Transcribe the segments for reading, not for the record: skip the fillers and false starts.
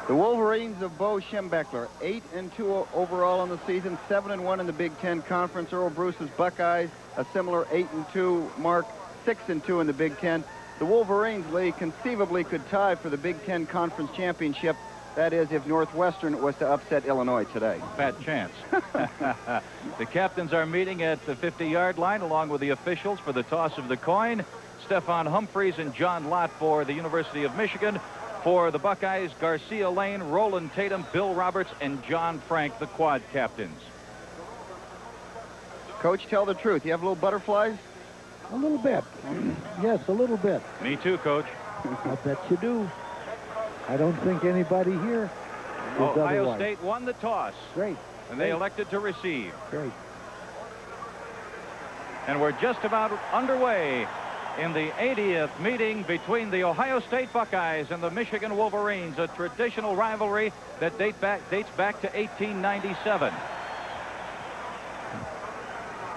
The Wolverines of Bo Schembechler, 8-2 overall in the season, 7-1 in the Big Ten Conference. Earl Bruce's Buckeyes, a similar 8-2 mark, 6-2 in the Big Ten. The Wolverines, Lee, conceivably could tie for the Big Ten Conference Championship. That is, if Northwestern was to upset Illinois today. Fat chance. The captains are meeting at the 50-yard line along with the officials for the toss of the coin. Stefan Humphreys and John Lott for the University of Michigan. For the Buckeyes, Garcia Lane, Roland Tatum, Bill Roberts, and John Frank, the quad captains. Coach, tell the truth. You have little butterflies? A little bit. Yes, a little bit. Me too, Coach. I bet you do. I don't think anybody here is Ohio otherwise. State won the toss. Great. And they elected to receive. Great. And we're just about underway in the 80th meeting between the Ohio State Buckeyes and the Michigan Wolverines, a traditional rivalry that dates back to 1897.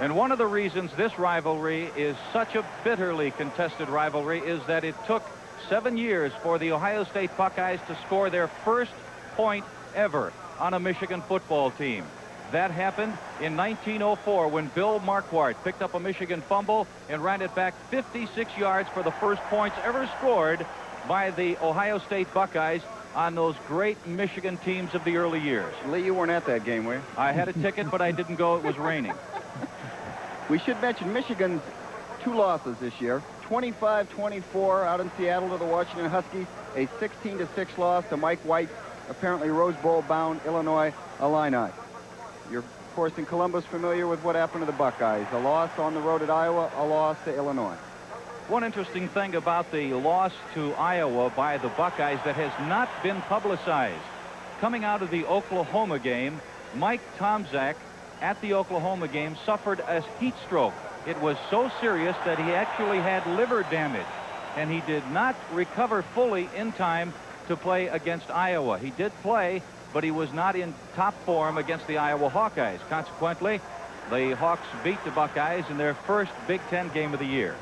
And one of the reasons this rivalry is such a bitterly contested rivalry is that it took 7 years for the Ohio State Buckeyes to score their first point ever on a Michigan football team. That happened in 1904 when Bill Marquardt picked up a Michigan fumble and ran it back 56 yards for the first points ever scored by the Ohio State Buckeyes on those great Michigan teams of the early years. Lee, you weren't at that game, were you? I had a ticket, but I didn't go. It was raining. We should mention Michigan's 2 losses this year. 25-24 out in Seattle to the Washington Huskies. A 16-6 loss to Mike White, apparently Rose Bowl-bound Illinois Illini. You're, of course, in Columbus familiar with what happened to the Buckeyes. A loss on the road at Iowa, a loss to Illinois. One interesting thing about the loss to Iowa by the Buckeyes that has not been publicized. Coming out of the Oklahoma game, Mike Tomczak at the Oklahoma game suffered a heat stroke. It was so serious that he actually had liver damage, and he did not recover fully in time to play against Iowa. He did play, but he was not in top form against the Iowa Hawkeyes. Consequently, the Hawks beat the Buckeyes in their first Big Ten game of the year.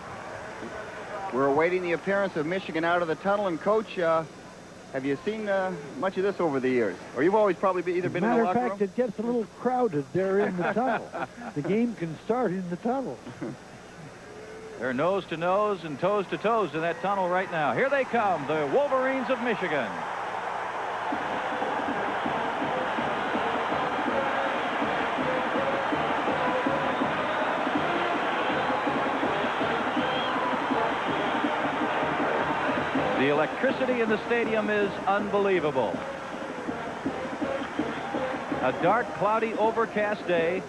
We're awaiting the appearance of Michigan out of the tunnel. And, Coach, have you seen much of this over the years? Or you've always probably either been in the locker room? Matter of fact, it gets a little crowded there in the tunnel. The game can start in the tunnel. They're nose to nose and toes to toes in that tunnel right now. Here they come, the Wolverines of Michigan. The electricity in the stadium is unbelievable. A dark, cloudy, overcast day.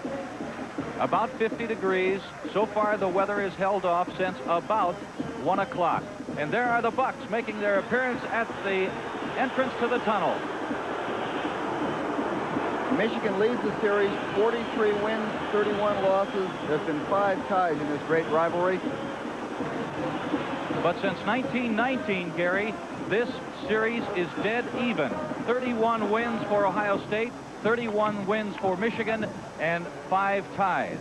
About 50 degrees. So far, the weather has held off since about 1 o'clock. And there are the Bucks making their appearance at the entrance to the tunnel. Michigan leads the series, 43 wins, 31 losses. There's been 5 ties in this great rivalry. But since 1919, Gary, this series is dead even. 31 wins for Ohio State, 31 wins for Michigan, and 5 ties.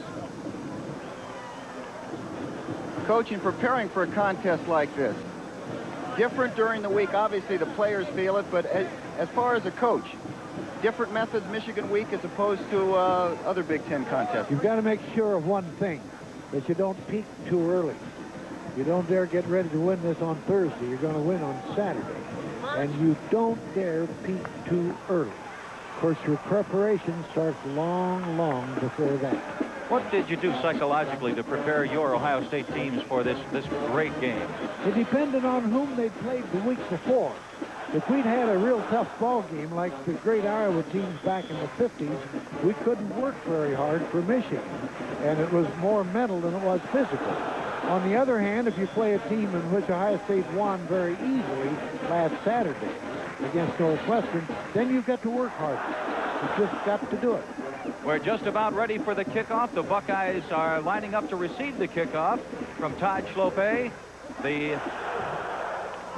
Coach, in preparing for a contest like this, different during the week, obviously the players feel it, but as far as a coach, different methods Michigan week as opposed to other Big Ten contests. You've got to make sure of one thing, that you don't peak too early. You don't dare get ready to win this on Thursday. You're going to win on Saturday. And you don't dare peak too early. Of course, your preparation starts long, long before that. What did you do psychologically to prepare your Ohio State teams for this great game? It depended on whom they played the week before. If we'd had a real tough ball game like the great Iowa teams back in the 50s, we couldn't work very hard for Michigan. And it was more mental than it was physical. On the other hand, if you play a team in which Ohio State won very easily last Saturday against Northwestern, then you've got to work hard. You've just got to do it. We're just about ready for the kickoff. The Buckeyes are lining up to receive the kickoff from Todd Schlope, the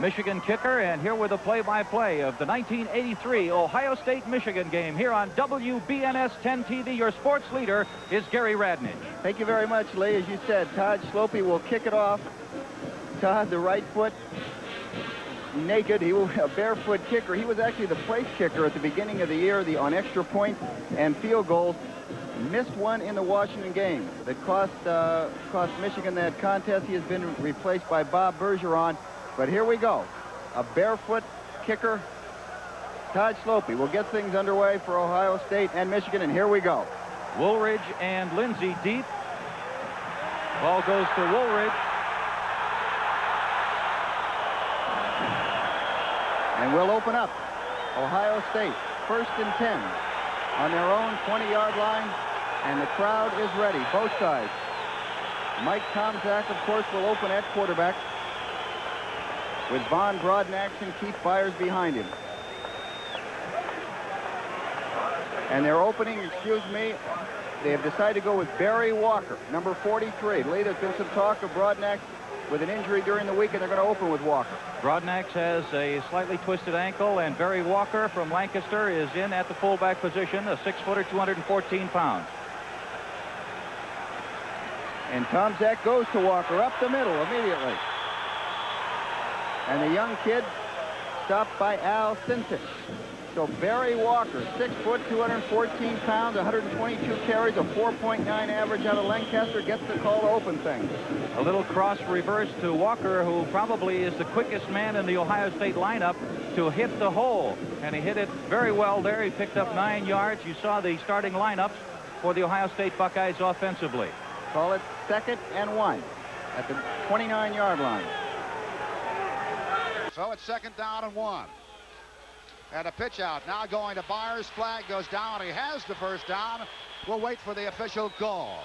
Michigan kicker. And here with the play-by-play of the 1983 Ohio State-Michigan game here on WBNS 10 TV. Your sports leader is Gary Radnich. Thank you very much, Lee. As you said, Todd Schlope will kick it off. Todd, the right foot. naked. He was a barefoot kicker. He was actually the place kicker at the beginning of the year on extra points and field goals. Missed one in the Washington game that cost Michigan that contest. He has been replaced by Bob Bergeron. But here we go. A barefoot kicker, Todd Slopey, will get things underway for Ohio State and Michigan, and here we go. Woolridge and Lindsey deep. Ball goes to Woolridge. And we'll open up Ohio State, 1st and 10 on their own 20-yard line, and the crowd is ready, both sides. Mike Tomczak, of course, will open at quarterback with Von Brodnax and Keith Byers behind him. And they're opening, they have decided to go with Barry Walker, number 43. Lee, there's been some talk of Brodnax with an injury during the week, and they're going to open with Walker. Brodnax has a slightly twisted ankle, and Barry Walker from Lancaster is in at the fullback position, a 6-footer, 214 pounds. And Tomczak goes to Walker up the middle immediately. And the young kid stopped by Al Sinsich. So Barry Walker, 6 foot, 214 pounds, 122 carries, a 4.9 average out of Lancaster, gets the call to open things. A little cross reverse to Walker, who probably is the quickest man in the Ohio State lineup to hit the hole. And he hit it very well there. He picked up 9 yards. You saw the starting lineups for the Ohio State Buckeyes offensively. Call it 2nd and 1 at the 29-yard line. So it's 2nd down and 1. And a pitch out. Now going to Byers. Flag goes down. He has the first down. We'll wait for the official call.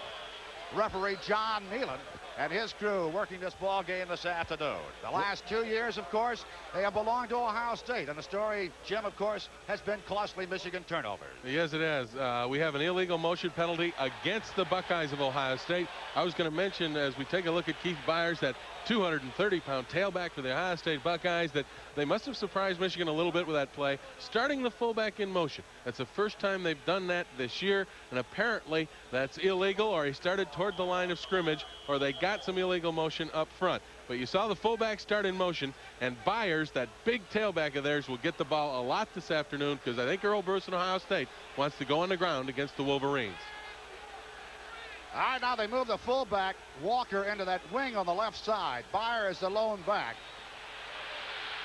Referee John Nealon and his crew working this ball game this afternoon. The last 2 years, of course, they have belonged to Ohio State. And the story, Jim, of course, has been costly Michigan turnovers. Yes, it has. We have an illegal motion penalty against the Buckeyes of Ohio State. I was going to mention, as we take a look at Keith Byers, that 230-pound tailback for the Ohio State Buckeyes, that they must have surprised Michigan a little bit with that play, starting the fullback in motion. That's the first time they've done that this year, and apparently that's illegal, or he started toward the line of scrimmage, or they got some illegal motion up front. But you saw the fullback start in motion, and Byers, that big tailback of theirs, will get the ball a lot this afternoon, because I think Earl Bruce in Ohio State wants to go on the ground against the Wolverines. All right, now they move the fullback, Walker, into that wing on the left side. Byers the lone back.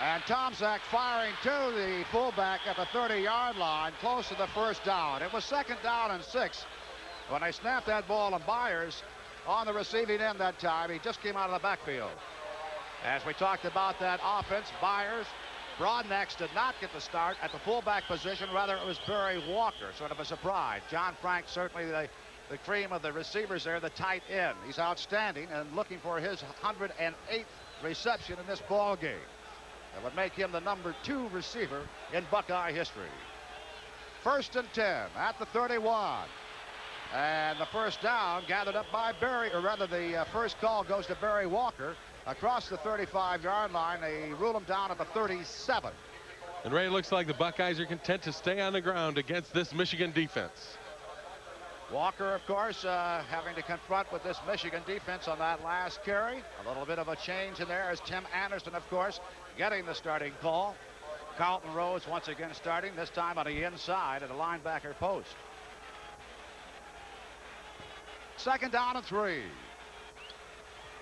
And Tomczak firing to the fullback at the 30-yard line, close to the first down. It was 2nd down and 6 when they snapped that ball, and Byers on the receiving end that time. He just came out of the backfield. As we talked about that offense, Byers, Brodnax did not get the start at the fullback position. Rather, it was Barry Walker, sort of a surprise. John Frank, certainly the cream of the receivers there, the tight end. He's outstanding and looking for his 108th reception in this ball game. That would make him the number 2 receiver in Buckeye history. 1st and 10 at the 31. And the first down gathered up by Barry, or rather the first call goes to Barry Walker across the 35-yard line. They rule him down at the 37. And Ray, it looks like the Buckeyes are content to stay on the ground against this Michigan defense. Walker, of course, having to confront with this Michigan defense on that last carry. A little bit of a change in there as Tim Anderson, of course, getting the starting call. Carlton Rose once again starting, this time on the inside at the linebacker post. 2nd down and 3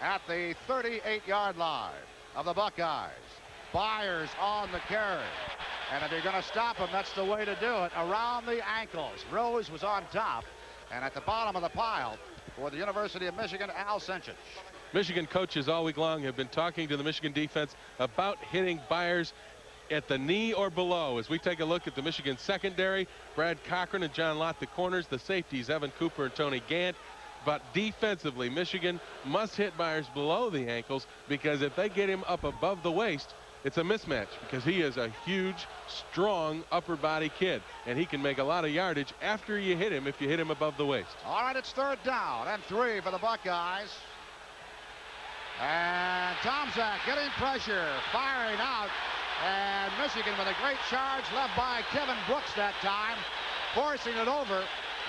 at the 38-yard line of the Buckeyes. Byers on the carry. And if you're going to stop him, that's the way to do it. Around the ankles. Rose was on top. And at the bottom of the pile for the University of Michigan, Al Sinsich. Michigan coaches all week long have been talking to the Michigan defense about hitting Byers at the knee or below. As we take a look at the Michigan secondary, Brad Cochran and John Lott, the corners, the safeties, Evan Cooper and Tony Gant. But defensively, Michigan must hit Byers below the ankles, because if they get him up above the waist, it's a mismatch, because he is a huge, strong upper body kid, and he can make a lot of yardage after you hit him if you hit him above the waist. All right, it's 3rd down and 3 for the Buckeyes. And Tomczak getting pressure, firing out, and Michigan with a great charge led by Kevin Brooks that time, forcing it over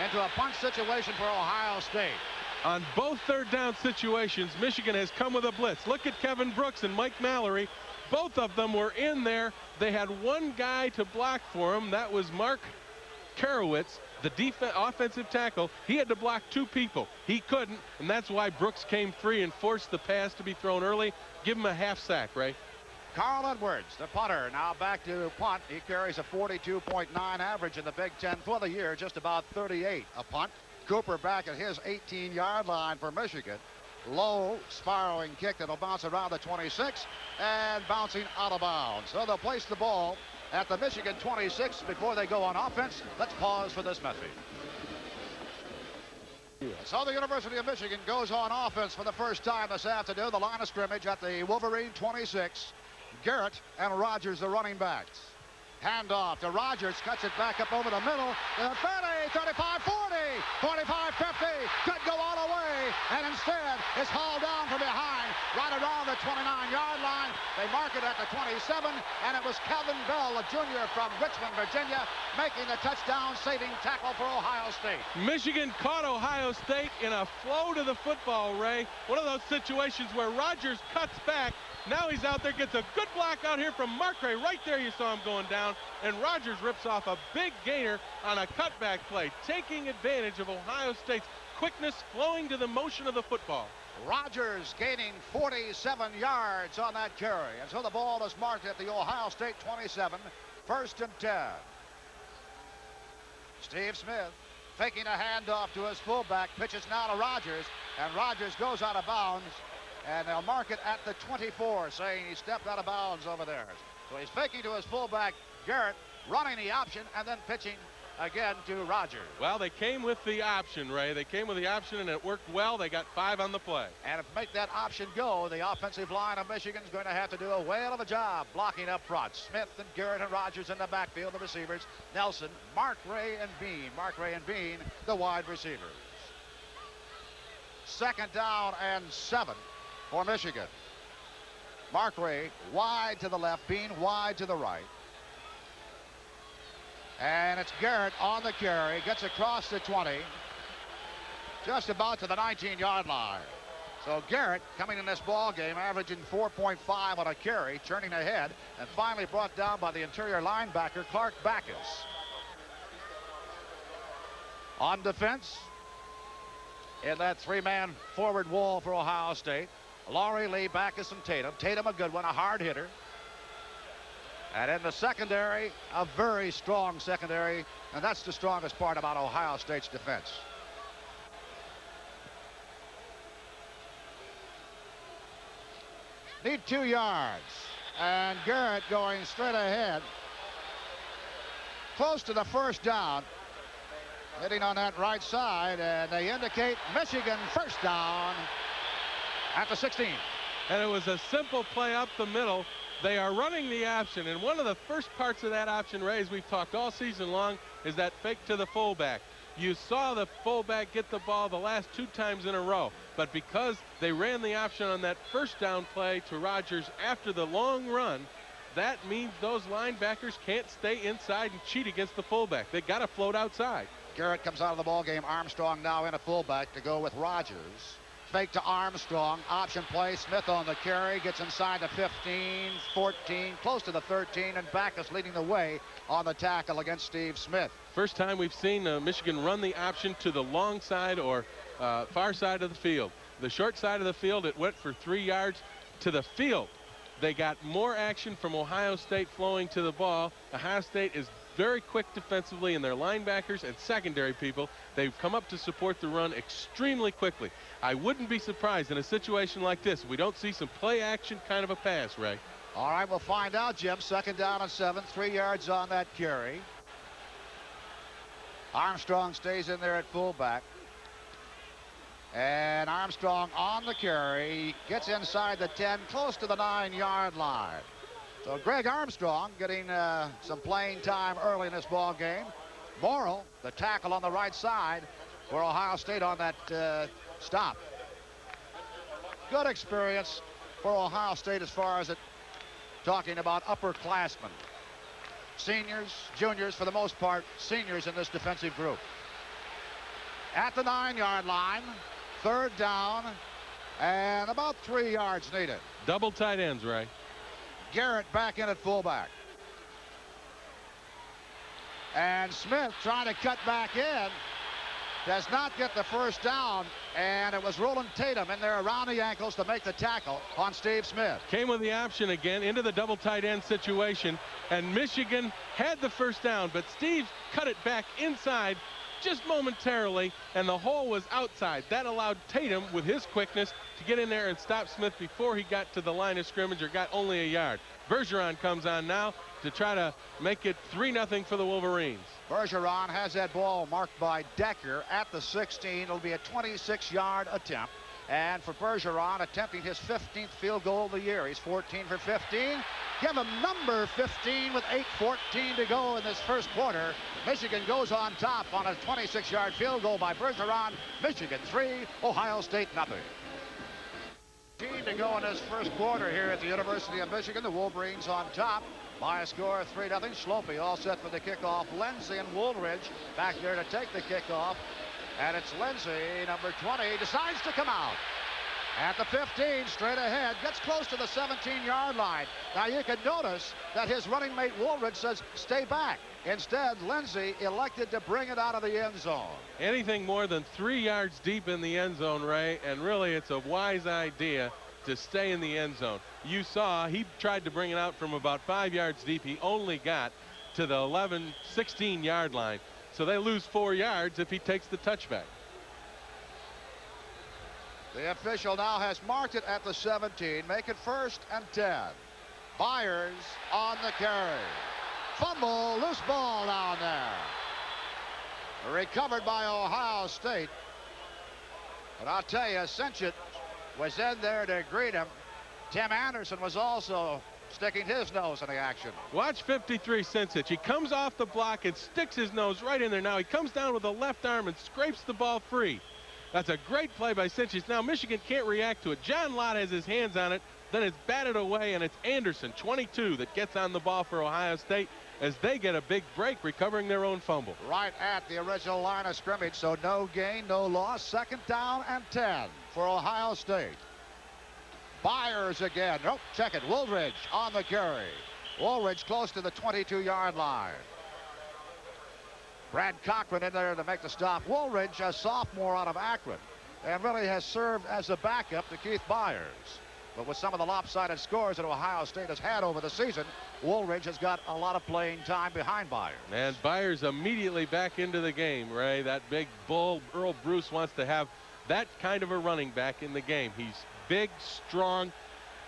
into a punch situation for Ohio State. On both third down situations, Michigan has come with a blitz. Look at Kevin Brooks and Mike Mallory. Both of them were in there. They had one guy to block for him. That was Mark Karowitz, the offensive tackle. He had to block two people. He couldn't, and that's why Brooks came free and forced the pass to be thrown early. Give him a half sack, Ray. Carl Edwards, the punter, now back to punt. He carries a 42.9 average in the Big Ten for the year, just about 38 a punt. Cooper back at his 18-yard line for Michigan. Low spiraling kick that'll bounce around the 26 and bouncing out of bounds. So they'll place the ball at the Michigan 26 before they go on offense. Let's pause for this message. So the University of Michigan goes on offense for the first time this afternoon. The line of scrimmage at the Wolverine 26. Garrett and Rogers, the running backs. Handoff to Rogers, cuts it back up over the middle. 30, 35, 40, 45, 50. Could go all the way, and instead it's hauled down from behind, right around the 29-yard line. They mark it at the 27, and it was Calvin Bell, a junior from Richmond, Virginia, making the touchdown-saving tackle for Ohio State. Michigan caught Ohio State in a flow to the football, Ray. One of those situations where Rogers cuts back. Now he's out there, gets a good block out here from Markray. Right there you saw him going down, and Rogers rips off a big gainer on a cutback play, taking advantage of Ohio State's quickness flowing to the motion of the football. Rogers gaining 47 yards on that carry, and so the ball is marked at the Ohio State 27, 1st and 10. Steve Smith faking a handoff to his fullback, pitches now to Rogers, and Rogers goes out of bounds. And they'll mark it at the 24, saying he stepped out of bounds over there. So he's faking to his fullback, Garrett, running the option, and then pitching again to Rogers. Well, they came with the option, Ray. They came with the option, and it worked well. They got 5 on the play. And if make that option go, the offensive line of Michigan's going to have to do a whale of a job blocking up front. Smith and Garrett and Rogers in the backfield, the receivers. Nelson, Markray, and Bean. Markray and Bean, the wide receivers. 2nd down and 7. For Michigan. Markray wide to the left, Bean wide to the right. And it's Garrett on the carry, gets across the 20, just about to the 19-yard line. So Garrett coming in this ball game, averaging 4.5 on a carry, turning ahead, and finally brought down by the interior linebacker, Clark Backus. On defense, in that 3-man forward wall for Ohio State, Laurie, Lee, Backus, and Tatum. Tatum, a good one, a hard hitter. And in the secondary, a very strong secondary, and that's the strongest part about Ohio State's defense. Need 2 yards, and Garrett going straight ahead, close to the 1st down, hitting on that right side, and they indicate Michigan 1st down at the 16. And it was a simple play up the middle. They are running the option, and one of the first parts of that option, Ray, as we've talked all season long, is that fake to the fullback. You saw the fullback get the ball the last 2 times in a row, but because they ran the option on that 1st down play to Rogers after the long run, that means those linebackers can't stay inside and cheat against the fullback. They got to float outside. Garrett comes out of the ball game. Armstrong now in a fullback to go with Rogers. Fake to Armstrong, option play, Smith on the carry, gets inside the 15, 14, close to the 13, and Backus leading the way on the tackle against Steve Smith. First time we've seen Michigan run the option to the long side or far side of the field. The short side of the field, it went for 3 yards to the field. They got more action from Ohio State flowing to the ball. Ohio State is very quick defensively, and their linebackers and secondary people, they've come up to support the run extremely quickly. I wouldn't be surprised in a situation like this if we don't see some play action kind of a pass, Ray. All right, we'll find out, Jim. 2nd down and 7, 3 yards on that carry. Armstrong stays in there at fullback. And Armstrong on the carry, gets inside the 10, close to the 9-yard line. So Greg Armstrong getting some playing time early in this ball game. Morrill, the tackle on the right side for Ohio State on that stop. Good experience for Ohio State as far as talking about upperclassmen. Seniors, juniors, for the most part, seniors in this defensive group. At the 9-yard line, Third down and about 3 yards needed. Double tight ends, Ray. Garrett back in at fullback. And Smith trying to cut back in. Does not get the first down, and it was Roland Tatum in there around the ankles to make the tackle on Steve Smith. Came with the option again into the double tight end situation, and Michigan had the first down, but Steve cut it back inside just momentarily, and the hole was outside. That allowed Tatum, with his quickness, to get in there and stop Smith before he got to the line of scrimmage or got only a yard. Bergeron comes on now to try to make it 3-0 for the Wolverines. Bergeron has that ball marked by Decker at the 16. It'll be a 26-yard attempt. And for Bergeron, attempting his 15th field goal of the year. He's 14 for 15. Give him number 15 with 8:14 to go in this first quarter. Michigan goes on top on a 26-yard field goal by Bergeron. Michigan 3, Ohio State nothing. To go in this first quarter here at the University of Michigan. The Wolverines on top by a score of 3-0. Schlopy all set for the kickoff. Lindsey and Woolridge back there to take the kickoff. And it's Lindsey, number 20, decides to come out. At the 15, straight ahead, gets close to the 17-yard line. Now you can notice that his running mate Woolridge says, stay back. Instead, Lindsey elected to bring it out of the end zone. Anything more than 3 yards deep in the end zone, Ray, and really it's a wise idea to stay in the end zone. You saw he tried to bring it out from about 5 yards deep. He only got to the 11, 16-yard line. So they lose 4 yards if he takes the touchback. The official now has marked it at the 17. Make it 1st and 10. Byers on the carry. Fumble, loose ball down there. Recovered by Ohio State. But I'll tell you, Sinchit was in there to greet him. Tim Anderson was also sticking his nose in the action. Watch 53 Sinchit. He comes off the block and sticks his nose right in there. Now he comes down with the left arm and scrapes the ball free. That's a great play by Sinchit. Now Michigan can't react to it. John Lott has his hands on it. Then it's batted away, and it's Anderson, 22, that gets on the ball for Ohio State as they get a big break, recovering their own fumble. Right at the original line of scrimmage, so no gain, no loss. 2nd down and 10 for Ohio State. Byers again. Nope, check it. Woolridge on the carry. Woolridge close to the 22-yard line. Brad Cochran in there to make the stop. Woolridge, a sophomore out of Akron, and really has served as a backup to Keith Byers. But with some of the lopsided scores that Ohio State has had over the season, Woolridge has got a lot of playing time behind Byers. And Byers immediately back into the game, Ray. That big bull, Earl Bruce, wants to have that kind of a running back in the game. He's big, strong.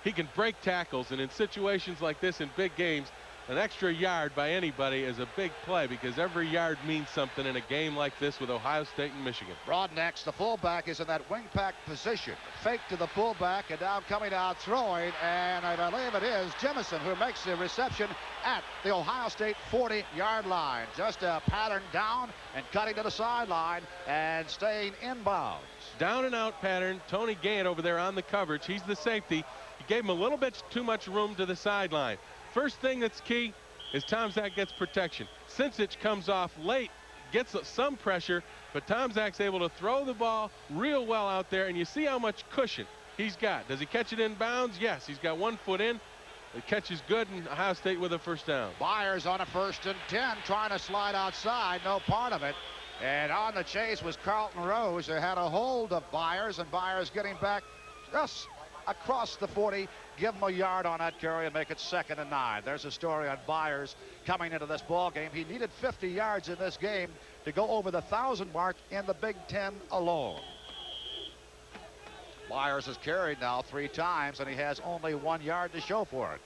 He can break tackles, and in situations like this in big games, an extra yard by anybody is a big play because every yard means something in a game like this with Ohio State and Michigan. Broadnex, the fullback, is in that wing pack position. Fake to the fullback, and now coming out throwing, and I believe it is Jemison who makes the reception at the Ohio State 40-yard line. Just a pattern down and cutting to the sideline and staying inbounds. Down and out pattern. Tony Gant over there on the coverage. He's the safety. He gave him a little bit too much room to the sideline. First thing that's key is Tomczak gets protection. Sinchit comes off late, gets some pressure, but Tomczak's able to throw the ball real well out there, and you see how much cushion he's got. Does he catch it in bounds? Yes, he's got 1 foot in. The catch is good, and Ohio State with a first down. Byers on a 1st and 10, trying to slide outside, no part of it. And on the chase was Carlton Rose, who had a hold of Byers, and Byers getting back just across the 40. Give him a yard on that carry and make it 2nd and 9. There's a story on Byers coming into this ball game. He needed 50 yards in this game to go over the 1,000 mark in the Big Ten alone. Byers has carried now 3 times, and he has only 1 yard to show for it.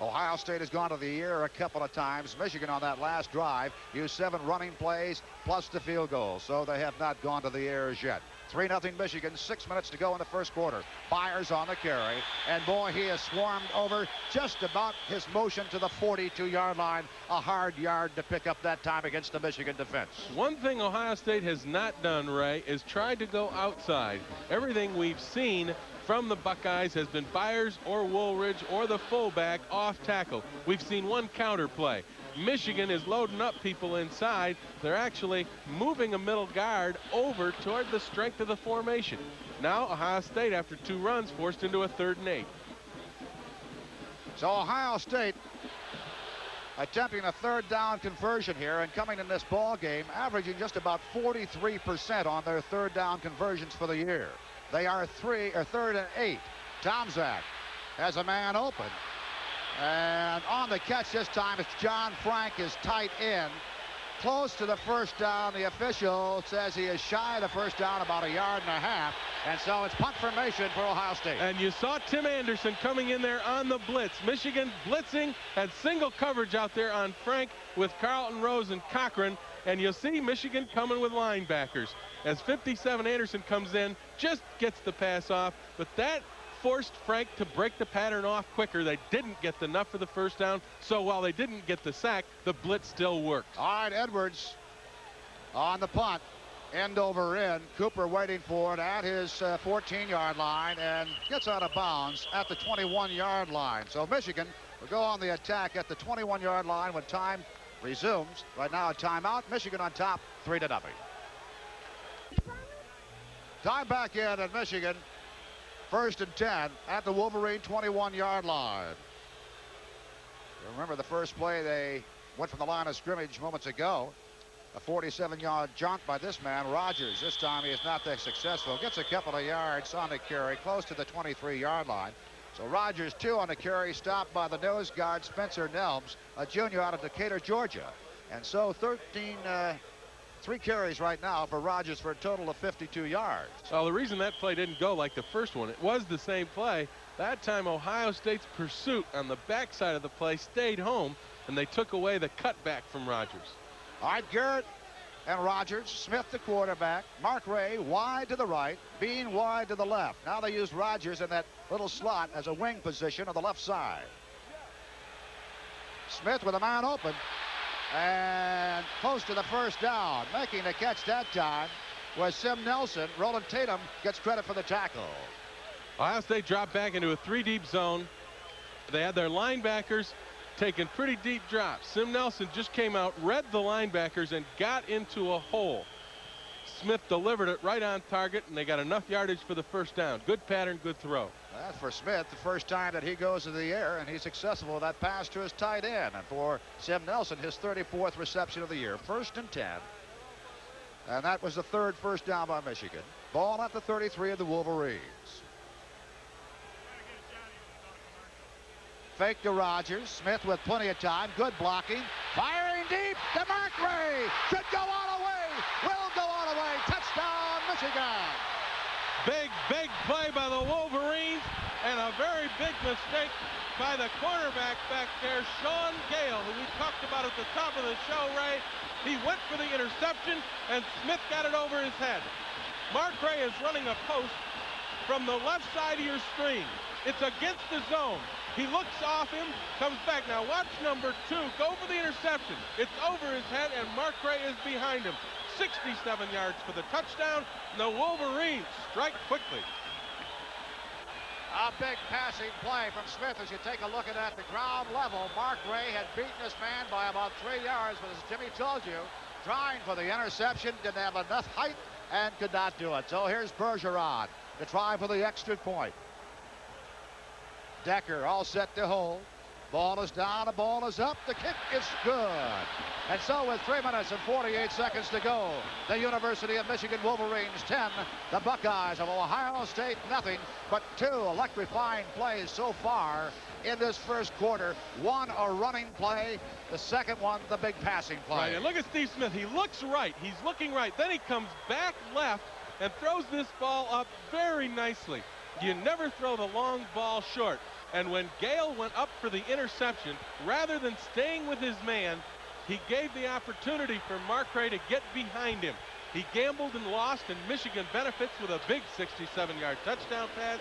Ohio State has gone to the air a couple of times. Michigan on that last drive used 7 running plays plus the field goal, so they have not gone to the air as yet. 3-0 Michigan, 6 minutes to go in the first quarter. Byers on the carry, and boy, he is swarmed over just about his motion to the 42-yard line. A hard yard to pick up that time against the Michigan defense. One thing Ohio State has not done, Ray, is tried to go outside. Everything we've seen from the Buckeyes has been Byers or Woolridge or the fullback off tackle. We've seen 1 counter play. Michigan is loading up people inside. They're actually moving a middle guard over toward the strength of the formation. Now Ohio State, after 2 runs, forced into a 3rd and 8. So Ohio State attempting a 3rd down conversion here and coming in this ball game, averaging just about 43% on their 3rd down conversions for the year. They are 3rd and 8. Tomczak has a man open. And on the catch this time, it's John Frank, his tight end. Close to the 1st down. The official says he is shy of the 1st down about 1.5 yards. And so it's punt formation for Ohio State. And you saw Tim Anderson coming in there on the blitz. Michigan blitzing, had single coverage out there on Frank with Carlton Rose and Cochran. And you'll see Michigan coming with linebackers. As 57 Anderson comes in, just gets the pass off. But that forced Frank to break the pattern off quicker. They didn't get enough for the 1st down. So while they didn't get the sack, the blitz still worked. All right, Edwards on the punt. End over end. Cooper waiting for it at his 14-yard line and gets out of bounds at the 21-yard line. So Michigan will go on the attack at the 21-yard line when time resumes. Right now a timeout. Michigan on top, 3-0. Time back in at Michigan. 1st and 10 at the Wolverine 21-yard line. Remember the first play, they went from the line of scrimmage moments ago. A 47-yard jaunt by this man, Rogers. This time he is not that successful. Gets a couple of yards on the carry, close to the 23-yard line. So Rogers 2 on the carry, stopped by the nose guard Spencer Nelms, a junior out of Decatur, Georgia. And so 3 carries right now for Rogers for a total of 52 yards. Well, the reason that play didn't go like the first one, it was the same play. That time Ohio State's pursuit on the backside of the play stayed home, and they took away the cutback from Rogers. All right, Garrett and Rogers. Smith the quarterback. Mark Ray wide to the right. Bean wide to the left. Now they use Rogers in that little slot as a wing position on the left side. Smith with a man open. And close to the 1st down. Making the catch that time was Sim Nelson. Roland Tatum gets credit for the tackle. Ohio State dropped back into a 3-deep zone. They had their linebackers taking pretty deep drops. Sim Nelson just came out, read the linebackers, and got into a hole. Smith delivered it right on target, and they got enough yardage for the 1st down. Good pattern, good throw. That's for Smith, the first time that he goes to the air, and he's successful with that pass to his tight end. And for Sim Nelson, his 34th reception of the year. 1st and 10. And that was the 3rd 1st down by Michigan. Ball at the 33 of the Wolverines. Fake to Rogers. Smith with plenty of time. Good blocking. Firing deep to Mark Ray. Should go all the way. Will go all the way. Touchdown, Michigan. Big play by the Wolverines, and a very big mistake by the cornerback back there, Sean Gale, who we talked about at the top of the show, Ray. He went for the interception, and Smith got it over his head. Mark Ray is running a post from the left side of your screen. It's against the zone. He looks off him, comes back. Now watch number 2 go for the interception. It's over his head, and Mark Ray is behind him. 67 yards for the touchdown. And the Wolverines strike quickly. A big passing play from Smith as you take a look at it at the ground level. Mark Ray had beaten this man by about 3 yards, but as Jimmy told you, trying for the interception, didn't have enough height and could not do it. So here's Bergeron to try for the extra point. Decker all set to hold. Ball is down, the ball is up, the kick is good. And so with 3 minutes and 48 seconds to go, the University of Michigan Wolverines 10, the Buckeyes of Ohio State nothing, but 2 electrifying plays so far in this first quarter. One a running play, the second one the big passing play. Right, and look at Steve Smith. He looks right, he's looking right, then he comes back left and throws this ball up very nicely. You never throw the long ball short. And when Gale went up for the interception, rather than staying with his man, he gave the opportunity for Mark Ray to get behind him. He gambled and lost, and Michigan benefits with a big 67-yard touchdown pass.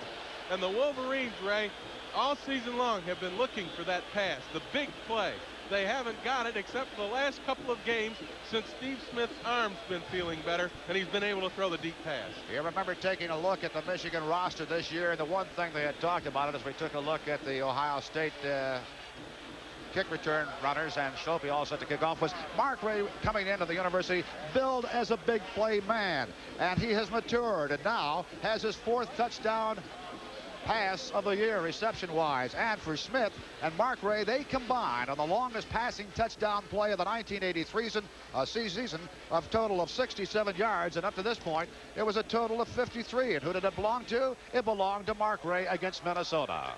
And the Wolverines, Ray, all season long have been looking for that pass, the big play. They haven't got it except for the last couple of games since Steve Smith's arm's been feeling better and he's been able to throw the deep pass. You remember taking a look at the Michigan roster this year, and the one thing they had talked about it as we took a look at the Ohio State kick return runners, and Schlope all set to kick off, was Mark Ray coming into the university billed as a big play man. And he has matured and now has his 4th touchdown pass of the year reception-wise. And for Smith and Mark Ray, they combined on the longest passing touchdown play of the 1983 season of total of 67 yards. And up to this point, it was a total of 53. And who did it belong to? It belonged to Mark Ray against Minnesota.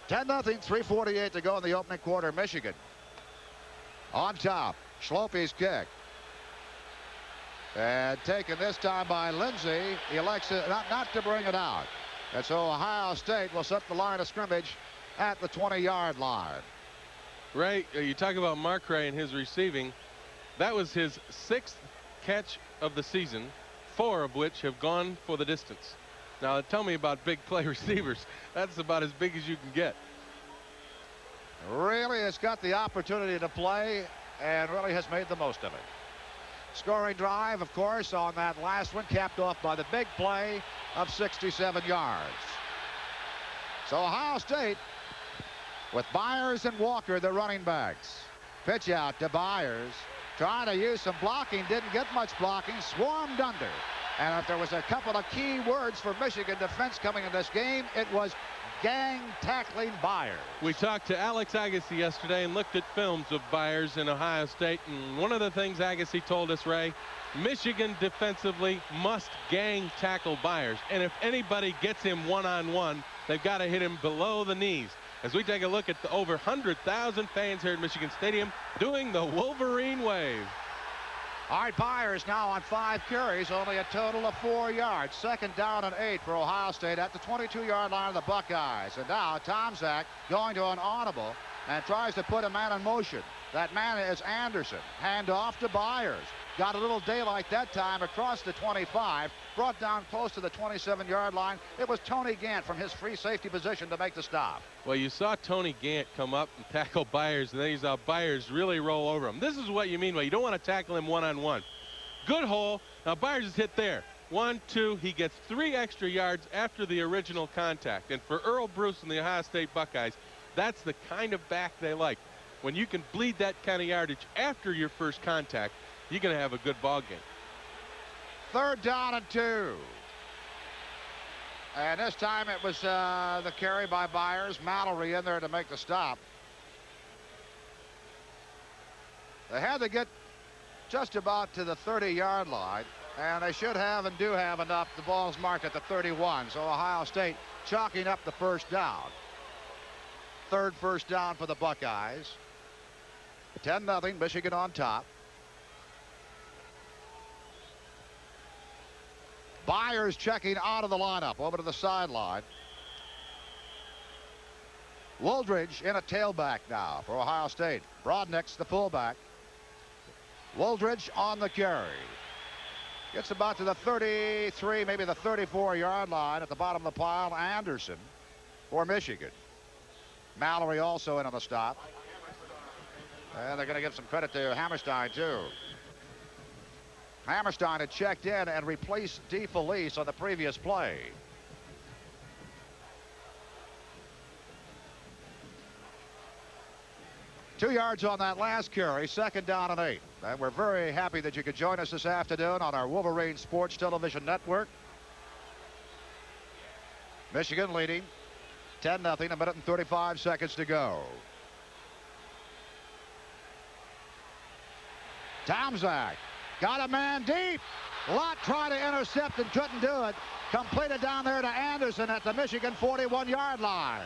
10-0, 3:48 to go in the opening quarter. Michigan on top. Schlope's kick. And taken this time by Lindsey. He elects not to bring it out. And so Ohio State will set the line of scrimmage at the 20-yard line. Ray, you talk about Mark Ray and his receiving. That was his 6th catch of the season, 4 of which have gone for the distance. Now, tell me about big play receivers. That's about as big as you can get. Really has got the opportunity to play and really has made the most of it. Scoring drive, of course, on that last one, capped off by the big play of 67 yards. So Ohio State with Byers and Walker, the running backs. Pitch out to Byers, trying to use some blocking, didn't get much blocking, swarmed under. And if there was a couple of key words for Michigan defense coming in this game, it was gang tackling Byers. We talked to Alex Agassi yesterday and looked at films of Byers in Ohio State. And one of the things Agassi told us, Ray, Michigan defensively must gang tackle Byers. And if anybody gets him one-on-one, they've got to hit him below the knees. As we take a look at the over 100,000 fans here at Michigan Stadium doing the Wolverine wave. All right, Byers now on 5 carries, only a total of 4 yards. 2nd down and 8 for Ohio State at the 22-yard line of the Buckeyes. And now Tomczak going to an audible and tries to put a man in motion. That man is Anderson. Hand off to Byers. Got a little daylight that time across the 25. Brought down close to the 27-yard line. It was Tony Gant from his free safety position to make the stop. Well, you saw Tony Gant come up and tackle Byers, and then you saw Byers really roll over him. This is what you mean by you don't want to tackle him one-on-one. Good hole. Now Byers is hit there. 1, 2. He gets 3 extra yards after the original contact. And for Earl Bruce and the Ohio State Buckeyes, that's the kind of back they like. When you can bleed that kind of yardage after your first contact, you're going to have a good ball game. 3rd down and 2. And this time it was the carry by Byers. Mallory in there to make the stop. They had to get just about to the 30-yard line, and they should have and do have enough. The ball's marked at the 31, so Ohio State chalking up the 1st down. 3rd first down for the Buckeyes. 10-0, Michigan on top. Byers checking out of the lineup over to the sideline. Wooldridge in a tailback now for Ohio State. Brodnick's the fullback. Wooldridge on the carry. Gets about to the 33, maybe the 34-yard line at the bottom of the pile. Anderson for Michigan. Mallory also in on the stop. And they're going to give some credit to Hammerstein, too. Hammerstein had checked in and replaced DeFelice on the previous play. Two yards on that last carry, 2nd down and 8. And we're very happy that you could join us this afternoon on our Wolverine Sports Television Network. Michigan leading 10-0, 1 minute and 35 seconds to go. Tomczak got a man deep. Lott tried to intercept and couldn't do it. Completed down there to Anderson at the Michigan 41-yard line.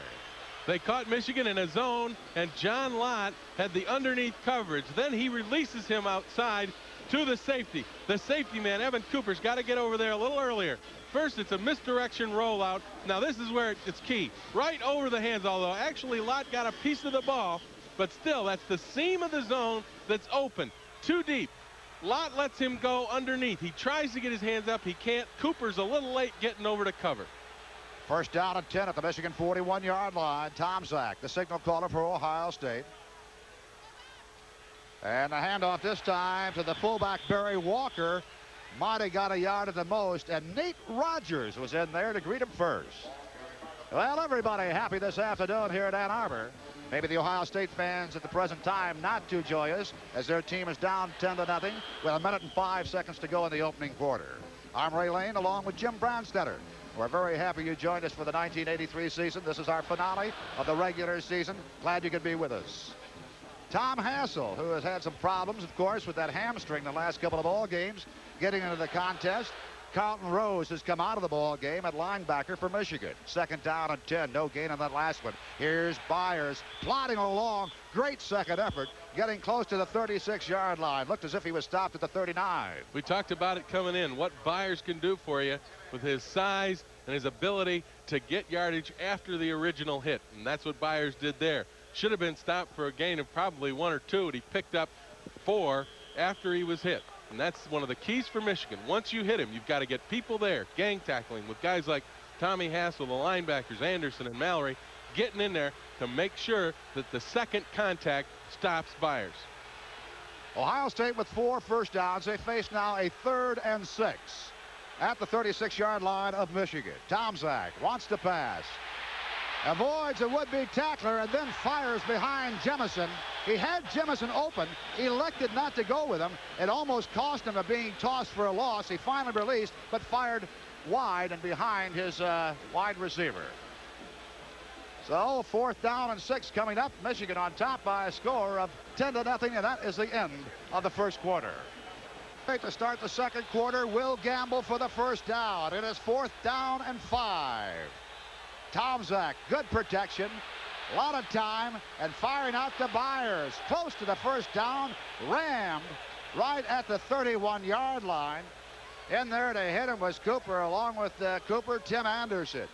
They caught Michigan in a zone, and John Lott had the underneath coverage. Then he releases him outside to the safety. The safety man, Evan Cooper's got to get over there a little earlier. First, it's a misdirection rollout. Now, this is where it's key. Right over the hands, although actually Lott got a piece of the ball, but still, that's the seam of the zone that's open. Too deep. Lott lets him go underneath. He tries to get his hands up. He can't. Cooper's a little late getting over to cover. 1st down and 10 at the Michigan 41-yard line. Tomczak, the signal caller for Ohio State. And the handoff this time to the fullback, Barry Walker. Might have got a yard at the most, and Nate Rogers was in there to greet him first. Well, everybody happy this afternoon here at Ann Arbor. Maybe the Ohio State fans at the present time not too joyous as their team is down 10-0 with 1 minute and 5 seconds to go in the opening quarter. I'm Ray Lane along with Jim Brandstetter. We're very happy you joined us for the 1983 season. This is our finale of the regular season. Glad you could be with us. Tom Hassel, who has had some problems, of course, with that hamstring the last couple of ball games, getting into the contest. Carlton Rose has come out of the ball game at linebacker for Michigan. 2nd down and 10. No gain on that last one. Here's Byers plodding along. Great second effort. Getting close to the 36-yard line. Looked as if he was stopped at the 39. We talked about it coming in. What Byers can do for you with his size and his ability to get yardage after the original hit. And that's what Byers did there. Should have been stopped for a gain of probably 1 or 2. And he picked up 4 after he was hit. And that's one of the keys for Michigan. Once you hit him, you've got to get people there, gang tackling with guys like Tommy Hassel, the linebackers, Anderson and Mallory, getting in there to make sure that the second contact stops Byers. Ohio State with 4 first downs. They face now a 3rd and 6 at the 36-yard line of Michigan. Tomczak wants to pass. Avoids a would-be tackler and then fires behind Jemison. He had Jemison open, elected not to go with him. It almost cost him a being tossed for a loss. He finally released, but fired wide and behind his wide receiver. So 4th down and 6 coming up. Michigan on top by a score of 10-0, and that is the end of the first quarter. To start the second quarter, Will Gamble for the first down. It is 4th down and 5. Tomczak, good protection, a lot of time, and firing out to Byers. Close to the first down, rammed right at the 31-yard line. In there to hit him was Cooper, along with Cooper, Tim Anderson.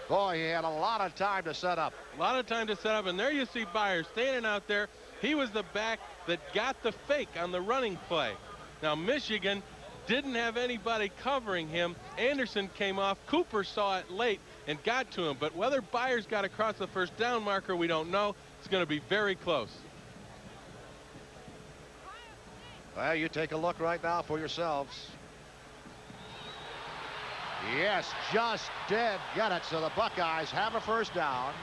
Boy, he had a lot of time to set up. A lot of time to set up, and there you see Byers standing out there. He was the back that got the fake on the running play. Now, Michigan didn't have anybody covering him. Anderson came off. Cooper saw it late and got to him. But whether Byers got across the first down marker, we don't know. It's going to be very close. Well, you take a look right now for yourselves. Yes, just dead get it. So the Buckeyes have a first down.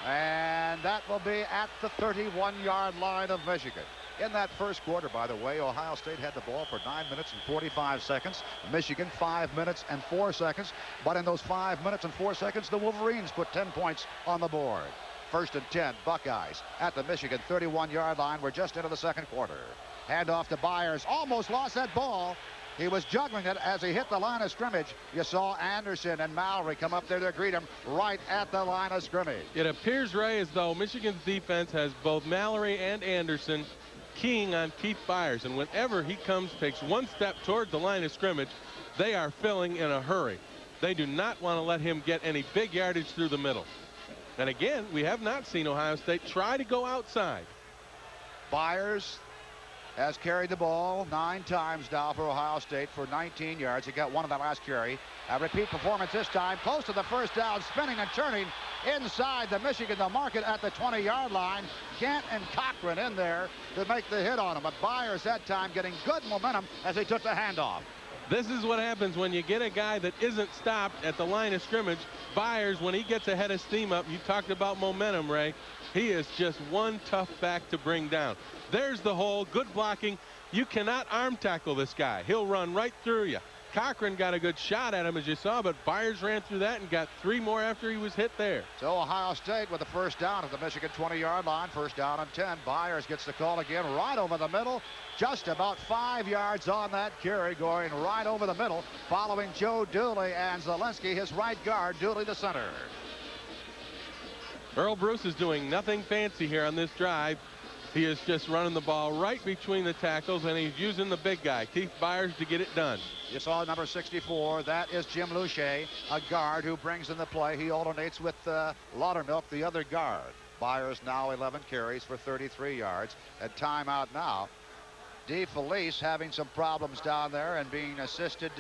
And that will be at the 31-yard line of Michigan. In that first quarter, by the way, Ohio State had the ball for 9 minutes and 45 seconds. Michigan 5 minutes and 4 seconds. But in those 5 minutes and 4 seconds, the Wolverines put 10 points on the board. 1st and 10, Buckeyes at the Michigan 31-yard line. We're just into the second quarter. Handoff to Byers. Almost lost that ball. He was juggling it as he hit the line of scrimmage. You saw Anderson and Mallory come up there to greet him right at the line of scrimmage. It appears, Ray, as though Michigan's defense has both Mallory and Anderson keying on Keith Byers, and whenever he comes, takes 1 step toward the line of scrimmage, they are filling in a hurry. They do not want to let him get any big yardage through the middle. And again, we have not seen Ohio State try to go outside. Byers has carried the ball 9 times now for Ohio State for 19 yards. He got 1 on that last carry. A repeat performance this time, close to the first down, spinning and turning inside the Michigan. They'll mark it at the 20-yard line. Kent and Cochran in there to make the hit on him. But Byers that time getting good momentum as he took the handoff. This is what happens when you get a guy that isn't stopped at the line of scrimmage. Byers, when he gets ahead of steam up, you talked about momentum, Ray. He is just one tough back to bring down. There's the hole. Good blocking. You cannot arm tackle this guy. He'll run right through you. Cochran got a good shot at him, as you saw, but Byers ran through that and got 3 more after he was hit there. So Ohio State with the first down at the Michigan 20-yard line. First down and 10. Byers gets the call again right over the middle. Just about 5 yards on that carry, going right over the middle, following Joe Dooley and Zelensky, his right guard, Dooley the center. Earl Bruce is doing nothing fancy here on this drive. He is just running the ball right between the tackles, and he's using the big guy, Keith Byers, to get it done. You saw number 64. That is Jim Luche, a guard who brings in the play. He alternates with Laudermilk, the other guard. Byers now 11 carries for 33 yards. At timeout now. DeFelice having some problems down there and being assisted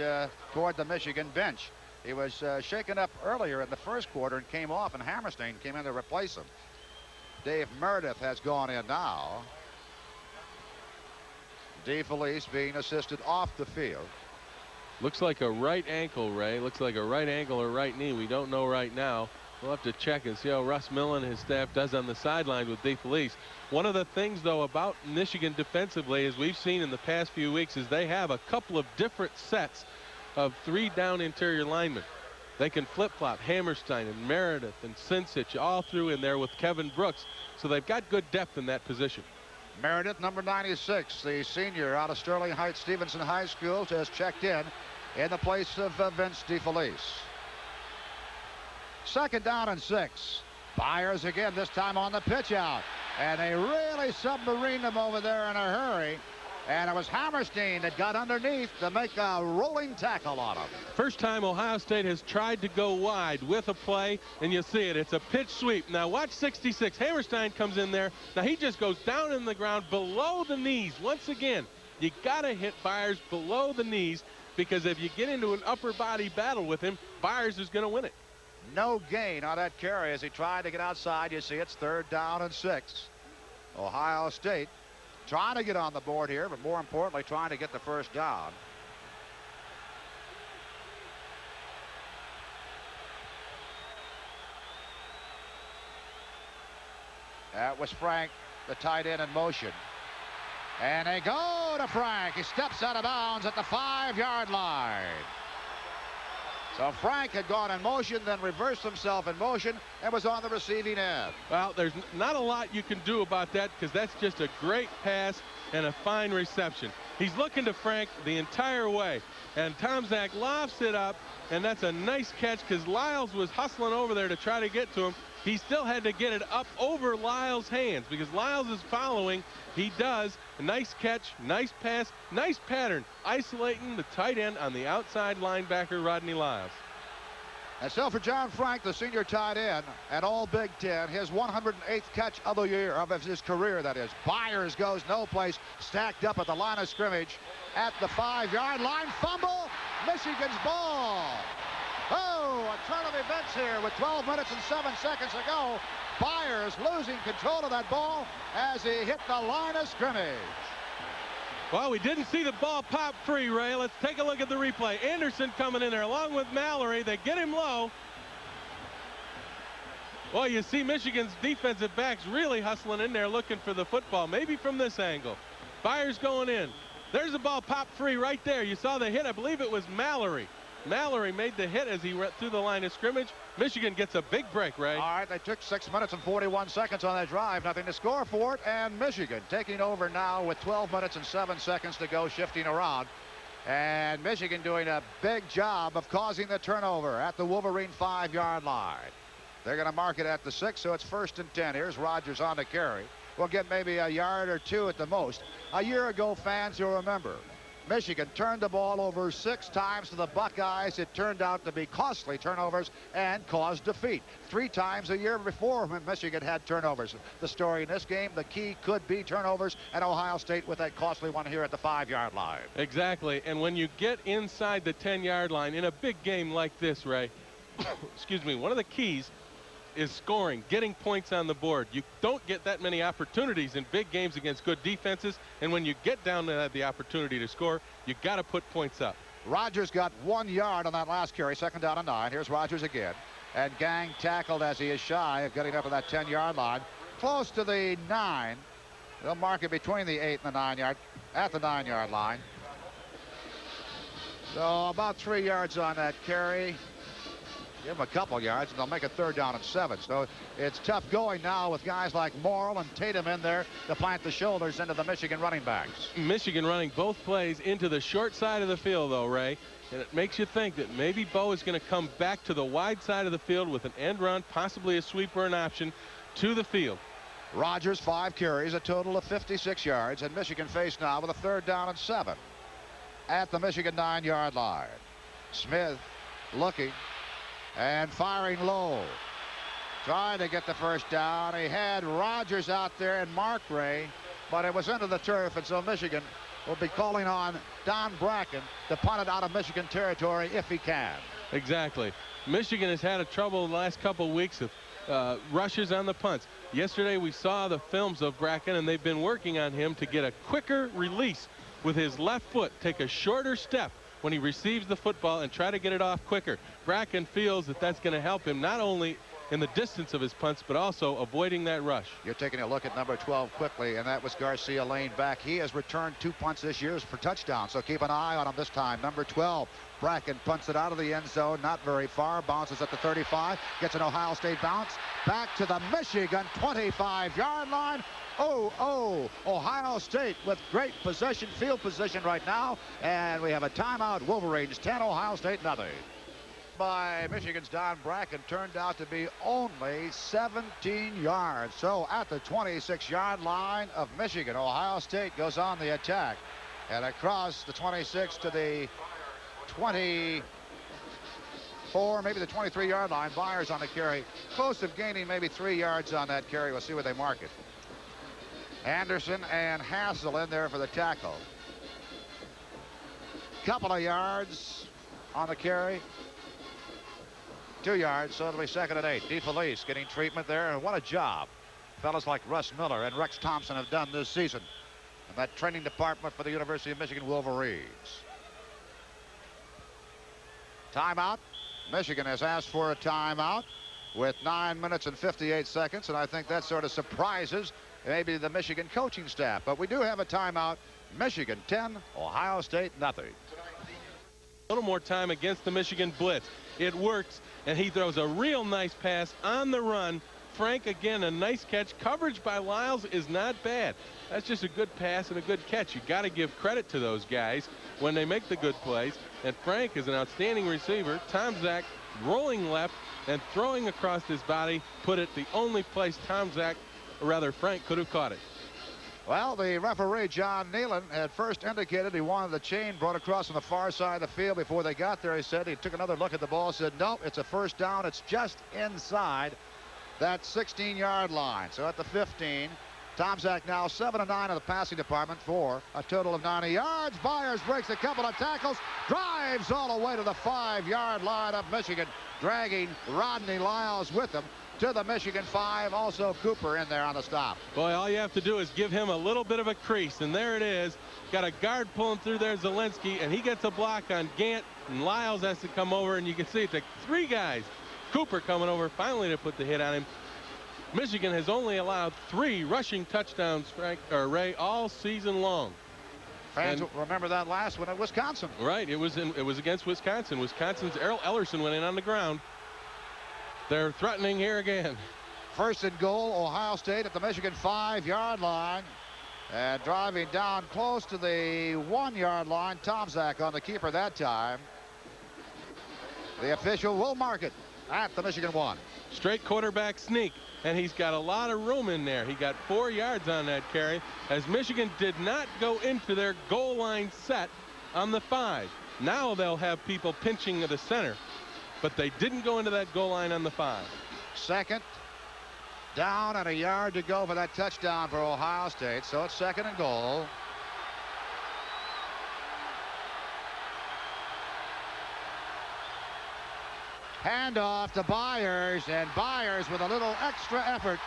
toward the Michigan bench. He was shaken up earlier in the first quarter and came off, and Hammerstein came in to replace him. Dave Meredith has gone in now. DeFelice being assisted off the field. Looks like a right ankle, Ray. Looks like a right ankle or right knee. We don't know right now. We'll have to check and see how Russ Millen and his staff does on the sideline with DeFelice. One of the things, though, about Michigan defensively, as we've seen in the past few weeks, is they have a couple of different sets of 3 down interior linemen. They can flip-flop Hammerstein and Meredith and Sincich all through in there with Kevin Brooks. So they've got good depth in that position. Meredith, number 96, the senior out of Sterling Heights Stevenson High School, has checked in the place of Vince DeFelice. 2nd down and 6. Byers again, this time on the pitch out. And they really submarined him over there in a hurry. And it was Hammerstein that got underneath to make a rolling tackle on him. First time Ohio State has tried to go wide with a play, and you see it. It's a pitch sweep. Now watch 66. Hammerstein comes in there. Now he just goes down in the ground below the knees. Once again, you got to hit Byers below the knees, because if you get into an upper body battle with him, Byers is going to win it. No gain on that carry as he tried to get outside. You see it's 3rd down and 6. Ohio State trying to get on the board here, but more importantly, trying to get the first down. That was Frank, the tight end, in motion. And they go to Frank. He steps out of bounds at the 5-yard line. So Frank had gone in motion, then reversed himself in motion, and was on the receiving end. Well, there's not a lot you can do about that, because that's just a great pass and a fine reception. He's looking to Frank the entire way, and Tomczak lofts it up, and that's a nice catch, because Lyles was hustling over there to try to get to him. He still had to get it up over Lyles' hands, because Lyles is following. He does. A nice catch, nice pass, nice pattern, isolating the tight end on the outside linebacker, Rodney Lyles. And so for John Frank, the senior tight end at all Big Ten, his 108th catch of the year, of his career, that is. Byers goes no place, stacked up at the line of scrimmage at the 5-yard line. Fumble, Michigan's ball. Oh, a turn of events here with 12 minutes and 7 seconds to go. Byers losing control of that ball as he hit the line of scrimmage. Well, we didn't see the ball pop free, Ray. Let's take a look at the replay. Anderson coming in there along with Mallory. They get him low. Well, you see Michigan's defensive backs really hustling in there looking for the football, maybe from this angle. Byers going in. There's the ball pop free right there. You saw the hit. I believe it was Mallory. Mallory made the hit as he went through the line of scrimmage. Michigan gets a big break, Ray. All right, they took 6 minutes and 41 seconds on that drive. Nothing to score for it, and Michigan taking over now with 12 minutes and 7 seconds to go, shifting around. And Michigan doing a big job of causing the turnover at the Wolverine 5-yard line. They're going to mark it at the 6, so it's 1st and 10. Here's Rogers on the carry. We'll get maybe a yard or 2 at the most. A year ago, fans, you'll remember, Michigan turned the ball over 6 times to the Buckeyes. It turned out to be costly turnovers and caused defeat. 3 times a year before when Michigan had turnovers. The story in this game, the key could be turnovers, and Ohio State with that costly one here at the 5-yard line. Exactly, and when you get inside the 10-yard line in a big game like this, Ray, excuse me, one of the keys is scoring, getting points on the board. You don't get that many opportunities in big games against good defenses, and when you get down to the opportunity to score, you got to put points up. Rogers got 1 yard on that last carry, 2nd down and 9. Here's Rogers again, and Gang tackled as he is shy of getting up to that 10-yard line, close to the 9. They'll mark it between the 8 and the 9 yard, at the 9-yard line. So about 3 yards on that carry. Give them a couple yards, and they'll make it 3rd down and 7. So it's tough going now with guys like Morrill and Tatum in there to plant the shoulders into the Michigan running backs. Michigan running both plays into the short side of the field, though, Ray. And it makes you think that maybe Bo is going to come back to the wide side of the field with an end run, possibly a sweep or an option to the field. Rogers, 5 carries, a total of 56 yards, and Michigan faced now with a 3rd down and 7 at the Michigan 9-yard line. Smith looking and firing low, trying to get the first down. He had Rogers out there and Mark Ray, but it was into the turf, and so Michigan will be calling on Don Bracken to punt it out of Michigan territory if he can. Exactly. Michigan has had a trouble the last couple of weeks of rushes on the punts. Yesterday we saw the films of Bracken, and they've been working on him to get a quicker release with his left foot, take a shorter step when he receives the football and try to get it off quicker. Bracken feels that that's going to help him not only in the distance of his punts, but also avoiding that rush. You're taking a look at number 12 quickly, and that was Garcia Lane back. He has returned 2 punts this year for touchdowns, so keep an eye on him this time. Number 12, Bracken punts it out of the end zone, not very far, bounces at the 35, gets an Ohio State bounce, back to the Michigan 25-yard line. Ohio State with great possession, field position right now, and we have a timeout. Wolverines 10, Ohio State nothing. By Michigan's Don Bracken turned out to be only 17 yards. So at the 26-yard line of Michigan, Ohio State goes on the attack, and across the 26 to the 24, maybe the 23-yard line. Byers on the carry, close to gaining maybe 3 yards on that carry. We'll see where they mark it. Anderson and Hassel in there for the tackle. Couple of yards on the carry. 2 yards, so it'll be 2nd and 8. DeFelice getting treatment there, and what a job fellas like Russ Miller and Rex Thompson have done this season in that training department for the University of Michigan Wolverines. Timeout. Michigan has asked for a timeout with 9 minutes and 58 seconds, and I think that sort of surprises maybe the Michigan coaching staff. But we do have a timeout. Michigan 10, Ohio State nothing. A little more time against the Michigan blitz. It works, and he throws a real nice pass on the run. Frank, again, a nice catch. Coverage by Lyles is not bad. That's just a good pass and a good catch. You got to give credit to those guys when they make the good plays. And Frank is an outstanding receiver. Tomczak rolling left and throwing across his body put it the only place Frank could have caught it. Well, the referee, John Nealon, had first indicated he wanted the chain brought across on the far side of the field. Before they got there, he said, he took another look at the ball, said, no, it's a first down. It's just inside that 16-yard line. So at the 15, Tomczak now 7 of 9 of the passing department for a total of 90 yards. Byers breaks a couple of tackles, drives all the way to the 5-yard line of Michigan, dragging Rodney Lyles with him to the Michigan 5. Also Cooper in there on the stop. Boy, all you have to do is give him a little bit of a crease, and there it is. Got a guard pulling through there, Zelensky, and he gets a block on Gant, and Lyles has to come over, and you can see it took 3 guys. Cooper coming over finally to put the hit on him. Michigan has only allowed 3 rushing touchdowns, Ray, all season long. Fans remember that last one at Wisconsin. Right, it was against Wisconsin. Wisconsin's Errol Ellerson went in on the ground. They're threatening here again. 1st and goal, Ohio State at the Michigan 5-yard line. And driving down close to the 1-yard line, Tomczak on the keeper that time. The official will mark it at the Michigan 1. Straight quarterback sneak, and he's got a lot of room in there. He got 4 yards on that carry, as Michigan did not go into their goal line set on the 5. Now they'll have people pinching the center, but they didn't go into that goal line on the 5. 2nd down and a yard to go for that touchdown for Ohio State. So it's 2nd and goal. Handoff to Byers, and Byers with a little extra effort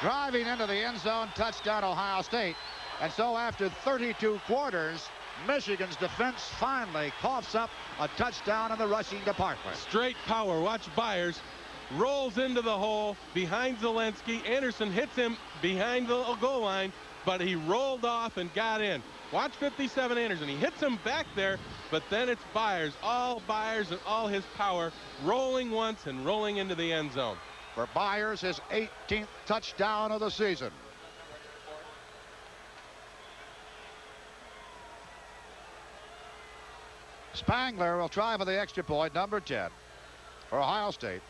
driving into the end zone. Touchdown Ohio State. And so after 32 quarters, Michigan's defense finally coughs up a touchdown in the rushing department. Straight power. Watch Byers. Rolls into the hole behind Zelensky. Anderson hits him behind the goal line, but he rolled off and got in. Watch 57 Anderson. He hits him back there, but then it's Byers and all his power, rolling once and rolling into the end zone. For Byers, his 18th touchdown of the season. Spangler will try for the extra point, number 10 for Ohio State.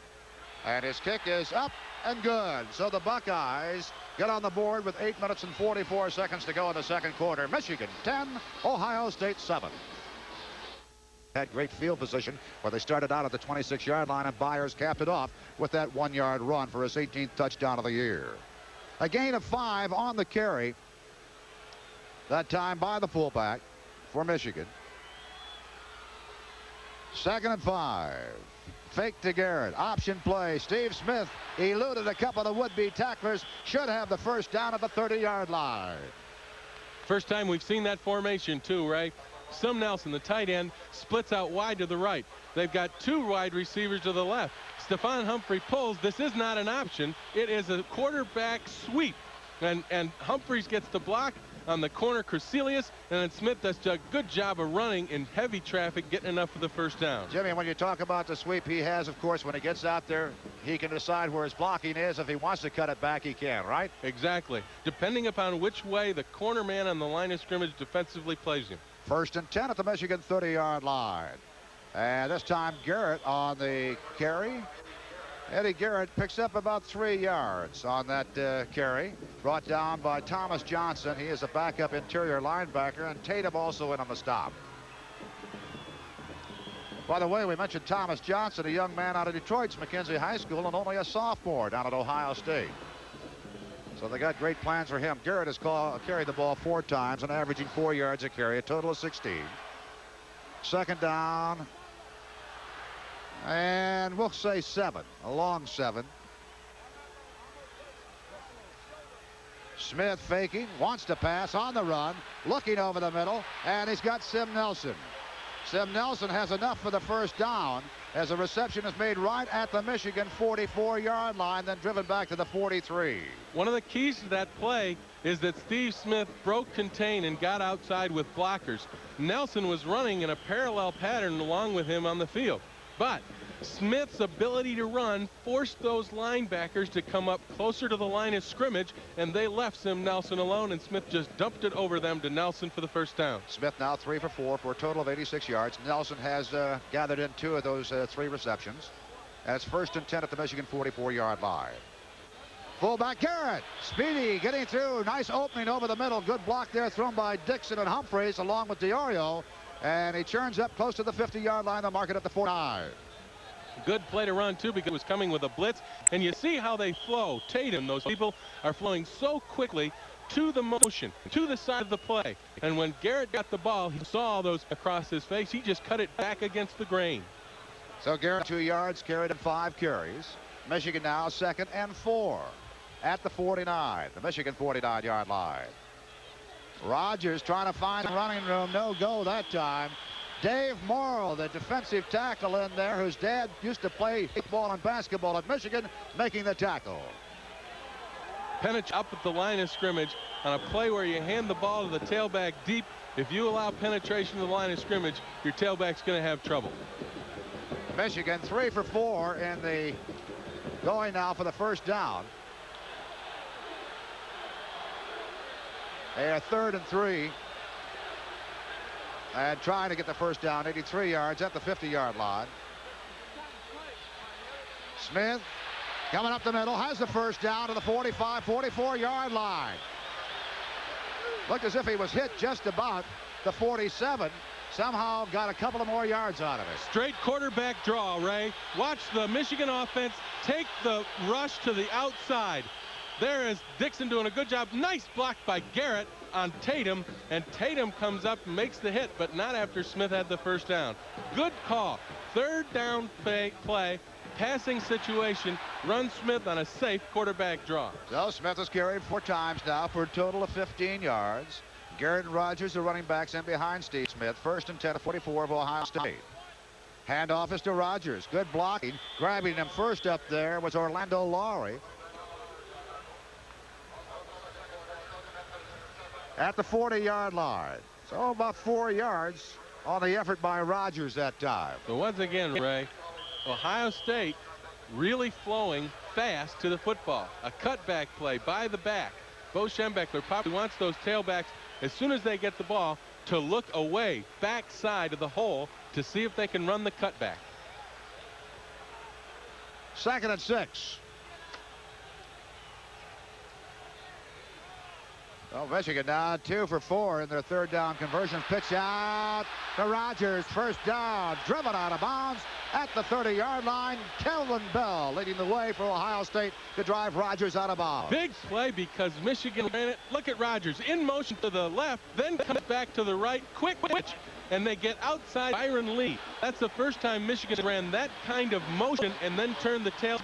And his kick is up and good. So the Buckeyes get on the board with 8 minutes and 44 seconds to go in the 2nd quarter. Michigan 10, Ohio State 7. Had great field position where they started out at the 26-yard line, and Byers capped it off with that 1-yard run for his 18th touchdown of the year. A gain of 5 on the carry, that time by the fullback for Michigan. 2nd and 5. Fake to Garrett. Option play. Steve Smith eluded a couple of would-be tacklers. Should have the first down at the 30-yard line. First time we've seen that formation too, Ray. Some Nelson, the tight end, splits out wide to the right. They've got 2 wide receivers to the left. Stephon Humphrey pulls. This is not an option. It is a quarterback sweep. And Humphreys gets the block on the corner, Crecelius, and then Smith does a good job of running in heavy traffic, getting enough for the first down. Jimmy, when you talk about the sweep he has, of course, when he gets out there, he can decide where his blocking is. If he wants to cut it back, he can, right? Exactly. Depending upon which way the corner man on the line of scrimmage defensively plays him. 1st and 10 at the Michigan 30-yard line. And this time Garrett on the carry. Eddie Garrett picks up about 3 yards on that carry. Brought down by Thomas Johnson. He is a backup interior linebacker, and Tatum also in on the stop. By the way, we mentioned Thomas Johnson, a young man out of Detroit's McKenzie High School and only a sophomore down at Ohio State. So they got great plans for him. Garrett has carried the ball 4 times and averaging 4 yards a carry, a total of 16. 2nd down. And we'll say 7, a long 7. Smith faking, wants to pass on the run, looking over the middle, and he's got Sim Nelson. Sim Nelson has enough for the first down as the reception is made right at the Michigan 44-yard line, then driven back to the 43. One of the keys to that play is that Steve Smith broke contain and got outside with blockers. Nelson was running in a parallel pattern along with him on the field. But Smith's ability to run forced those linebackers to come up closer to the line of scrimmage, and they left Sim Nelson alone, and Smith just dumped it over them to Nelson for the first down. Smith now 3 for 4 for a total of 86 yards. Nelson has gathered in 2 of those 3 receptions. As 1st and 10 at the Michigan 44-yard line. Fullback Garrett, speedy, getting through. Nice opening over the middle. Good block there thrown by Dixon and Humphreys along with DeOrio. And he churns up close to the 50-yard line. They'll mark it at the 49. Good play to run, too, because it was coming with a blitz. And you see how they flow. Tatum, those people are flowing so quickly to the motion, to the side of the play. And when Garrett got the ball, he saw those across his face. He just cut it back against the grain. So Garrett 2 yards, carried in 5 carries. Michigan now 2nd and 4 at the 49, the Michigan 49-yard line. Rogers trying to find running room. No go that time. Dave Morrill, the defensive tackle in there, whose dad used to play football and basketball at Michigan, making the tackle. Penich up at the line of scrimmage on a play where you hand the ball to the tailback deep. If you allow penetration to the line of scrimmage, your tailback's going to have trouble. Michigan 3 for 4 in the going now for the first down. They are 3rd and 3. And trying to get the first down, 83 yards at the 50-yard line. Smith coming up the middle, has the first down to the 45, 44-yard line. Looked as if he was hit just about the 47. Somehow got a couple of more yards out of it. Straight quarterback draw, Ray. Watch the Michigan offense take the rush to the outside. There is Dixon doing a good job. Nice block by Garrett on Tatum, and Tatum comes up and makes the hit, but not after Smith had the first down. Good call. 3rd down play, passing situation. Run Smith on a safe quarterback draw. So Smith has carried 4 times now for a total of 15 yards. Garrett and Rogers are running backs in behind Steve Smith. 1st and 10 at 44 of Ohio State. Handoff is to Rogers. Good blocking. Grabbing him first up there was Orlando Lowry. At the 40-yard line. So about 4 yards on the effort by Rogers that time. So once again, Ray, Ohio State really flowing fast to the football. A cutback play by the back. Bo Schembechler probably wants those tailbacks, as soon as they get the ball, to look away, backside of the hole, to see if they can run the cutback. 2nd and 6. Well, Michigan now 2 for 4 in their 3rd down conversion. Pitch out to Rogers. First down, driven out of bounds at the 30-yard line. Kelvin Bell leading the way for Ohio State to drive Rogers out of bounds. Big play because Michigan ran it. Look at Rogers in motion to the left, then comes back to the right. Quick pitch. and they get outside Byron Lee. That's the first time Michigan ran that kind of motion and then turned the tail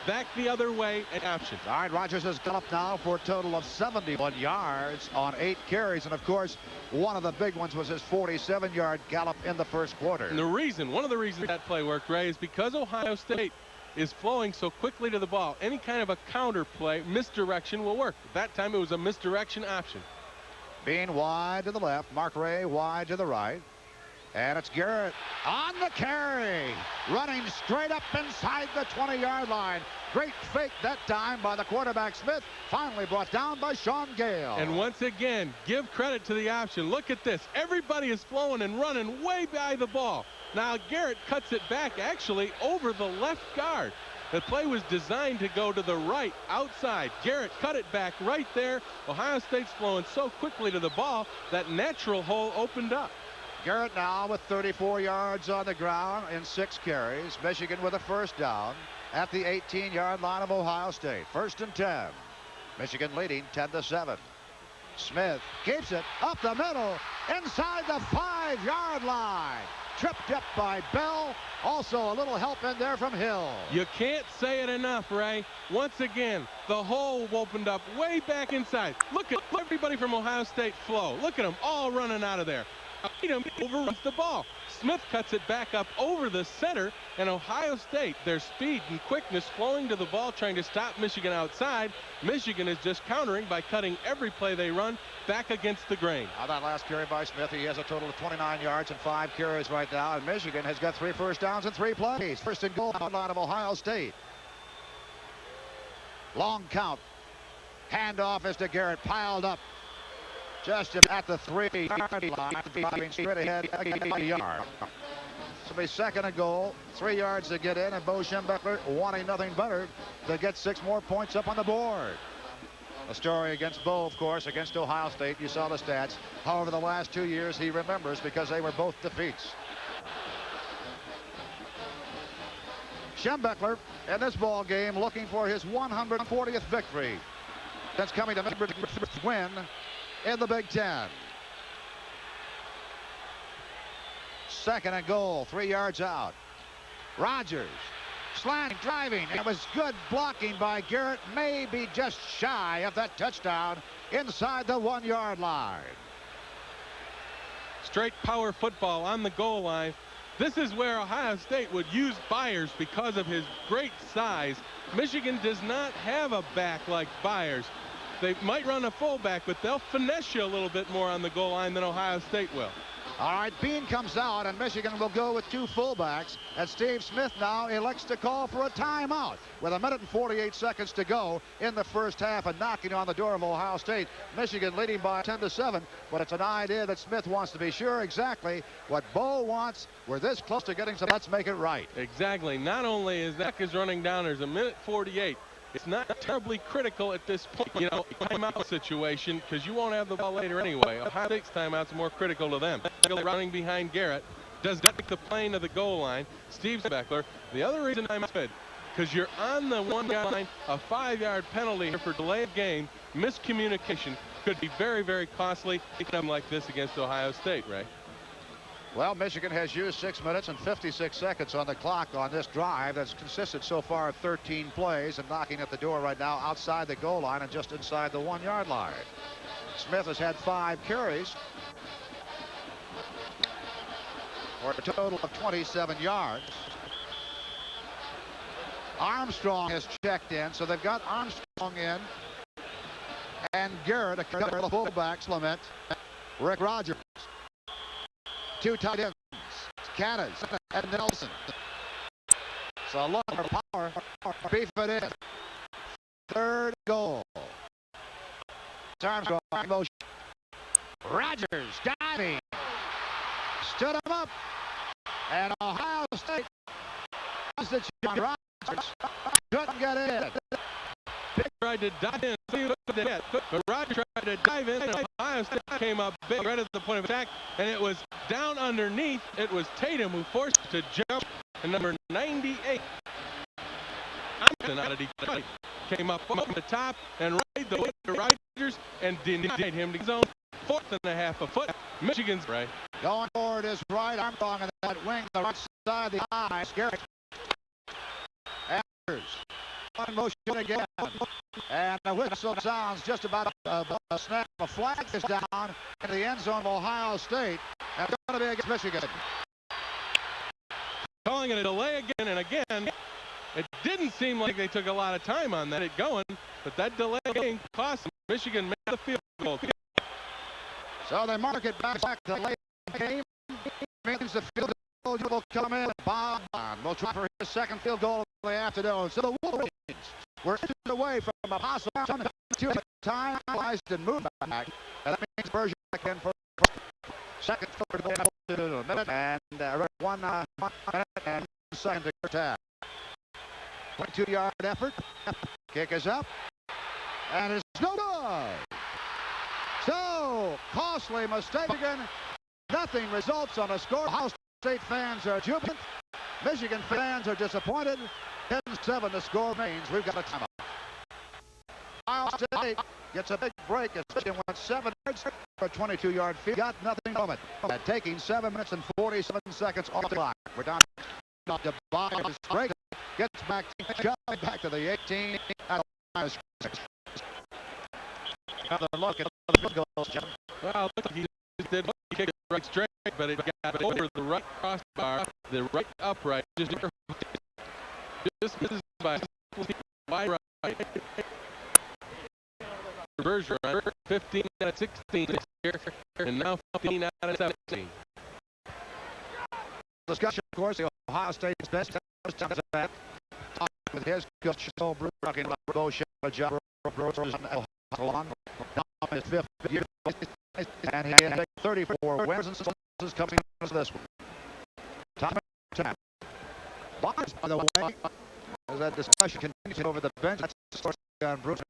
back the other way and options. All right, Rogers has galloped now for a total of 71 yards on 8 carries. And, of course, one of the big ones was his 47-yard gallop in the first quarter. And one of the reasons that play worked, Ray, is because Ohio State is flowing so quickly to the ball. Any kind of a counter play, misdirection will work. That time it was a misdirection option. Bean wide to the left, Mark Ray wide to the right. And it's Garrett on the carry, running straight up inside the 20-yard line. Great fake that time by the quarterback Smith, finally brought down by Sean Gale. And once again, give credit to the option. Look at this. Everybody is flowing and running way by the ball. Now Garrett cuts it back actually over the left guard. The play was designed to go to the right outside. Garrett cut it back right there. Ohio State's flowing so quickly to the ball that natural hole opened up. Garrett now with 34 yards on the ground in 6 carries. Michigan with a first down at the 18-yard line of Ohio State. 1st and 10. Michigan leading 10-7. Smith keeps it up the middle inside the 5-yard line. Tripped up by Bell. Also a little help in there from Hill. You can't say it enough, Ray. Once again, the hole opened up way back inside. Look at everybody from Ohio State flow. Look at them all running out of there. Tatum overruns the ball. Smith cuts it back up over the center, and Ohio State, their speed and quickness flowing to the ball, trying to stop Michigan outside. Michigan is just countering by cutting every play they run back against the grain. Now that last carry by Smith, he has a total of 29 yards and 5 carries right now, and Michigan has got 3 first downs and 3 plays. 1st and goal line of Ohio State. Long count. Handoff is to Garrett, piled up just at the 3-yard line, driving straight ahead a yard. So be 2nd and goal, 3 yards to get in, and Bo Schembechler wanting nothing better to get 6 more points up on the board. A story against Bo, of course, against Ohio State. You saw the stats. However, the last 2 years he remembers because they were both defeats. Schembechler in this ball game looking for his 140th victory since coming to Michigan to win in the Big Ten. 2nd and goal, 3 yards out. Rogers slanting, driving. It was good blocking by Garrett, maybe just shy of that touchdown inside the 1-yard line. Straight power football on the goal line. This is where Ohio State would use Byers because of his great size. Michigan does not have a back like Byers. They might run a fullback, but they'll finesse you a little bit more on the goal line than Ohio State will. All right, Bean comes out, and Michigan will go with 2 fullbacks. And Steve Smith now elects to call for a timeout with 1 minute and 48 seconds to go in the first half, and knocking on the door of Ohio State. Michigan leading by 10-7, but it's an idea that Smith wants to be sure exactly what Bo wants. We're this close to getting some. Let's make it right. Exactly. Not only is that is running down, there's 1 minute 48. It's not terribly critical at this point, you know, timeout situation, because you won't have the ball later anyway. Ohio State's timeouts are more critical to them. Running behind Garrett does not make the plane to the goal line. Steve Schembechler. The other reason I'm good, because you're on the 1-yard line, a 5-yard penalty here for delay of game. Miscommunication could be very, very costly. Something like this against Ohio State, Ray. Well, Michigan has used 6 minutes and 56 seconds on the clock on this drive that's consisted so far of 13 plays, and knocking at the door right now outside the goal line and just inside the 1-yard line. Smith has had 5 carries for a total of 27 yards. Armstrong has checked in, so they've got Armstrong in, and Garrett, a couple of fullbacks, lament Rick Rogers. 2 tight ends, Canas and Nelson. So look for power, beef it in. 3rd goal. Armstrong motion. Rogers diving. Stood him up. And Ohio State has the chance. Rogers couldn't get in. Tried to dive in, but Rogers tried to dive in, and Ohio State came up big right at the point of attack, and it was down underneath. It was Tatum who forced to jump, and number 98 out of Detroit came up the top and right the way to Rogers and denied him to zone. 4th and a half a foot. Michigan's right. Going forward is Wright Armstrong in that wing, the right side, the eyes. Garrett. Andrews. One motion again. And the whistle sounds just about a snap. A flag is down in the end zone of Ohio State. And it's going to be against Michigan. Calling it a delay again and again. It didn't seem like they took a lot of time on that going, but that delay game cost Michigan made the field goal. So they mark it back to the late game. Means the field goal will come in. Bob will try for his second field goal of the afternoon. So the Wolverines were inches away from a possible time and move back. And that means Bergeron in for second for a minute and 1 minute and 1 second to attack. 22-yard effort. Kick is up. And it's no good. So, costly mistake again. Nothing results on a score. Ohio State fans are jubilant. Michigan fans are disappointed. 10-7 the score remains. We've got a timeout. Ohio State gets a big break as Michigan went 7 yards for a 22-yard field. Got nothing from it. Taking 7 minutes and 47 seconds off the clock. We're down to Byers. Break. Gets back to the 18. Another look at the field goals, Jim. Well, look, he did kick it right straight, but it got over the right crossbar, the right upright. Just misses by right. Bergeron, 15 out of 16 this year, and now 15 out of 17. Discussion, of course, the Ohio State's best with his coach, Joe Brewer, talking about Bo Shepard, on his 5th year, and he had 34 wins and losses coming into this one. Time. Byers, by the way, as that discussion continues over the bench, that's the story on Bruce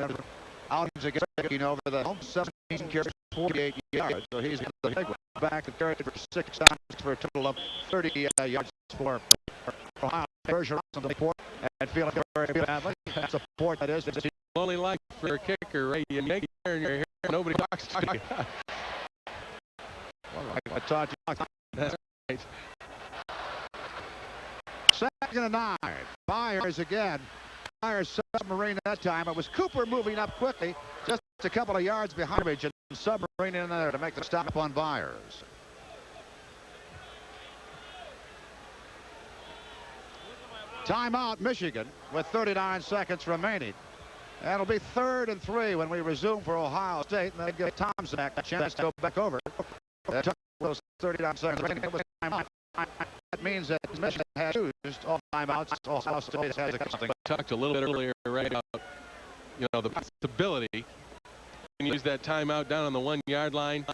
outings against over the home 17 carries, 48 yards. So he's the big one back and carried for 6 times for a total of 30 yards for Ohio. Bergeron on the report and feeling very badly. Support that is. Only like for a kicker, right? You make it in your hair, nobody talks to you. Well, I taught you. That's right. 2nd and 9. Byers again. Byers submarine that time. It was Cooper moving up quickly, just a couple of yards behind him, and submarine in there to make the stop on Byers. Timeout, Michigan, with 39 seconds remaining. And it'll be 3rd and 3 when we resume for Ohio State, and then give Tomczak a chance to go back over. That took those 39 seconds remaining. It was timeout. That means that Michigan has used all timeouts. Ohio State has something. Talked a little bit earlier, right, about the possibility you can use that timeout down on the 1-yard line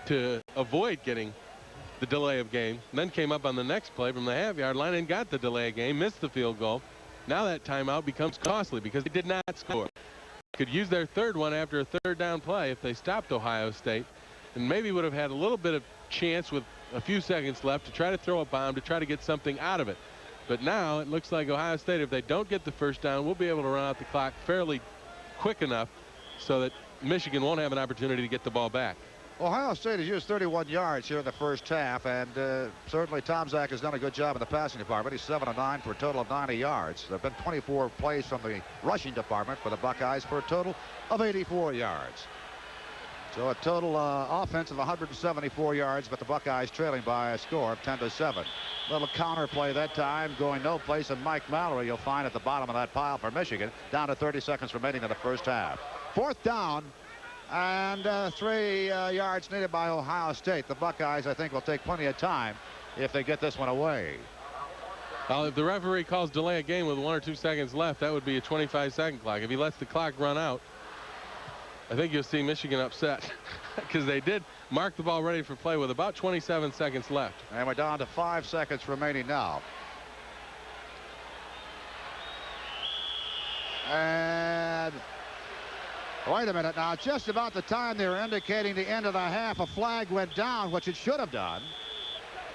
to avoid getting the delay of game. And then came up on the next play from the half-yard line and got the delay of game, missed the field goal. Now that timeout becomes costly because they did not score. Could use their 3rd one after a 3rd down play if they stopped Ohio State, and maybe would have had a little bit of chance with a few seconds left to try to throw a bomb to try to get something out of it. But now it looks like Ohio State, if they don't get the 1st down, will be able to run out the clock fairly quick enough so that Michigan won't have an opportunity to get the ball back. Ohio State has used 31 yards here in the first half, and certainly Tomczak has done a good job in the passing department. He's 7 of 9 for a total of 90 yards. There have been 24 plays from the rushing department for the Buckeyes for a total of 84 yards. So a total offense of 174 yards, but the Buckeyes trailing by a score of 10-7. Little counter play that time, going no place, and Mike Mallory you'll find at the bottom of that pile for Michigan, down to 30 seconds remaining in the first half. 4th down. And 3 yards needed by Ohio State. The Buckeyes, I think, will take plenty of time if they get this one away. Well, if the referee calls delay a game with 1 or 2 seconds left, that would be a 25-second clock. If he lets the clock run out, I think you'll see Michigan upset because they did mark the ball ready for play with about 27 seconds left. And we're down to 5 seconds remaining now. And wait a minute now, just about the time they were indicating the end of the half, a flag went down, which it should have done.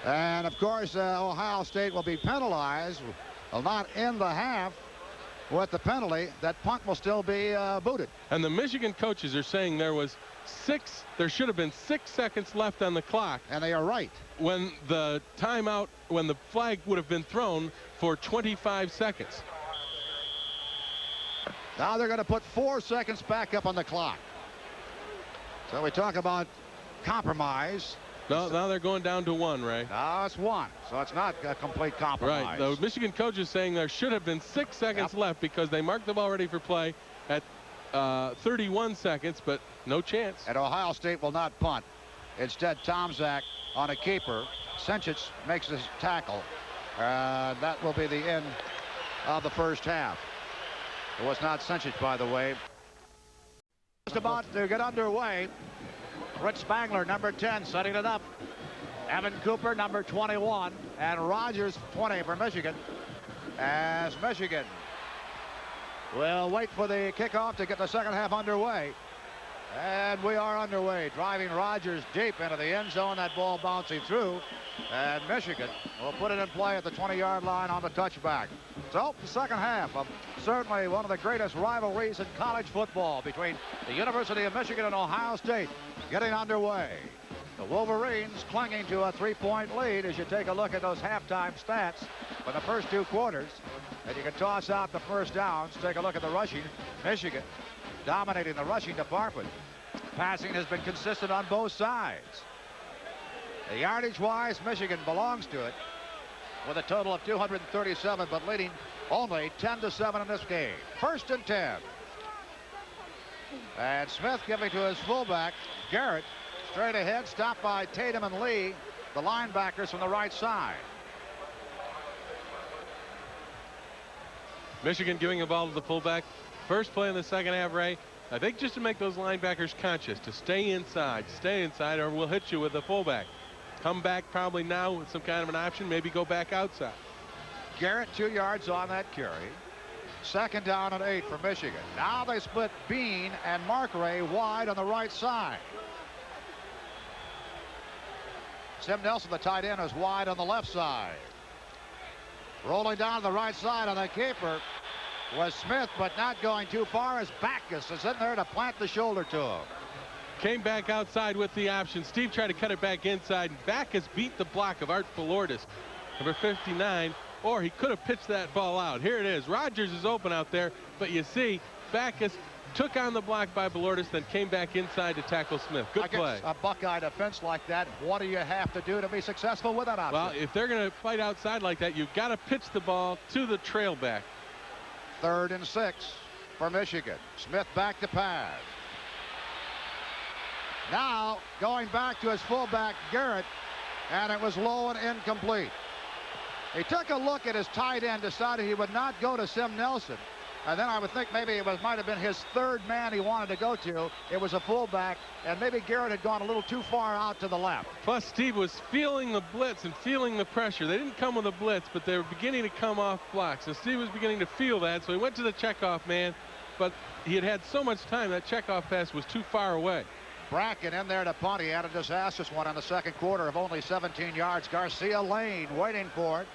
And of course, Ohio State will be penalized, will not end the half with the penalty. That punt will still be booted. And the Michigan coaches are saying there was there should have been 6 seconds left on the clock. And they are right. When the timeout, when the flag would have been thrown for 25 seconds. Now they're going to put 4 seconds back up on the clock. So we talk about compromise. No, now they're going down to 1, Ray. Now it's 1, so it's not a complete compromise. Right. The Michigan coach is saying there should have been 6 seconds left because they marked the ball ready for play at 31 seconds, but no chance. And Ohio State will not punt. Instead, Tomczak on a keeper. Sencich makes his tackle. That will be the end of the first half. It was not Sencich, by the way. Just about to get underway. Rich Spangler, number 10, setting it up. Evan Cooper, number 21, and Rogers, 20 for Michigan. As Michigan will wait for the kickoff to get the second half underway. And we are underway. Driving Rogers deep into the end zone. That ball bouncing through. And Michigan will put it in play at the 20-yard line on the touchback. So the second half of certainly one of the greatest rivalries in college football between the University of Michigan and Ohio State getting underway. The Wolverines clinging to a 3-point lead as you take a look at those halftime stats for the first 2 quarters. And you can toss out the first downs. Take a look at the rushing. Michigan dominating the rushing department. Passing has been consistent on both sides. The yardage-wise, Michigan belongs to it with a total of 237, but leading only 10-7 in this game. 1st and 10. And Smith giving to his fullback, Garrett, straight ahead, stopped by Tatum and Lee, the linebackers from the right side. Michigan giving the ball to the fullback. First play in the second half, Ray. I think just to make those linebackers conscious to stay inside, or we'll hit you with the fullback. Come back probably now with some kind of an option, maybe go back outside. Garrett 2 yards on that carry. 2nd down and 8 for Michigan. Now they split Bean and Markray wide on the right side. Sim Nelson, the tight end, is wide on the left side. Rolling down the right side on the keeper was Smith, but not going too far as Backus is in there to plant the shoulder to him. Came back outside with the option. Steve tried to cut it back inside, and Backus beat the block of Art Ballordis, number 59, or he could have pitched that ball out. Here it is. Rogers is open out there, but you see Backus took on the block by Ballordis, then came back inside to tackle Smith. Good play. A Buckeye defense like that, what do you have to do to be successful with that option? Well, if they're going to fight outside like that, you've got to pitch the ball to the trail back. 3rd and 6 for Michigan. Smith back to pass. Now going back to his fullback, Garrett, and it was low and incomplete. He took a look at his tight end, decided he would not go to Sim Nelson. And then I would think maybe it might have been his 3rd man he wanted to go to. It was a fullback, and maybe Garrett had gone a little too far out to the left. Plus, Steve was feeling the blitz and feeling the pressure. They didn't come with a blitz, but they were beginning to come off blocks. And Steve was beginning to feel that, so he went to the checkoff man. But he had had so much time, that checkoff pass was too far away. Bracken in there to punt. He had a disastrous one in the 2nd quarter of only 17 yards. Garcia Lane waiting for it.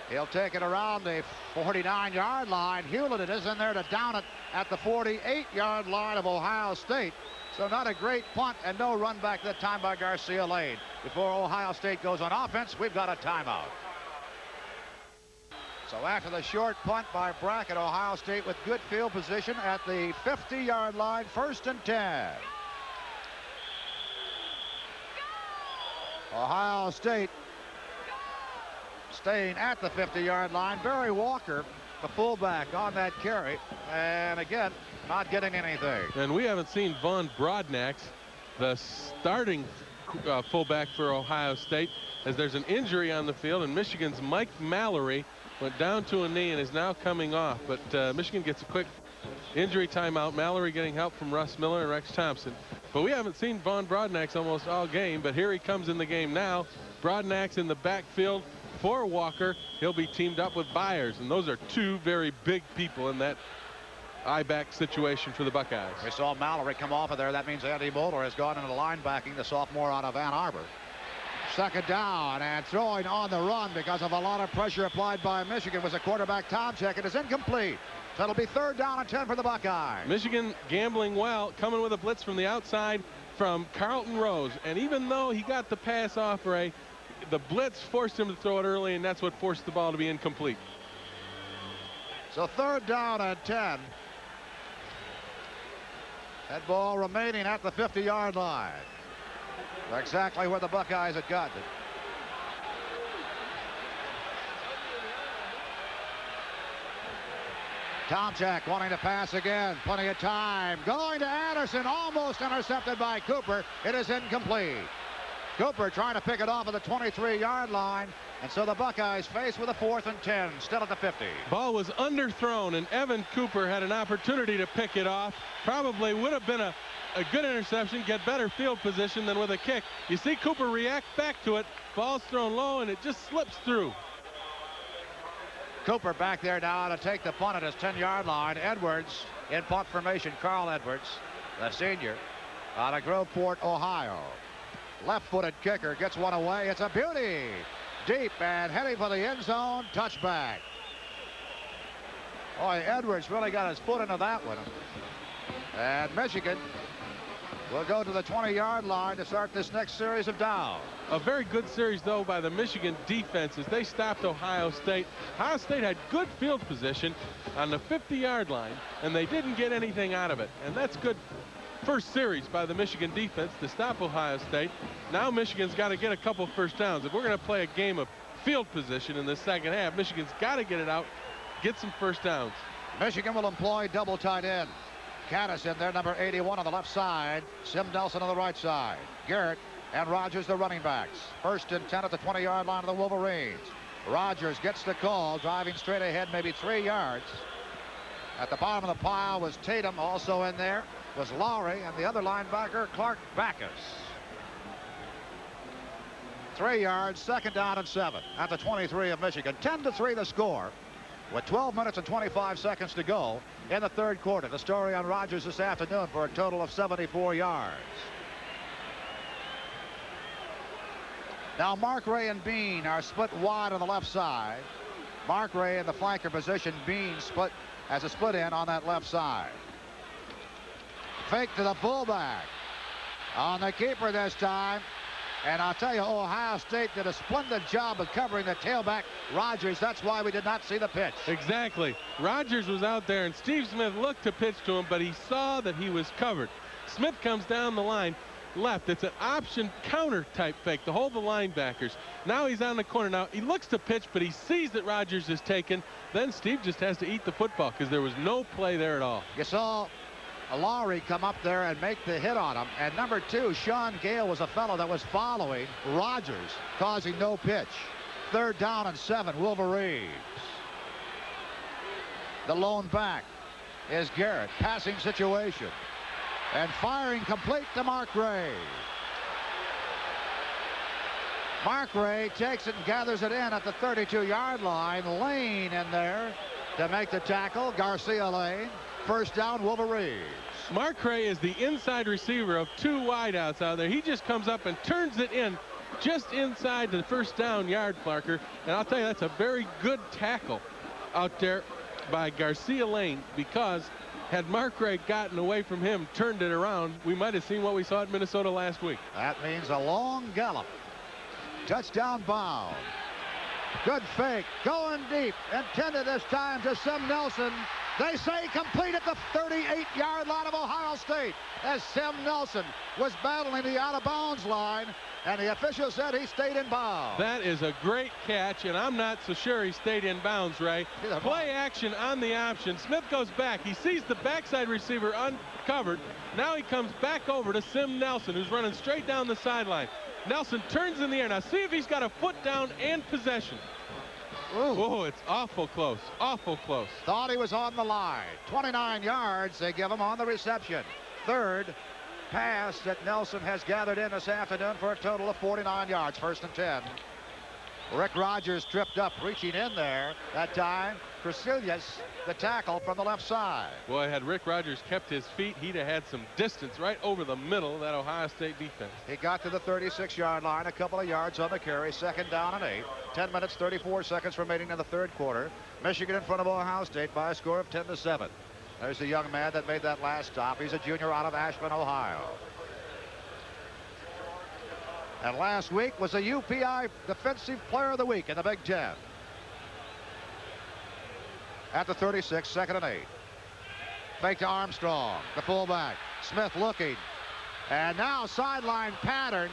He'll take it around the 49-yard line. Hewlett is in there to down it at the 48-yard line of Ohio State. So not a great punt and no run back that time by Garcia Lane. Before Ohio State goes on offense, we've got a timeout. So after the short punt by Brackett, Ohio State with good field position at the 50-yard line, 1st and 10. Ohio State staying at the 50-yard line. Barry Walker, the fullback, on that carry, and again not getting anything. And we haven't seen Von Brodnax, the starting fullback for Ohio State, as there's an injury on the field, and Michigan's Mike Mallory went down to a knee and is now coming off, but Michigan gets a quick injury timeout. Mallory getting help from Russ Miller and Rex Thompson. But we haven't seen Von Brodnax almost all game, but here he comes in the game now. Brodnax in the backfield for Walker. He'll be teamed up with Byers, and those are 2 very big people in that I-back situation for the Buckeyes. We saw Mallory come off of there. That means Andy Moeller has gone into linebacking, the sophomore out of Ann Arbor. 2nd down, and throwing on the run because of a lot of pressure applied by Michigan was a quarterback, Tomczak. It is incomplete. So it'll be 3rd down and 10 for the Buckeyes. Michigan gambling well, coming with a blitz from the outside. from Carlton Rose. And even though he got the pass off, Ray, the blitz forced him to throw it early, and that's what forced the ball to be incomplete. So 3rd down and 10. That ball remaining at the 50-yard line. Exactly where the Buckeyes had gotten it. Tomczak wanting to pass again. Plenty of time. Going to Anderson. Almost intercepted by Cooper. It is incomplete. Cooper trying to pick it off at the 23-yard line. And so the Buckeyes face with a 4th and 10. Still at the 50. Ball was underthrown, and Evan Cooper had an opportunity to pick it off. Probably would have been a good interception, get better field position than with a kick. You see Cooper react back to it. Ball's thrown low, and it just slips through. Cooper back there now to take the punt at his 10-yard line. Edwards in punt formation. Carl Edwards, the senior, out of Groveport, Ohio. Left-footed kicker gets one away. It's a beauty. Deep and heading for the end zone. Touchback. Boy, Edwards really got his foot into that one. And Michigan will go to the 20-yard line to start this next series of downs. A very good series, though, by the Michigan defenses. They stopped Ohio State. Ohio State had good field position on the 50-yard line, and they didn't get anything out of it. And that's good first series by the Michigan defense to stop Ohio State. Now Michigan's got to get a couple first downs. If we're going to play a game of field position in the second half, Michigan's got to get it out, get some first downs. Michigan will employ double tight end. Caddis in there, number 81 on the left side. Sim Nelson on the right side. Garrett and Rogers, the running backs. 1st and 10 at the 20-yard line of the Wolverines. Rogers gets the call, driving straight ahead, maybe 3 yards. At the bottom of the pile was Tatum. Also in there was Lowry, and the other linebacker, Clark Backus. 3 yards, 2nd down and 7 at the 23 of Michigan. 10-3 the score, with 12 minutes and 25 seconds to go in the 3rd quarter. The story on Rogers this afternoon for a total of 74 yards. Now Mark Ray and Bean are split wide on the left side. Mark Ray in the flanker position. Bean has a split in on that left side. Fake to the fullback. On the keeper this time. And I'll tell you, Ohio State did a splendid job of covering the tailback, Rogers. That's why we did not see the pitch. Exactly. Rogers was out there, and Steve Smith looked to pitch to him, but he saw that he was covered. Smith comes down the line left. It's an option counter type fake to hold the linebackers. Now he's on the corner. Now he looks to pitch, but he sees that Rogers is taken. Then Steve just has to eat the football because there was no play there at all. You saw Lowry come up there and make the hit on him. And number 2, Sean Gale, was a fellow that was following Rogers, causing no pitch. 3rd down and 7, Wolverines. The lone back is Garrett. Passing situation. And firing complete to Mark Ray. Mark Ray takes it and gathers it in at the 32-yard line. Lane in there to make the tackle. Garcia Lane. 1st down, Wolverines. Mark Ray is the inside receiver of 2 wideouts out there. He just comes up and turns it in just inside the 1st down yard marker. And I'll tell you, that's a very good tackle out there by Garcia Lane, because had Mark Ray gotten away from him, turned it around, we might have seen what we saw at Minnesota last week. That means a long gallop. Touchdown bound. Good fake. Going deep. Intended this time to Sim Nelson. They say complete at the 38-yard line of Ohio State, as Sim Nelson was battling the out-of-bounds line, and the official said he stayed in bounds. That is a great catch, and I'm not so sure he stayed in bounds, Ray. Play action on the option. Smith goes back. He sees the backside receiver uncovered. Now he comes back over to Sim Nelson, who's running straight down the sideline. Nelson turns in the air. Now see if he's got a foot down and possession. Oh, it's awful close. Awful close. Thought he was on the line. 29 yards they give him on the reception. 3rd pass that Nelson has gathered in this afternoon for a total of 49 yards. 1st and 10. Rick Rogers tripped up, reaching in there. That time, Krasilius, the tackle from the left side. Boy, had Rick Rogers kept his feet, he'd have had some distance right over the middle of that Ohio State defense. He got to the 36-yard line, a couple of yards on the carry. 2nd down and 8. 10 minutes, 34 seconds remaining in the 3rd quarter. Michigan in front of Ohio State by a score of 10-7. There's the young man that made that last stop. He's a junior out of Ashland, Ohio. And last week was a UPI Defensive Player of the Week in the Big Ten. At the 36, 2nd and 8. Fake to Armstrong, the fullback. Smith looking. And now sideline pattern.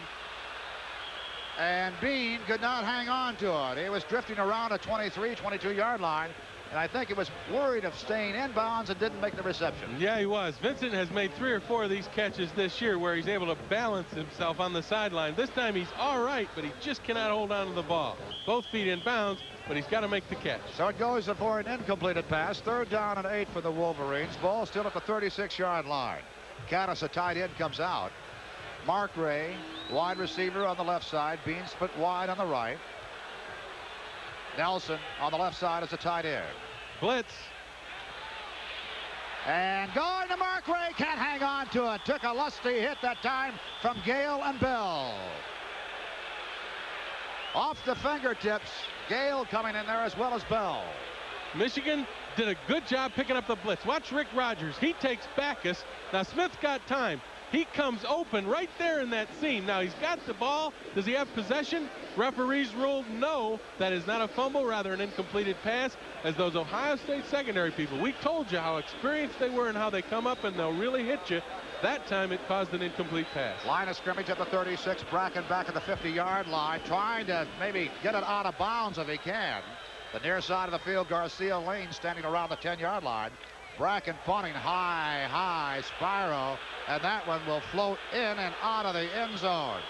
And Bean could not hang on to it. He was drifting around a 23, 22-yard line. And I think he was worried of staying inbounds and didn't make the reception. Yeah, he was. Vincent has made 3 or 4 of these catches this year where he's able to balance himself on the sideline. This time he's all right, but he just cannot hold on to the ball. Both feet in bounds, but he's got to make the catch. So it goes for an incompleted pass. 3rd down and 8 for the Wolverines. Ball still at the 36-yard line. Caddis, a tight end, comes out. Mark Ray, wide receiver on the left side. Bean split wide on the right. Nelson on the left side as a tight end. Blitz. And going to Mark Ray, can't hang on to it. Took a lusty hit that time from Gale and Bell. Off the fingertips, Gale coming in there as well as Bell. Michigan did a good job picking up the blitz. Watch Rick Rogers. He takes Backus. Now Smith's got time. He comes open right there in that seam. Now he's got the ball. Does he have possession? Referees ruled no. That is not a fumble, rather an incompleted pass. As those Ohio State secondary people, we told you how experienced they were and how they come up and they'll really hit you. That time it caused an incomplete pass. Line of scrimmage at the 36. Bracken back at the 50-yard line, trying to maybe get it out of bounds if he can. The near side of the field, Garcia Lane standing around the 10-yard line. Bracken punting high, Spyro, and that one will float in and out of the end zone.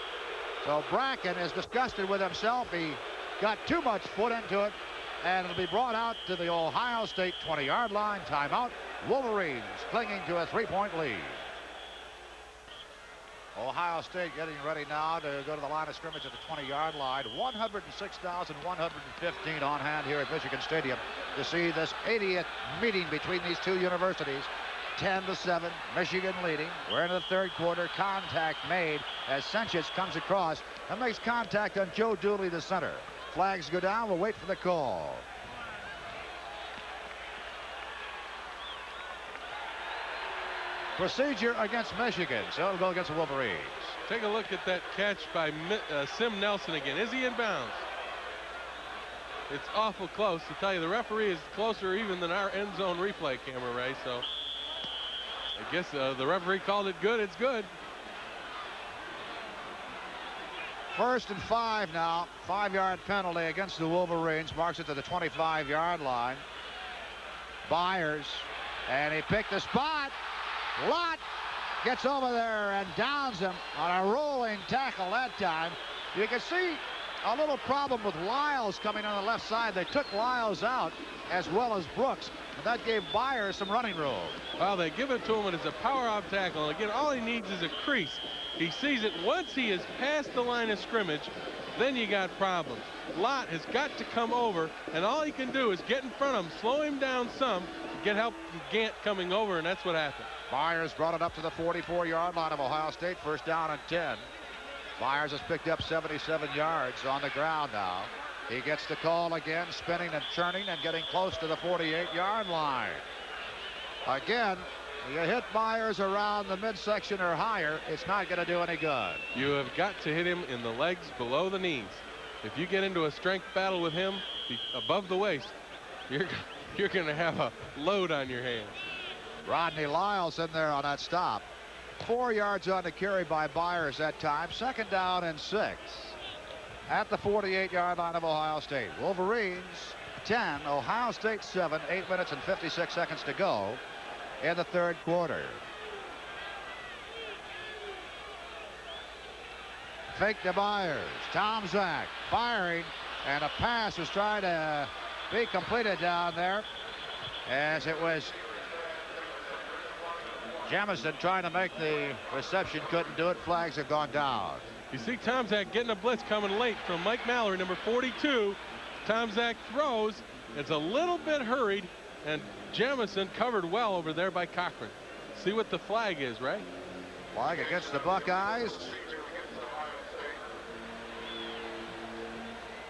So Bracken is disgusted with himself. He got too much foot into it, and it'll be brought out to the Ohio State 20-yard line. Timeout. Wolverines clinging to a 3-point lead. Ohio State getting ready now to go to the line of scrimmage at the 20-yard line. 106,115 on hand here at Michigan Stadium to see this 80th meeting between these two universities. 10-7, Michigan leading. We're into the 3rd quarter. Contact made as Sanchez comes across and makes contact on Joe Dooley, the center. Flags go down. We'll wait for the call. Procedure against Michigan, so it'll go against the Wolverines. Take a look at that catch by Sim Nelson again. Is he in bounds? It's awful close. To tell you, the referee is closer even than our end zone replay camera, Ray. So I guess the referee called it good. It's good. 1st and 5 now. 5-yard penalty against the Wolverines. Marks it to the 25-yard line. Byers, and he picked the spot. Lott gets over there and downs him on a rolling tackle that time. You can see a little problem with Lyles coming on the left side. They took Lyles out as well as Brooks, and that gave Byers some running room. Well, they give it to him, and it's a power-off tackle. And again, all he needs is a crease. He sees it once he is past the line of scrimmage, then you got problems. Lott has got to come over, and all he can do is get in front of him, slow him down some, get help from Gant coming over, and that's what happened. Byers brought it up to the 44-yard line of Ohio State. 1st down and 10. Byers has picked up 77 yards on the ground now. He gets the call again, spinning and churning and getting close to the 48-yard line. Again, you hit Byers around the midsection or higher, it's not going to do any good. You have got to hit him in the legs below the knees. If you get into a strength battle with him above the waist, you're going to have a load on your hands. Rodney Lyles in there on that stop. 4 yards on the carry by Byers that time. 2nd down and 6 at the 48-yard line of Ohio State. Wolverines 10, Ohio State 7, 8 minutes and 56 seconds to go in the 3rd quarter. Fake to Byers. Tomczak firing, and a pass was trying to be completed down there as it was Jamison trying to make the reception, couldn't do it. Flags have gone down. You see Tomczak getting a blitz coming late from Mike Mallory, number 42. Tomczak throws. It's a little bit hurried, and Jamison covered well over there by Cochran. See what the flag is, right? Flag against the Buckeyes.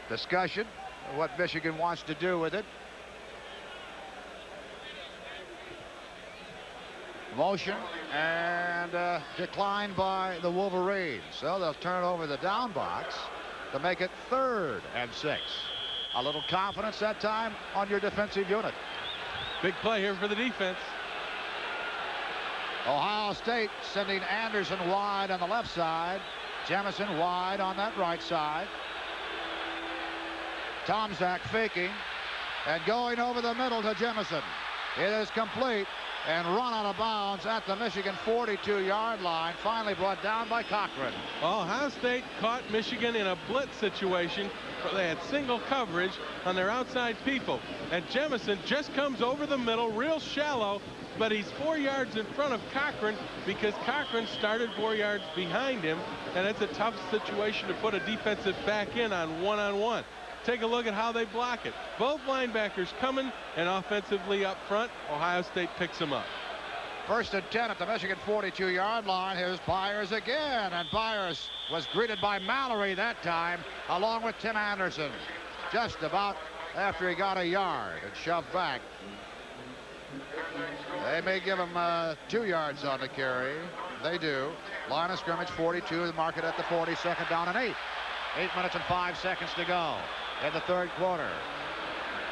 Discussion of what Michigan wants to do with it. Motion and declined by the Wolverines. So they'll turn over the down box to make it 3rd and 6. A little confidence that time on your defensive unit. Big play here for the defense. Ohio State sending Anderson wide on the left side. Jemison wide on that right side. Tomczak faking and going over the middle to Jemison. It is complete and run out of bounds at the Michigan 42-yard line. Finally brought down by Cochran. Ohio State caught Michigan in a blitz situation where they had single coverage on their outside people. And Jemison just comes over the middle real shallow, but he's 4 yards in front of Cochran because Cochran started 4 yards behind him, and it's a tough situation to put a defensive back in on one-on-one. Take a look at how they block it. Both linebackers coming and offensively up front. Ohio State picks them up. 1st and 10 at the Michigan 42-yard line. Here's Byers again, and Byers was greeted by Mallory that time, along with Tim Anderson, just about after he got a yard and shoved back. They may give him 2 yards on the carry. They do. Line of scrimmage 42. They mark it at the 40. 2nd down and 8. 8 minutes and 5 seconds to go in the 3rd quarter.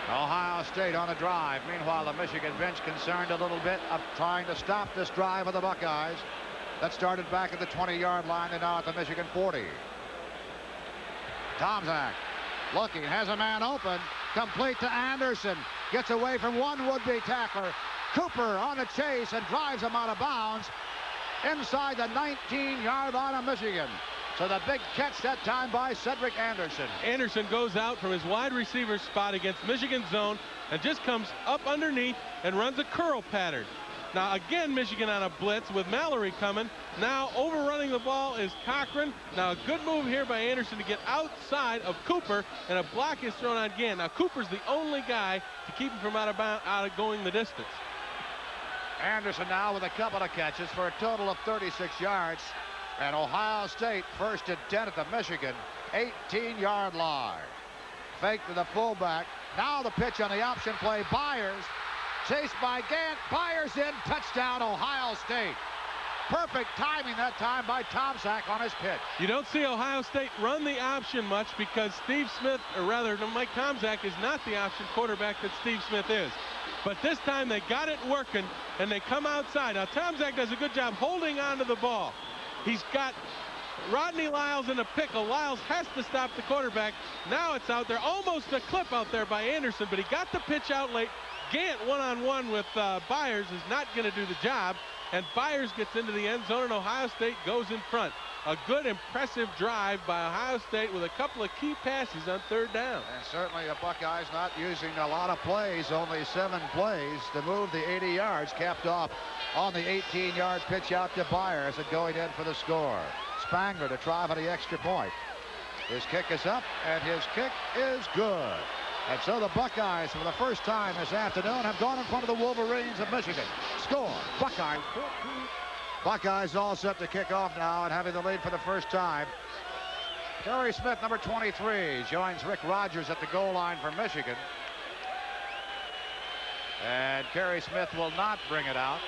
Ohio State on a drive. Meanwhile, the Michigan bench concerned a little bit of trying to stop this drive of the Buckeyes that started back at the 20-yard line and now at the Michigan 40. Tomczak looking, has a man open, complete to Anderson, gets away from one would-be tackler. Cooper on the chase and drives him out of bounds inside the 19-yard line of Michigan. So the big catch that time by Cedric Anderson. Anderson goes out from his wide receiver spot against Michigan zone and just comes up underneath and runs a curl pattern. Now again, Michigan on a blitz with Mallory coming. Now overrunning the ball is Cochran. Now a good move here by Anderson to get outside of Cooper, and a block is thrown on again. Now Cooper's the only guy to keep him from out of going the distance. Anderson now with a couple of catches for a total of 36 yards. And Ohio State 1st and 10 at the Michigan 18-yard line. Fake to the fullback. Now the pitch on the option play. Byers chased by Gant. Byers in. Touchdown Ohio State. Perfect timing that time by Tomczak on his pitch. You don't see Ohio State run the option much because Steve Smith, or rather Mike Tomczak, is not the option quarterback that Steve Smith is. But this time they got it working and they come outside. Now Tomczak does a good job holding on to the ball. He's got Rodney Lyles in a pickle. Lyles has to stop the quarterback. Now it's out there, almost a clip out there by Anderson, but he got the pitch out late. Gant one-on-one with Byers is not going to do the job, and Byers gets into the end zone, and Ohio State goes in front. A good, impressive drive by Ohio State with a couple of key passes on 3rd down. And certainly the Buckeyes not using a lot of plays, only 7 plays to move the 80 yards, capped off on the 18-yard pitch out to Byers and going in for the score. Spangler to try for the extra point. His kick is up, and his kick is good. And so the Buckeyes, for the first time this afternoon, have gone in front of the Wolverines of Michigan. Score, Buckeyes. Buckeyes all set to kick off now and having the lead for the first time. Terry Smith, number 23, joins Rick Rogers at the goal line for Michigan. And Terry Smith will not bring it out.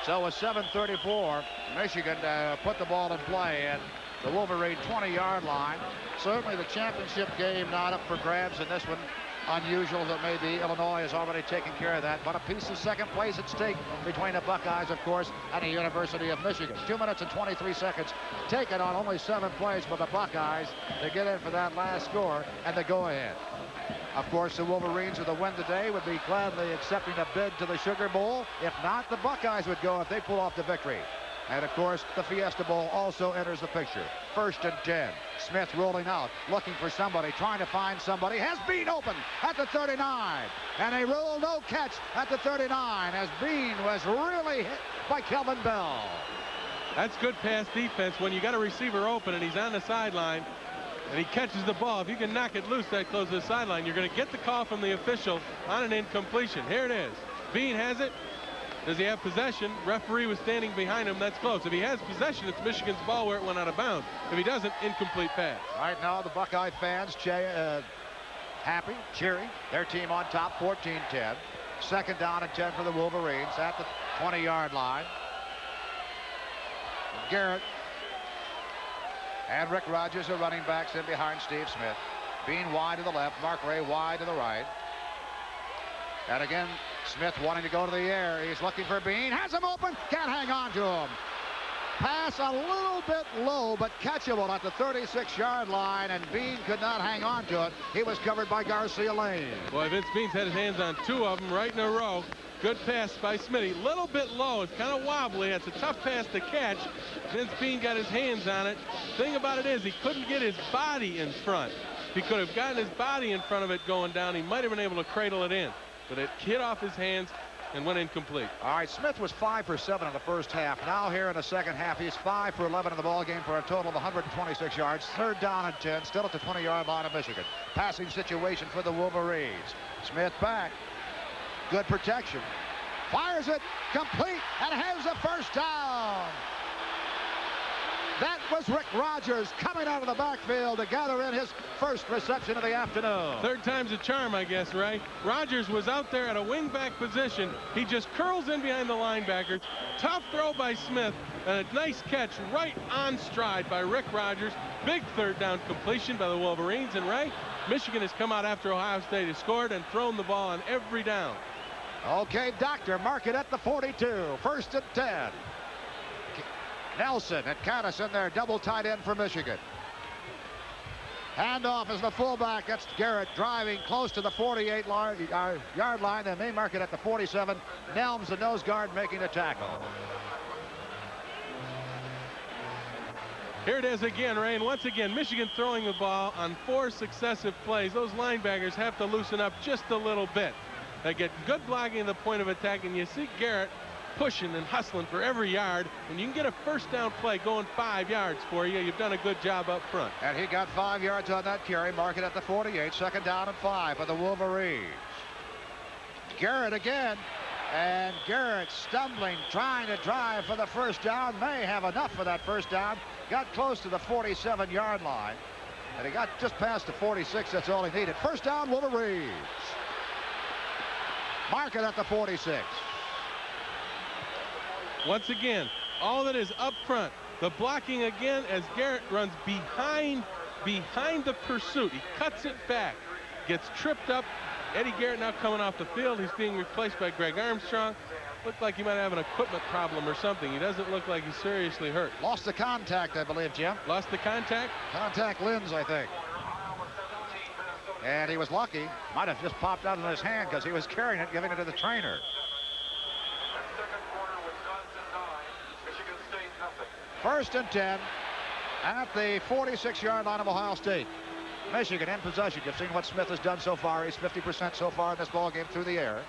So with 7:34, Michigan put the ball in play at the Wolverine 20-yard line. Certainly the championship game not up for grabs in this one. Unusual as it may be, Illinois has already taken care of that, but a piece of second place at stake between the Buckeyes, of course, and the University of Michigan. 2 minutes and 23 seconds taken on only 7 plays for the Buckeyes to get in for that last score and the go-ahead. Of course, the Wolverines with a win today would be gladly accepting a bid to the Sugar Bowl. If not, the Buckeyes would go if they pull off the victory. And of course, the Fiesta Bowl also enters the picture. 1st and 10. Smith rolling out, looking for somebody, trying to find somebody. Has Bean open at the 39. And a rule no catch at the 39 as Bean was really hit by Kelvin Bell. That's good pass defense when you got a receiver open and he's on the sideline and he catches the ball. If you can knock it loose that close to the sideline, you're going to get the call from the official on an incompletion. Here it is. Bean has it. Does he have possession? Referee was standing behind him. That's close. If he has possession, it's Michigan's ball where it went out of bounds. If he doesn't, incomplete pass. Right now, the Buckeye fans happy, cheering. Their team on top, 14-10. 2nd down and 10 for the Wolverines at the 20-yard line. Garrett and Rick Rogers are running backs in behind Steve Smith. Bean wide to the left, Mark Ray wide to the right. And again, Smith wanting to go to the air. He's looking for Bean, has him open, can't hang on to him. Pass a little bit low, but catchable at the 36-yard line, and Bean could not hang on to it. He was covered by Garcia Lane. Boy, Vince Bean's had his hands on 2 of them right in a row. Good pass by Smitty. Little bit low. It's kind of wobbly. It's a tough pass to catch. Vince Bean got his hands on it. Thing about it is he couldn't get his body in front. If he could have gotten his body in front of it going down, he might have been able to cradle it in. But it hit off his hands and went incomplete. All right, Smith was 5 for 7 in the first half. Now here in the second half, he's 5 for 11 in the ball game for a total of 126 yards. 3rd down and 10, still at the 20-yard line of Michigan. Passing situation for the Wolverines. Smith back. Good protection. Fires it complete and has a first down. That was Rick Rogers coming out of the backfield to gather in his first reception of the afternoon. 3rd time's a charm, I guess, Ray. Rogers was out there at a wingback position. He just curls in behind the linebackers. Tough throw by Smith and a nice catch right on stride by Rick Rogers. Big 3rd down completion by the Wolverines. And Ray, Michigan has come out after Ohio State has scored and thrown the ball on every down. Okay, Doctor, mark it at the 42. 1st and 10. Nelson and Caddis in there, double tight end for Michigan. Handoff is the fullback. That's Garrett driving close to the 48-yard line. Then they mark it at the 47. Nelms, the nose guard, making the tackle. Here it is again, Ray, and once again, Michigan throwing the ball on 4 successive plays. Those linebackers have to loosen up just a little bit. They get good blocking at the point of attack, and you see Garrett pushing and hustling for every yard. When you can get a first down play going 5 yards for you, you've done a good job up front. And he got 5 yards on that carry. Mark it at the 48. 2nd down and 5 for the Wolverines. Garrett again. And Garrett stumbling, trying to drive for the first down. May have enough for that first down. Got close to the 47-yard line. And he got just past the 46. That's all he needed. First down, Wolverines. Mark it at the 46. Once again, all that is up front. The blocking again as Garrett runs behind the pursuit. He cuts it back, gets tripped up. Eddie Garrett now coming off the field. He's being replaced by Greg Armstrong. Looked like he might have an equipment problem or something. He doesn't look like he's seriously hurt. Lost the contact, I believe, Jim. Lost the contact? Contact lens, I think. And he was lucky. Might have just popped out in his hand because he was carrying it, giving it to the trainer. First and 10 at the 46-yard line of Ohio State. Michigan in possession. You've seen what Smith has done so far. He's 50% so far in this ball game through the air.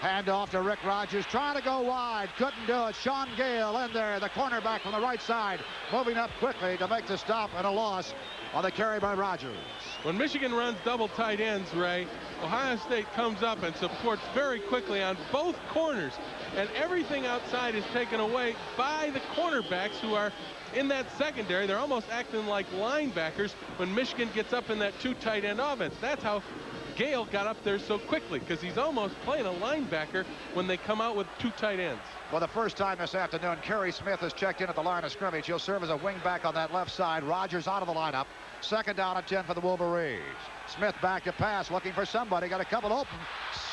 Handoff to Rick Rogers, trying to go wide. Couldn't do it. Sean Gale in there, the cornerback from the right side, moving up quickly to make the stop and a loss on the carry by Rogers. When Michigan runs double tight ends, Ray, Ohio State comes up and supports very quickly on both corners. And everything outside is taken away by the cornerbacks who are in that secondary. They're almost acting like linebackers when Michigan gets up in that 2 tight end offense. That's how Gale got up there so quickly, because he's almost playing a linebacker when they come out with 2 tight ends. For the first time this afternoon, Kerry Smith has checked in at the line of scrimmage. He'll serve as a wingback on that left side. Rogers out of the lineup. 2nd down and 10 for the Wolverines. Smith back to pass, looking for somebody. Got a couple open.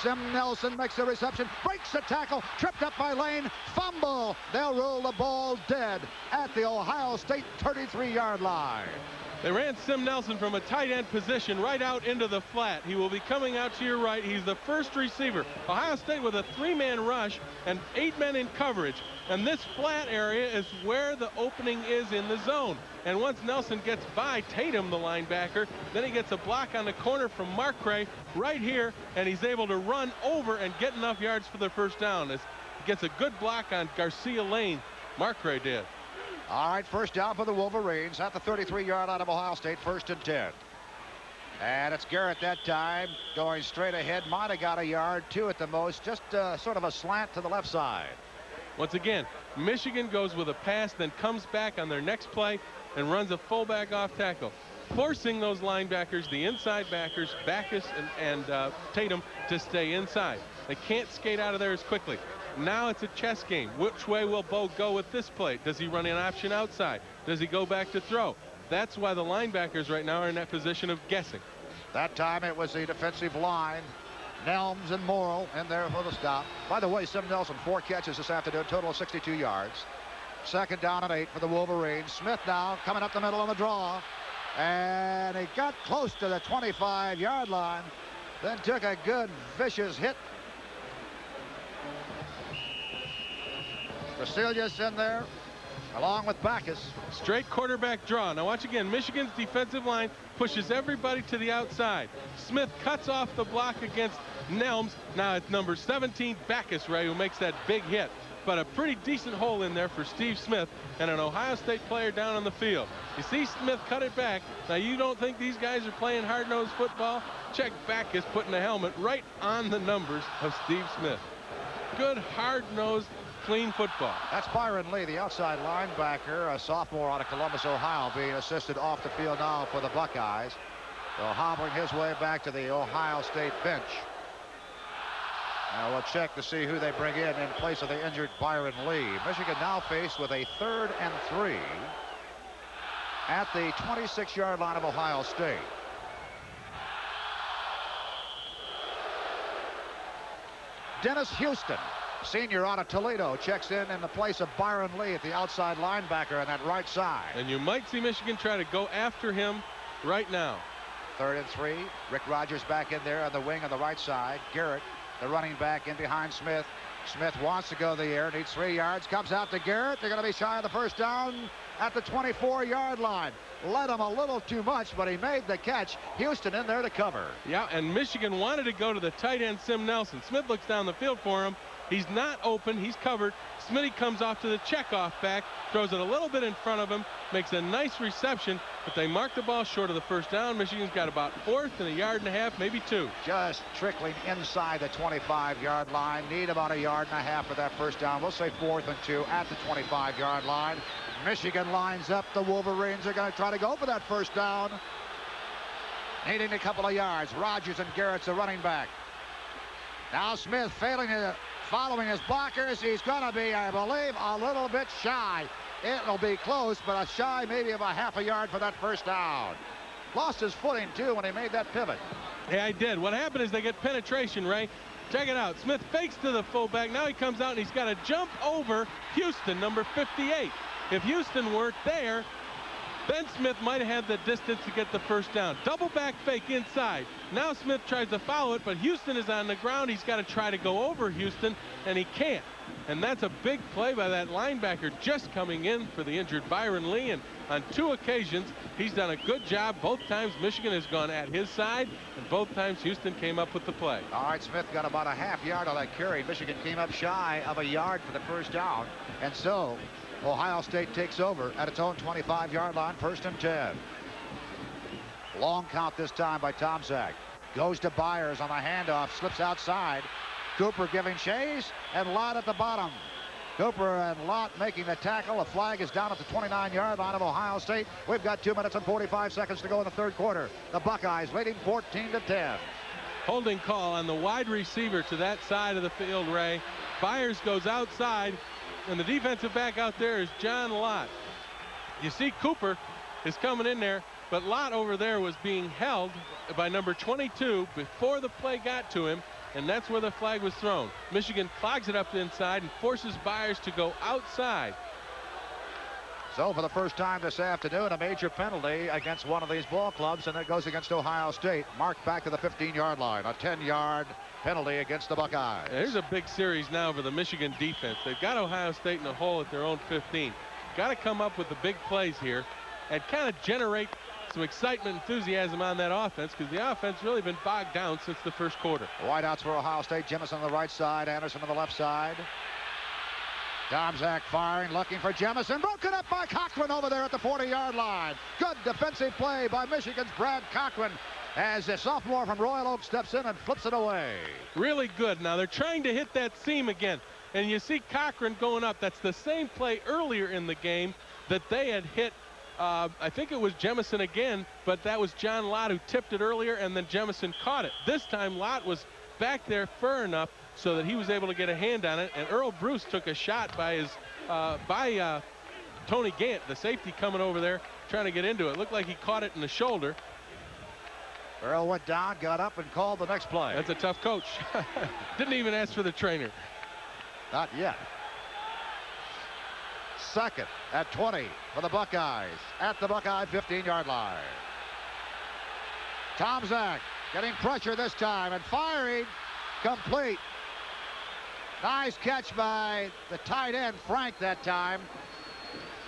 Sim Nelson makes the reception, breaks the tackle, tripped up by Lane, fumble. They'll roll the ball dead at the Ohio State 33-yard line. They ran Sim Nelson from a tight end position right out into the flat. He will be coming out to your right. He's the first receiver. Ohio State with a 3-man rush and 8 men in coverage. And this flat area is where the opening is in the zone. And once Nelson gets by Tatum, the linebacker, then he gets a block on the corner from Mark Ray right here, and he's able to run over and get enough yards for the first down. He gets a good block on Garcia Lane. Mark Ray did. All right, first down for the Wolverines at the 33-yard line of Ohio State, 1st and 10. And it's Garrett that time, going straight ahead. Might have got a yard, 2 at the most, just sort of a slant to the left side. Once again, Michigan goes with a pass, then comes back on their next play and runs a fullback off tackle, forcing those linebackers, the inside backers, Backus and Tatum, to stay inside. They can't skate out of there as quickly. Now it's a chess game. Which way will Bo go with this play? Does he run an option outside? Does he go back to throw? That's why the linebackers right now are in that position of guessing. That time it was the defensive line. Nelms and Morrill in there for the stop. By the way, Sim Nelson, 4 catches this afternoon, total of 62 yards. Second down and 8 for the Wolverines. Smith now coming up the middle on the draw. And he got close to the 25-yard line. Then took a good, vicious hit. Vasilius in there, along with Backus. Straight quarterback draw. Now watch again. Michigan's defensive line pushes everybody to the outside. Smith cuts off the block against Nelms. Now it's number 17, Backus, Ray, who makes that big hit. But a pretty decent hole in there for Steve Smith and an Ohio State player down on the field. You see Smith cut it back. Now you don't think these guys are playing hard-nosed football? Check Backus putting the helmet right on the numbers of Steve Smith. Good, hard-nosed, clean football. That's Byron Lee, the outside linebacker, a sophomore out of Columbus, Ohio, being assisted off the field now for the Buckeyes. So hobbling his way back to the Ohio State bench. Now we'll check to see who they bring in place of the injured Byron Lee. Michigan now faced with a 3rd and 3 at the 26-yard line of Ohio State. Dennis Houston, senior out of Toledo, checks in the place of Byron Lee at the outside linebacker on that right side. And you might see Michigan try to go after him right now. 3rd and 3. Rick Rogers back in there on the wing on the right side. Garrett, the running back, in behind Smith. Smith wants to go the air, needs 3 yards, comes out to Garrett. They're going to be shy of the first down at the 24-yard line. Led him a little too much, but he made the catch. Houston in there to cover. Yeah, and Michigan wanted to go to the tight end, Sim Nelson. Smith looks down the field for him. He's not open. He's covered. Smitty comes off to the checkoff back, throws it a little bit in front of him, makes a nice reception, but they mark the ball short of the first down. Michigan's got about 4th and a yard and a half, maybe 2. Just trickling inside the 25-yard line. Need about a yard and a half for that first down. We'll say 4th and 2 at the 25-yard line. Michigan lines up. The Wolverines are going to try to go for that first down. Needing a couple of yards. Rogers and Garrett's the running back. Now Smith failing to following his blockers. He's going to be, I believe, a little bit shy. It'll be close, but a shy maybe of a half a yard for that first down. Lost his footing, too, when he made that pivot. Yeah, I did. What happened is they get penetration, Ray. Check it out. Smith fakes to the fullback. Now he comes out and he's got to jump over Houston, number 58. If Houston weren't there, Ben Smith might have had the distance to get the first down. Double back fake inside. Now Smith tries to follow it, but Houston is on the ground. He's got to try to go over Houston, and he can't. And that's a big play by that linebacker just coming in for the injured Byron Lee. And on 2 occasions, he's done a good job. Both times Michigan has gone at his side, and both times Houston came up with the play. All right, Smith got about a half yard on that carry. Michigan came up shy of a yard for the first down. And so Ohio State takes over at its own 25-yard line, 1st and 10. Long count this time by Tomczak. Goes to Byers on the handoff, slips outside. Cooper giving chase, and Lott at the bottom. Cooper and Lott making the tackle. A flag is down at the 29-yard line of Ohio State. We've got 2 minutes and 45 seconds to go in the 3rd quarter. The Buckeyes leading 14-10. Holding call on the wide receiver to that side of the field, Ray. Byers goes outside, and the defensive back out there is John Lott. You see Cooper is coming in there, but Lott over there was being held by number 22 before the play got to him, and that's where the flag was thrown. Michigan clogs it up the inside and forces Byers to go outside. So for the first time this afternoon, a major penalty against one of these ball clubs, and it goes against Ohio State. Marked back to the 15-yard line. A 10-yard penalty against the Buckeyes. Here's a big series now for the Michigan defense. They've got Ohio State in a hole at their own 15. Got to come up with the big plays here and kind of generate some excitement, enthusiasm on that offense, because the offense really been bogged down since the first quarter. Wideouts for Ohio State. Jemison on the right side, Anderson on the left side. Tomczak firing, looking for Jemison. Broken up by Cochran over there at the 40-yard line. Good defensive play by Michigan's Brad Cochran as the sophomore from Royal Oak steps in and flips it away. Really good. Now they're trying to hit that seam again, and you see Cochran going up. That's the same play earlier in the game that they had hit. I think it was Jemison again, but that was John Lott who tipped it earlier, and then Jemison caught it. This time Lott was back there far enough so that he was able to get a hand on it. And Earl Bruce took a shot by Tony Gant, the safety coming over there trying to get into it. Looked like he caught it in the shoulder. Earl went down, got up, and called the next play. That's a tough coach. Didn't even ask for the trainer. Not yet. Second at 20 for the Buckeyes at the Buckeye 15-yard line. Tomczak getting pressure this time and firing complete. Nice catch by the tight end Frank that time.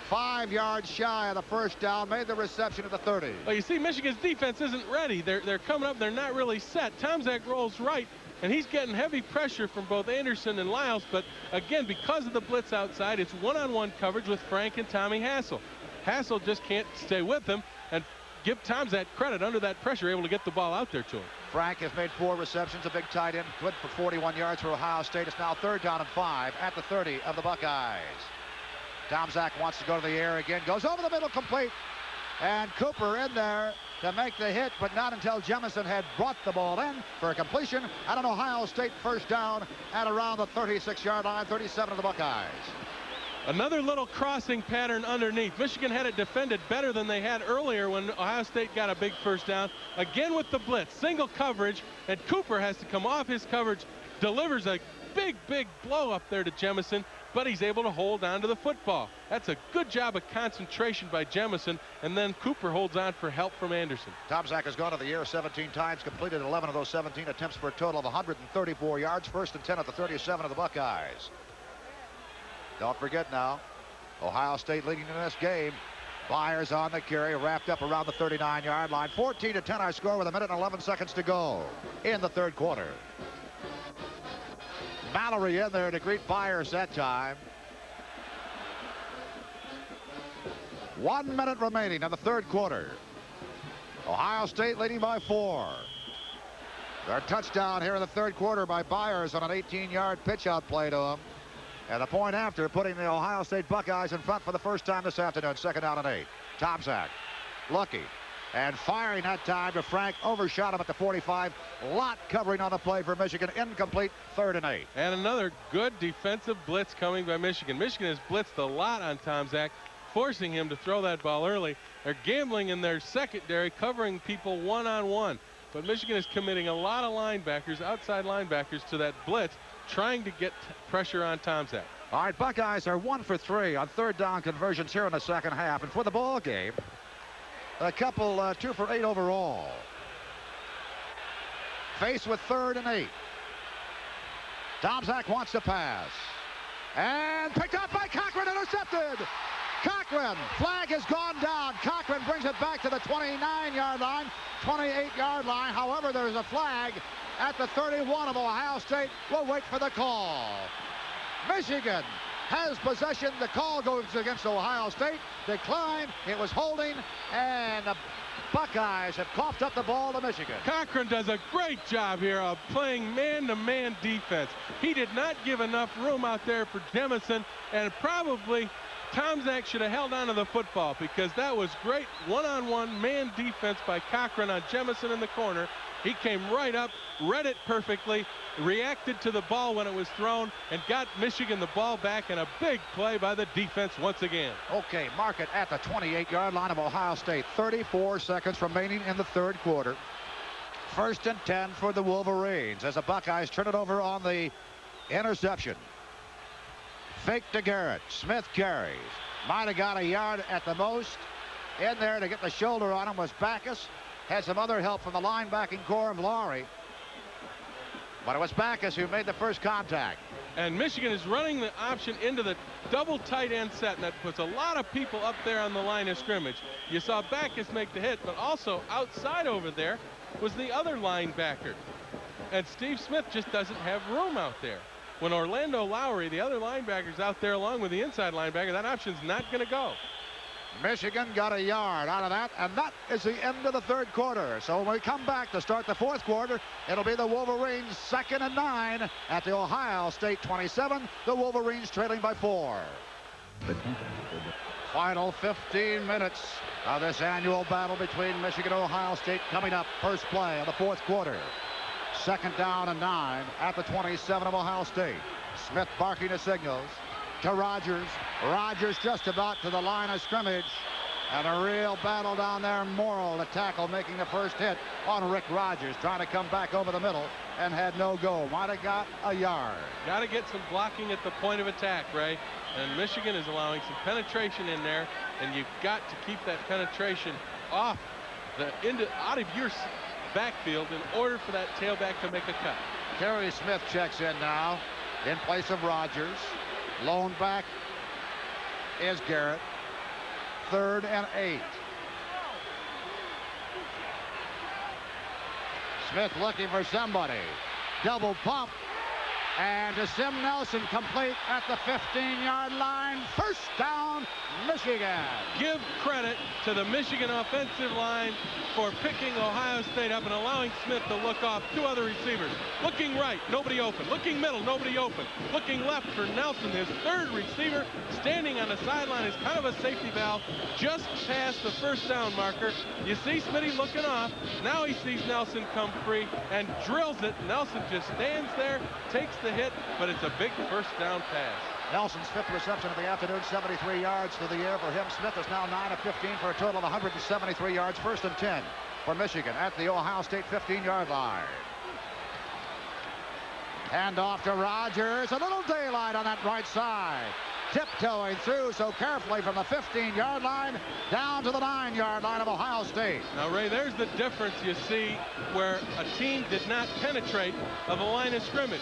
5 yards shy of the first down, made the reception at the 30. Well, you see, Michigan's defense isn't ready. They're coming up. They're not really set. Tomczak rolls right, and he's getting heavy pressure from both Anderson and Lyles. But again, because of the blitz outside, it's one-on-one coverage with Frank and Tommy Hassel. Hassel just can't stay with him, and give Tomczak credit under that pressure, able to get the ball out there to him. Frank has made 4 receptions, a big tight end, good for 41 yards for Ohio State. It's now 3rd down and 5 at the 30 of the Buckeyes. Tomczak wants to go to the air again, goes over the middle, complete. And Cooper in there to make the hit, but not until Jemison had brought the ball in for a completion at an Ohio State first down at around the 36-yard line, 37 of the Buckeyes. Another little crossing pattern underneath. Michigan had it defended better than they had earlier when Ohio State got a big first down. Again with the blitz, single coverage, and Cooper has to come off his coverage, delivers a big blow up there to Jemison, but he's able to hold on to the football. That's a good job of concentration by Jemison, and then Cooper holds on for help from Anderson. Tomczak has gone to the air 17 times, completed 11 of those 17 attempts for a total of 134 yards. 1st and 10 at the 37 of the Buckeyes. Don't forget now, Ohio State leading in this game. Byers on the carry, wrapped up around the 39-yard line. 14-10 our score with 1 minute and 11 seconds to go in the 3rd quarter. Mallory in there to greet Byers that time. 1 minute remaining in the 3rd quarter. Ohio State leading by 4. Their touchdown here in the 3rd quarter by Byers on an 18-yard pitch out play to him. And the point after, putting the Ohio State Buckeyes in front for the first time this afternoon. 2nd down and 8. Tomczak lucky. And firing that time to Frank, overshot him at the 45. Lot covering on the play for Michigan, incomplete, 3rd and 8. And another good defensive blitz coming by Michigan. Michigan has blitzed a lot on Tomczak, forcing him to throw that ball early. They're gambling in their secondary, covering people one-on-one. But Michigan is committing a lot of linebackers, outside linebackers, to that blitz, trying to get pressure on Tomczak. All right, Buckeyes are 1 for 3 on 3rd down conversions here in the 2nd half. And for the ball game, a couple 2 for 8 overall. Faced with 3rd and 8. Tomczak wants to pass. And picked up by Cochran, intercepted. Cochran, flag has gone down. Cochran brings it back to the 29-yard line, 28-yard line. However, there's a flag at the 31 of Ohio State. We'll wait for the call. Michigan has possession. The call goes against Ohio State. Decline. It was holding, and the Buckeyes have coughed up the ball to Michigan. Cochran does a great job here of playing man-to-man defense. He did not give enough room out there for Jemison, and probably Tomczak should have held on to the football, because that was great one-on-one man defense by Cochran on Jemison in the corner. He came right up, read it perfectly, reacted to the ball when it was thrown, and got Michigan the ball back, in a big play by the defense once again. Okay, mark it at the 28-yard line of Ohio State. 34 seconds remaining in the 3rd quarter. 1st and 10 for the Wolverines as the Buckeyes turn it over on the interception. Fake to Garrett. Smith carries. Might have got a yard at the most. In there to get the shoulder on him was Backus. Had some other help from the linebacking core of Lowry. But it was Backus who made the first contact. And Michigan is running the option into the double tight end set, and that puts a lot of people up there on the line of scrimmage. You saw Backus make the hit, but also outside over there was the other linebacker. And Steve Smith just doesn't have room out there. When Orlando Lowry, the other linebacker's out there along with the inside linebacker, that option's not going to go. Michigan got a yard out of that, and that is the end of the 3rd quarter. So when we come back to start the 4th quarter, it'll be the Wolverines 2nd and 9 at the Ohio State 27. The Wolverines trailing by 4. Final 15 minutes of this annual battle between Michigan and Ohio State coming up. First play of the 4th quarter. Second down and 9 at the 27 of Ohio State. Smith barking the signals to Rogers. Rogers just about to the line of scrimmage. And a real battle down there. Morrill, the tackle, making the first hit on Rick Rogers, trying to come back over the middle and had no go. Might have got a yard. Got to get some blocking at the point of attack, Ray. And Michigan is allowing some penetration in there, and you've got to keep that penetration off out of your backfield in order for that tailback to make a cut. Terry Smith checks in now in place of Rogers. Lone back is Garrett. 3rd and 8. Smith looking for somebody. Double pump. And to Sim Nelson, complete at the 15-yard line. First down, Michigan. Give credit to the Michigan offensive line for picking Ohio State up and allowing Smith to look off 2 other receivers. Looking right, nobody open. Looking middle, nobody open. Looking left for Nelson, his 3rd receiver, standing on the sideline as kind of a safety valve just past the first down marker. You see Smitty looking off. Now he sees Nelson come free and drills it. Nelson just stands there, takes the hit, but it's a big first down pass. Nelson's 5th reception of the afternoon, 73 yards through the air for him. Smith is now 9 of 15 for a total of 173 yards. 1st and 10 for Michigan at the Ohio State 15-yard line. Hand off to Rogers. A little daylight on that right side. Tiptoeing through so carefully from the 15-yard line down to the 9-yard line of Ohio State. Now, Ray, there's the difference you see where a team did not penetrate of a line of scrimmage.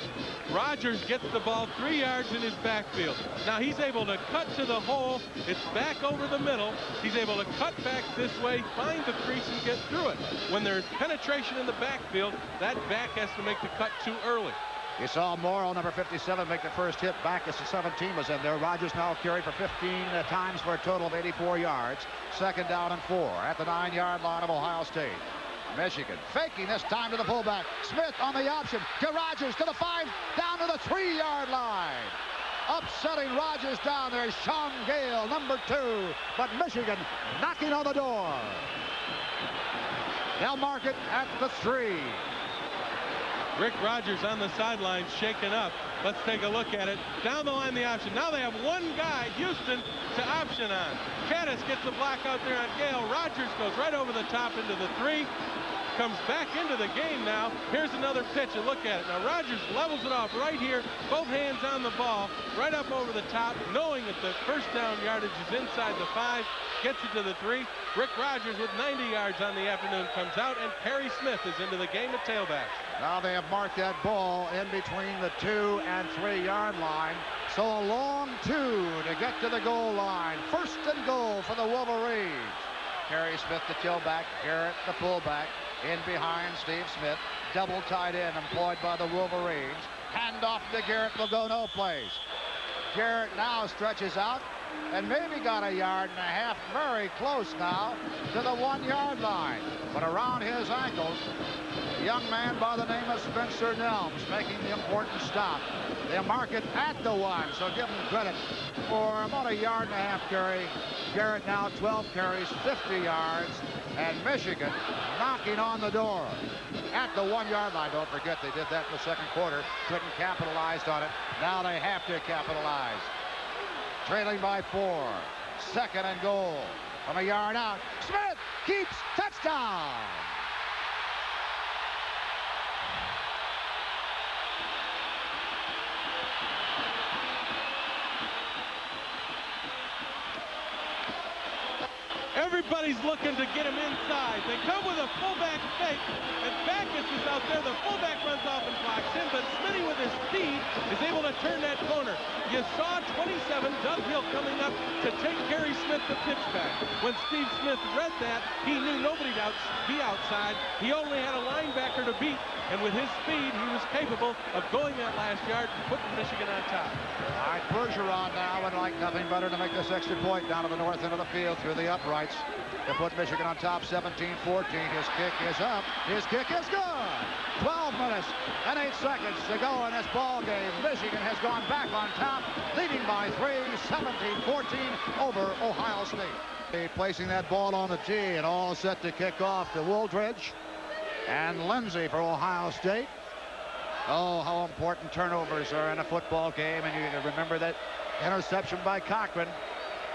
Rogers gets the ball 3 yards in his backfield. Now he's able to cut to the hole. It's back over the middle. He's able to cut back this way, find the crease, and get through it. When there's penetration in the backfield, that back has to make the cut too early. You saw Morrill, number 57, make the first hit. Backus, the 17, was in there. Rogers now carried for 15 times for a total of 84 yards. 2nd down and 4 at the 9-yard line of Ohio State. Michigan faking this time to the fullback. Smith on the option to Rogers to the 5, down to the 3-yard line. Upsetting Rogers down there. Sean Gale, number 2. But Michigan knocking on the door. They'll mark it at the 3. Rick Rogers on the sideline shaken up. Let's take a look at it. Down the line, the option. Now they have one guy, Houston, to option on. Caddis gets the block out there on Gale. Rogers goes right over the top into the 3. Comes back into the game now. Here's another pitch, and look at it. Now Rogers levels it off right here. Both hands on the ball, right up over the top, knowing that the first down yardage is inside the 5. Gets it to the 3. Rick Rogers with 90 yards on the afternoon comes out, and Perry Smith is into the game at tailback. Now they have marked that ball in between the 2 and 3-yard line. So a long 2 to get to the goal line. 1st and goal for the Wolverines. Perry Smith, the tailback. Garrett, the fullback. In behind Steve Smith. Double tight end employed by the Wolverines. Hand off to Garrett, will go no place. Garrett now stretches out and maybe got a yard and a half. Very close now to the 1-yard line. But around his ankles, a young man by the name of Spencer Nelms making the important stop. They mark it at the 1, so give him credit for about a yard and a half carry. Garrett now 12 carries, 50 yards, and Michigan knocking on the door at the 1-yard line. Don't forget they did that in the 2nd quarter. Couldn't capitalize on it. Now they have to capitalize. Trailing by 4. 2nd and goal from a yard out. Smith keeps, touchdown. Everybody's looking to get him inside. They come with a fullback fake, and Backus is out there. The fullback runs off and blocks him, but Smitty with his speed is able to turn that corner. You saw 27, Doug Hill, coming up to take Perry Smith the pitch back. When Steve Smith read that, he knew nobody to be outside. He only had a linebacker to beat, and with his speed, he was capable of going that last yard and putting Michigan on top. All right, Bergeron now would like nothing better to make this extra point down to the north end of the field through the uprights to put Michigan on top 17-14. His kick is up. His kick is good. 12 minutes and 8 seconds to go in this ball game. Michigan has gone back on top, leading by 3, 17-14 over Ohio State. Placing that ball on the tee and all set to kick off to Wooldridge and Lindsey for Ohio State. Oh, how important turnovers are in a football game. And you remember that interception by Cochran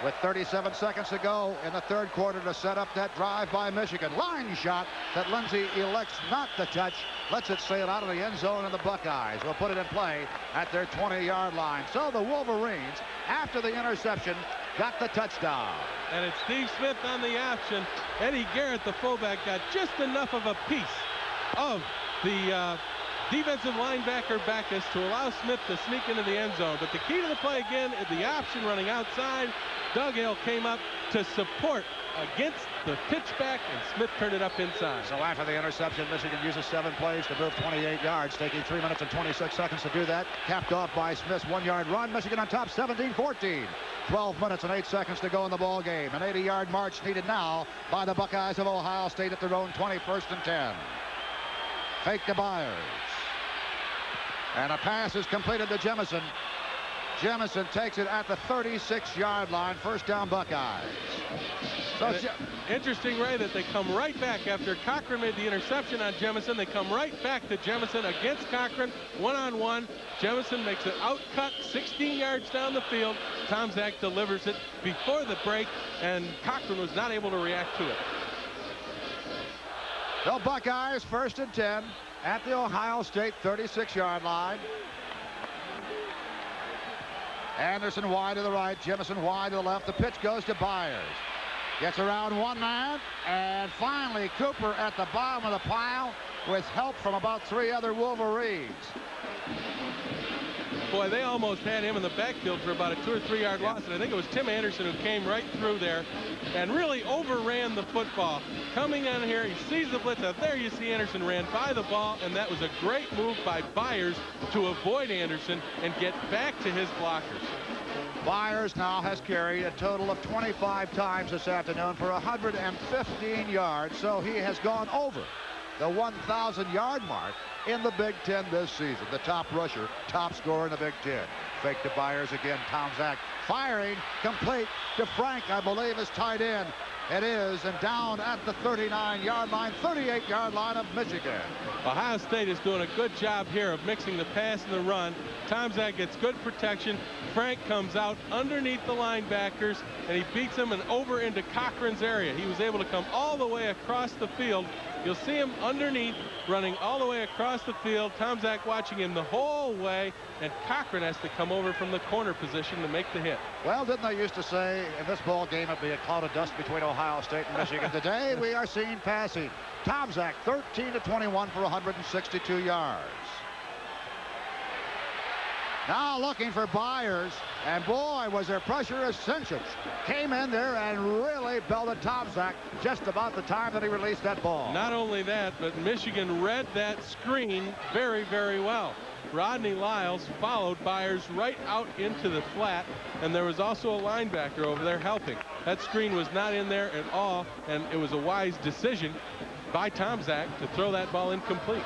with 37 seconds to go in the third quarter to set up that drive by Michigan. Line shot that Lindsey elects not to touch. Lets it sail out of the end zone, and the Buckeyes will put it in play at their 20-yard line. So the Wolverines, after the interception, got the touchdown. And it's Steve Smith on the option. Eddie Garrett, the fullback, got just enough of a piece of the defensive linebacker Backus to allow Smith to sneak into the end zone. But the key to the play again is the option running outside. Doug Hale came up to support against the pitch back, and Smith turned it up inside. So after the interception, Michigan uses 7 plays to move 28 yards, taking 3 minutes and 26 seconds to do that. Capped off by Smith's 1-yard run. Michigan on top, 17-14. 12 minutes and 8 seconds to go in the ball game. An 80-yard march needed now by the Buckeyes of Ohio State at their own 21st and 10. Fake to Byers. And a pass is completed to Jemison. Jemison takes it at the 36-yard line. First down, Buckeyes. So interesting, Ray, that they come right back after Cochran made the interception on Jemison. They come right back to Jemison against Cochran, one-on-one. Jemison makes an out-cut 16 yards down the field. Tomczak delivers it before the break, and Cochran was not able to react to it. The Buckeyes, 1st and 10 at the Ohio State 36-yard line. Anderson wide to the right, Jemison wide to the left. The pitch goes to Byers. Gets around one man, and finally Cooper at the bottom of the pile with help from about 3 other Wolverines. Boy, they almost had him in the backfield for about a 2 or 3 yard loss, and I think it was Tim Anderson who came right through there and really overran the football. Coming in here, he sees the blitz out there. You see Anderson ran by the ball, and that was a great move by Byers to avoid Anderson and get back to his blockers. Byers now has carried a total of 25 times this afternoon for 115 yards, so he has gone over the 1,000-yard mark in the Big Ten this season. The top rusher, top scorer in the Big Ten. Fake to Byers again. Tomczak firing, complete to Frank, I believe, is tight end. It is, and down at the 39-yard line, 38-yard line of Michigan. Ohio State is doing a good job here of mixing the pass and the run. Tomczak gets good protection. Frank comes out underneath the linebackers, and he beats him and over into Cochran's area. He was able to come all the way across the field. You'll see him underneath, running all the way across the field. Tomczak watching him the whole way, and Cochran has to come over from the corner position to make the hit. Well, didn't they used to say in this ball game it'd be a cloud of dust between Ohio State and Michigan? Today we are seeing passing. Tomczak 13 to 21 for 162 yards. Now looking for Byers, and boy, was there pressure as Cincinnati came in there and really belted Tomczak just about the time that he released that ball. Not only that, but Michigan read that screen very, very well. Rodney Lyles followed Byers right out into the flat, and there was also a linebacker over there helping. That screen was not in there at all, and it was a wise decision by Tomczak to throw that ball incomplete.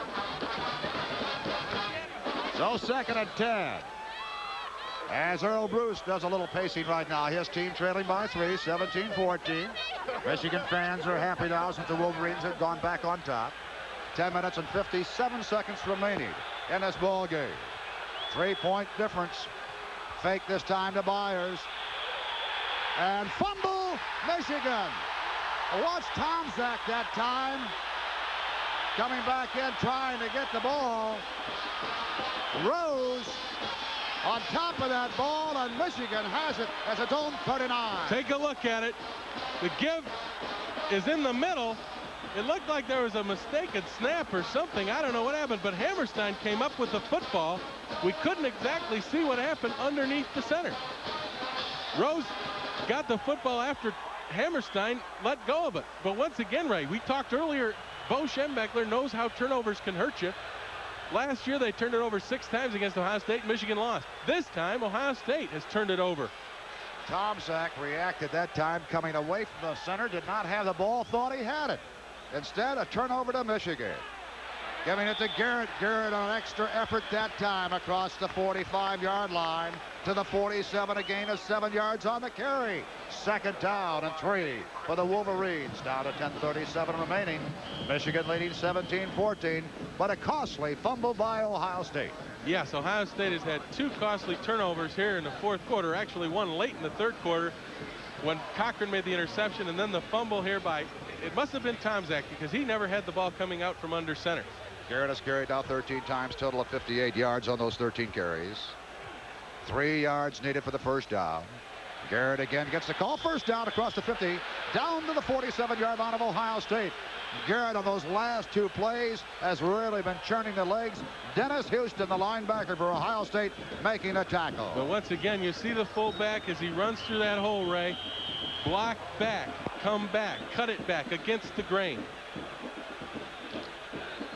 So 2nd and 10. As Earl Bruce does a little pacing right now. His team trailing by 3, 17-14. Michigan fans are happy now since the Wolverines have gone back on top. 10 minutes and 57 seconds remaining in this ball game. 3-point difference. Fake this time to Byers. And fumble, Michigan. Watch Tomczak that time. Coming back in, trying to get the ball. Rose on top of that ball, and Michigan has it as its own 39. Take a look at it. The give is in the middle. It looked like there was a mistaken snap or something. I don't know what happened, but Hammerstein came up with the football. We couldn't exactly see what happened underneath the center. Rose got the football after Hammerstein let go of it. But once again, Ray, we talked earlier, Bo Schembechler knows how turnovers can hurt you. Last year, they turned it over 6 times against Ohio State. Michigan lost. This time, Ohio State has turned it over. Tomczak reacted that time, coming away from the center, did not have the ball, thought he had it. Instead, a turnover to Michigan. Giving it to Garrett. Garrett on an extra effort that time across the 45-yard line to the 47. A gain of 7 yards on the carry. Second down and 3 for the Wolverines. Down to 10:37 remaining. Michigan leading 17-14, but a costly fumble by Ohio State. Yes, Ohio State has had 2 costly turnovers here in the fourth quarter. Actually, one late in the third quarter when Cochran made the interception, and then the fumble here by, it must have been Tomczak, because he never had the ball coming out from under center. Garrett has carried out 13 times, total of 58 yards on those 13 carries. 3 yards needed for the first down. Garrett again gets the call. First down across the 50, down to the 47-yard line of Ohio State. Garrett on those last 2 plays has really been churning the legs. Dennis Houston, the linebacker for Ohio State, making a tackle. But once again, you see the fullback as he runs through that hole, Ray. Block back, come back, cut it back against the grain.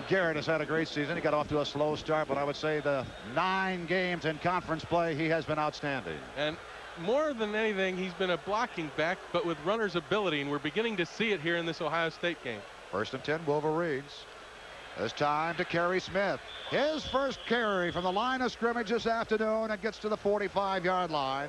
Garrett has had a great season. He got off to a slow start, but I would say the 9 games in conference play, he has been outstanding. And more than anything, he's been a blocking back, but with runner's ability, and we're beginning to see it here in this Ohio State game. First and 10, Wolverines. It's time to Kerry Smith. His first carry from the line of scrimmage this afternoon, and gets to the 45-yard line.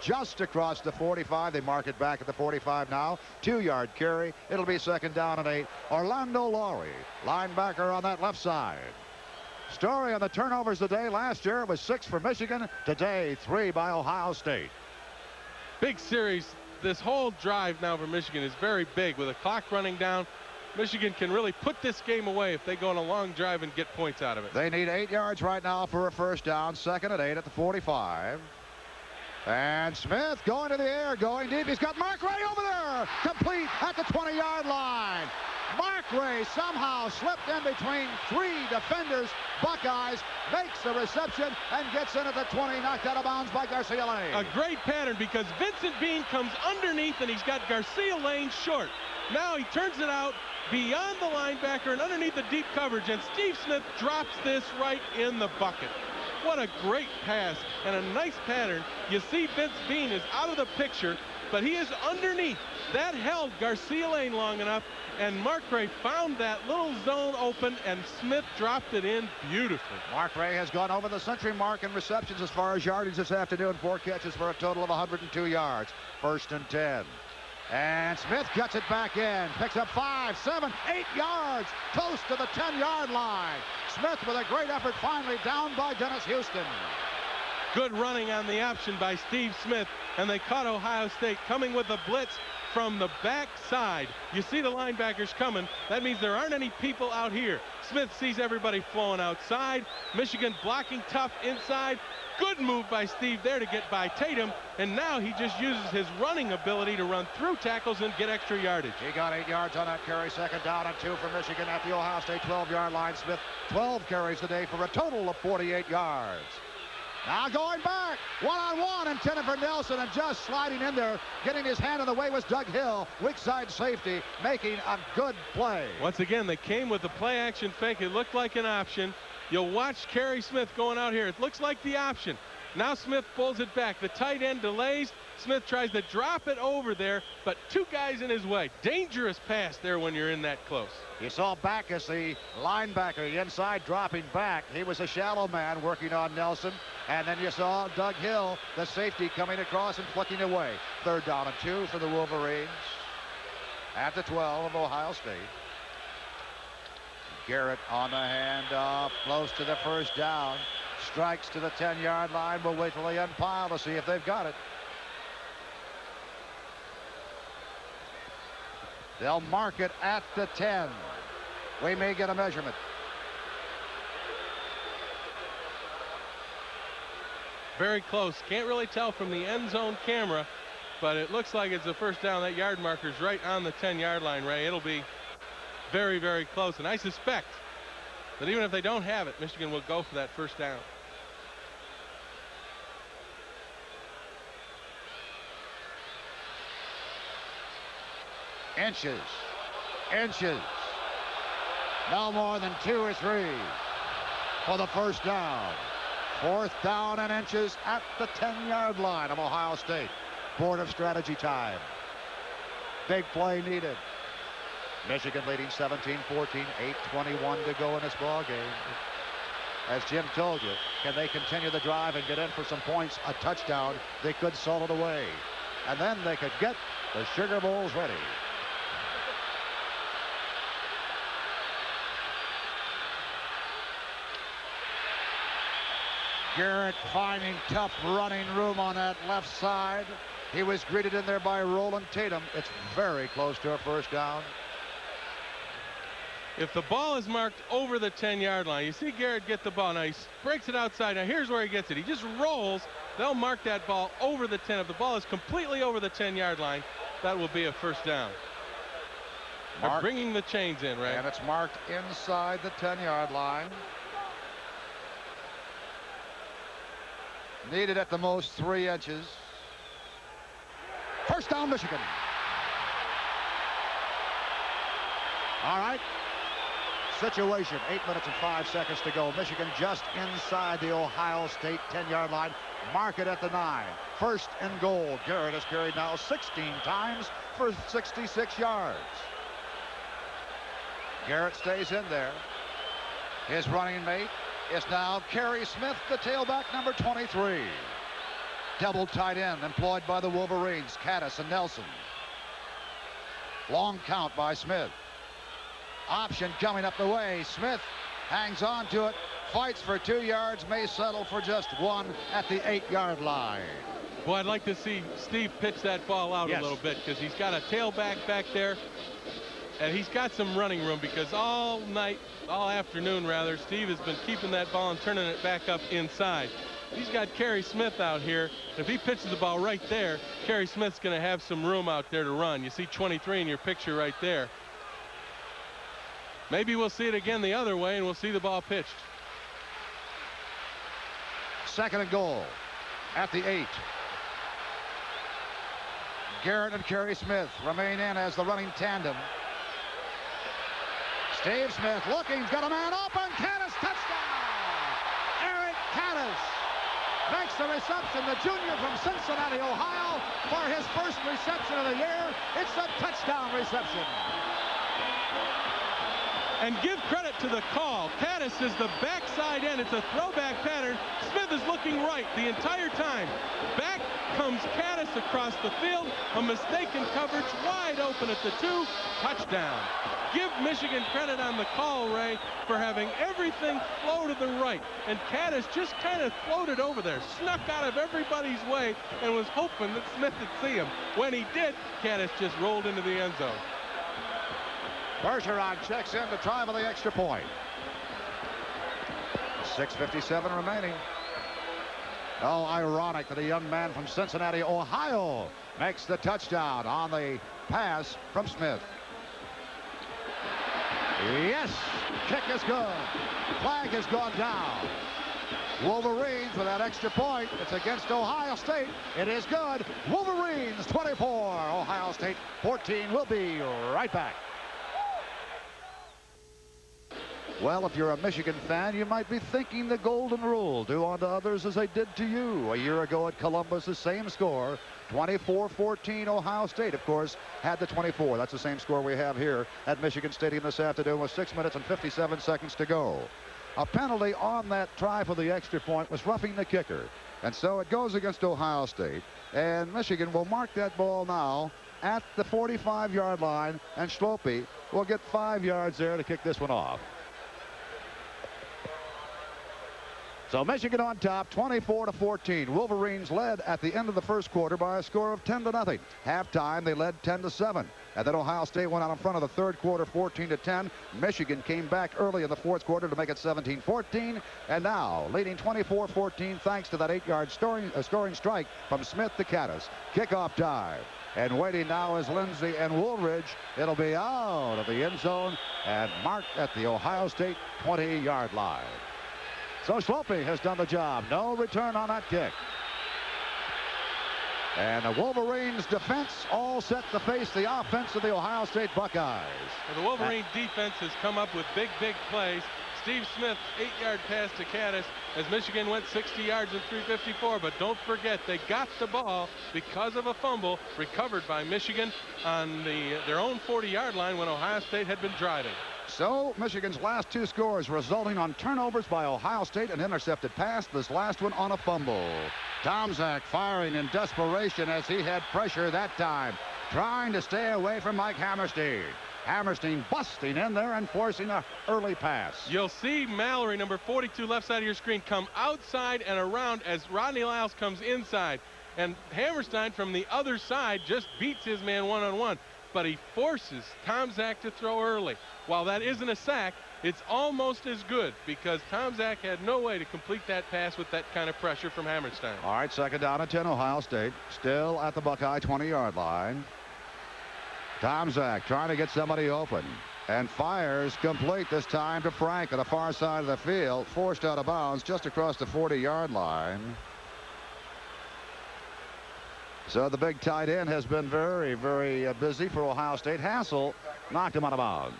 Just across the 45. They mark it back at the 45 now. 2-yard carry. It'll be second down and 8. Orlando Laurie, linebacker on that left side. Story on the turnovers today. Last year it was 6 for Michigan. Today 3 by Ohio State. Big series. This whole drive now for Michigan is very big. With the clock running down, Michigan can really put this game away if they go on a long drive and get points out of it. They need 8 yards right now for a first down. Second and 8 at the 45. And Smith going to the air, going deep. He's got Mark Ray over there. Complete at the 20-yard line. Mark Ray somehow slipped in between 3 defenders. Buckeyes makes the reception and gets in at the 20, knocked out of bounds by Garcia Lane. A great pattern, because Vincent Bean comes underneath and he's got Garcia Lane short. Now he turns it out beyond the linebacker and underneath the deep coverage, and Steve Smith drops this right in the bucket. What a great pass and a nice pattern. You see Vince Bean is out of the picture, but he is underneath. That held Garcia Lane long enough, and Mark Ray found that little zone open, and Smith dropped it in beautifully. Mark Ray has gone over the century mark in receptions as far as yardage this afternoon. 4 catches for a total of 102 yards. First and 10. And Smith gets it back in. Picks up 5, 7, 8 yards. Close to the 10-yard line. Smith with a great effort, finally down by Dennis Houston. Good running on the option by Steve Smith, and they caught Ohio State coming with a blitz from the backside. You see the linebackers coming. That means there aren't any people out here. Smith sees everybody flowing outside. Michigan blocking tough inside. Good move by Steve there to get by Tatum, and now he just uses his running ability to run through tackles and get extra yardage. He got 8 yards on that carry. Second down and 2 for Michigan at the Ohio State 12-yard line. Smith 12 carries today for a total of 48 yards. Now going back, one-on-one, intended for Nelson, and just sliding in there, getting his hand in the way was Doug Hill, weak side safety, making a good play. Once again, they came with the play-action fake. It looked like an option. You'll watch Kerry Smith going out here. It looks like the option. Now Smith pulls it back. The tight end delays. Smith tries to drop it over there, but 2 guys in his way. Dangerous pass there when you're in that close. You saw Backus, the linebacker, the inside dropping back. He was a shallow man working on Nelson. And then you saw Doug Hill, the safety, coming across and flicking away. Third down and 2 for the Wolverines at the 12 of Ohio State. Garrett on the handoff, close to the first down. Strikes to the 10-yard line. We'll wait till they unpile to see if they've got it. They'll mark it at the 10. We may get a measurement. Very close. Can't really tell from the end zone camera, but it looks like it's a first down. That yard marker's right on the 10-yard line, Ray. It'll be very, very close. And I suspect that even if they don't have it, Michigan will go for that first down. Inches. No more than 2 or 3 for the first down. Fourth down and inches at the 10-yard line of Ohio State. Board of strategy time. Big play needed. Michigan leading 17-14, 8:21 to go in this ball game. As Jim told you, can they continue the drive and get in for some points, a touchdown, they could sail it away. And then they could get the Sugar Bowls ready. Garrett finding tough running room on that left side. He was greeted in there by Roland Tatum. It's very close to a first down. If the ball is marked over the 10-yard line, you see Garrett get the ball. Now he breaks it outside. Now here's where he gets it. He just rolls. They'll mark that ball over the 10. If the ball is completely over the 10-yard line, that will be a first down. They're bringing the chains in, right? And it's marked inside the 10-yard line. Needed at the most 3 inches. First down, Michigan. All right. Situation, 8 minutes and 5 seconds to go. Michigan just inside the Ohio State 10-yard line. Mark it at the 9. First and goal. Garrett has carried now 16 times for 66 yards. Garrett stays in there. His running mate is now Kerry Smith, the tailback, number 23. Double tight end employed by the Wolverines, Caddis and Nelson. Long count by Smith. Option coming up the way. Smith hangs on to it, fights for 2 yards, may settle for just 1 at the 8-yard line. Well, I'd like to see Steve pitch that ball out a little bit, because he's got a tailback back there, and he's got some running room, because all afternoon rather, Steve has been keeping that ball and turning it back up inside. He's got Kerry Smith out here. If he pitches the ball right there, Kerry Smith's going to have some room out there to run. You see 23 in your picture right there. Maybe we'll see it again the other way, and we'll see the ball pitched. Second and goal at the 8. Garrett and Kerry Smith remain in as the running tandem. Steve Smith looking, he's got a man open. Caddis, touchdown! Eric Caddis makes the reception. The junior from Cincinnati, Ohio, for his first reception of the year. It's a touchdown reception. And give credit to the call. Caddis is the backside end. It's a throwback pattern. Smith is looking right the entire time. Back comes Caddis across the field. A mistaken coverage, wide open at the 2. Touchdown. Give Michigan credit on the call, Ray, for having everything flow to the right. And Caddis just kind of floated over there, snuck out of everybody's way, and was hoping that Smith would see him. When he did, Caddis just rolled into the end zone. Bergeron checks in to try for the extra point. 6:57 remaining. Oh, ironic that a young man from Cincinnati, Ohio, makes the touchdown on the pass from Smith. Yes, kick is good. Flag has gone down. Wolverines with that extra point. It's against Ohio State. It is good. Wolverines 24, Ohio State 14. We'll be right back. Well, if you're a Michigan fan, you might be thinking the golden rule. Do unto others as they did to you. A year ago at Columbus, the same score, 24-14. Ohio State, of course, had the 24. That's the same score we have here at Michigan Stadium this afternoon with 6 minutes and 57 seconds to go. A penalty on that try for the extra point was roughing the kicker. And so it goes against Ohio State. And Michigan will mark that ball now at the 45-yard line. And Schlopy will get 5 yards there to kick this one off. So Michigan on top, 24-14. Wolverines led at the end of the first quarter by a score of 10-0. Halftime, they led 10-7. And then Ohio State went out in front of the third quarter, 14-10. Michigan came back early in the fourth quarter to make it 17-14. And now leading 24-14 thanks to that 8-yard scoring strike from Smith to Caddis. Kickoff dive. And waiting now is Lindsey and Woolridge. It'll be out of the end zone and marked at the Ohio State 20-yard line. So Schlopy has done the job. No return on that kick. And the Wolverines defense all set to face the offense of the Ohio State Buckeyes. Well, the Wolverine defense has come up with big plays. Steve Smith 8-yard pass to Caddis as Michigan went 60 yards in 3:54. But don't forget, they got the ball because of a fumble recovered by Michigan on their own 40-yard line when Ohio State had been driving. So Michigan's last 2 scores resulting on turnovers by Ohio State, an intercepted pass, this last one on a fumble. Tomczak firing in desperation as he had pressure that time, trying to stay away from Mike Hammerstein. Hammerstein busting in there and forcing an early pass. You'll see Mallory, number 42, left side of your screen, come outside and around as Rodney Lyles comes inside. And Hammerstein from the other side just beats his man one-on-one. But he forces Tomczak to throw early. While that isn't a sack, it's almost as good because Tomczak had no way to complete that pass with that kind of pressure from Hammerstein. All right, 2nd down and 10, Ohio State. Still at the Buckeye 20-yard line. Tomczak trying to get somebody open and fires complete this time to Frank on the far side of the field. Forced out of bounds just across the 40-yard line. So the big tight end has been very, very busy for Ohio State. Hassel knocked him out of bounds.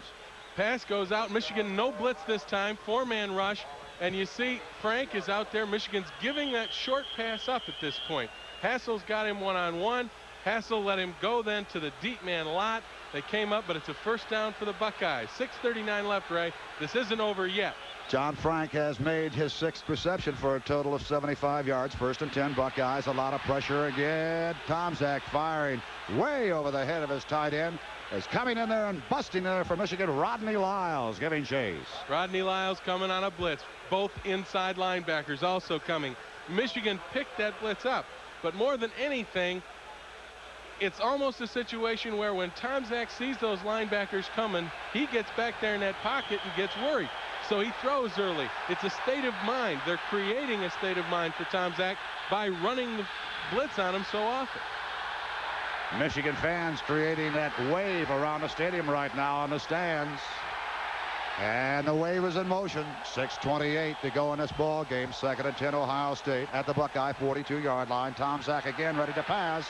Pass goes out. Michigan no blitz this time. 4-man rush. And you see Frank is out there. Michigan's giving that short pass up at this point. Hassel's got him one-on-one. Hassel let him go then to the deep man lot. They came up, but it's a 1st down for the Buckeyes. 6:39 left, Ray. This isn't over yet. John Frank has made his 6th reception for a total of 75 yards. 1st and 10 Buckeyes. A lot of pressure again. Tomczak firing way over the head of his tight end. Is coming in there and busting in there for Michigan. Rodney Lyles giving chase. Rodney Lyles coming on a blitz. Both inside linebackers also coming. Michigan picked that blitz up. But more than anything, it's almost a situation where when Tomczak sees those linebackers coming, he gets back there in that pocket and gets worried. So he throws early. It's a state of mind. They're creating a state of mind for Tomczak by running the blitz on him so often. Michigan fans creating that wave around the stadium right now on the stands. And the wave is in motion. 6:28 to go in this ball game. 2nd and 10 Ohio State at the Buckeye 42-yard line. Tomczak again ready to pass.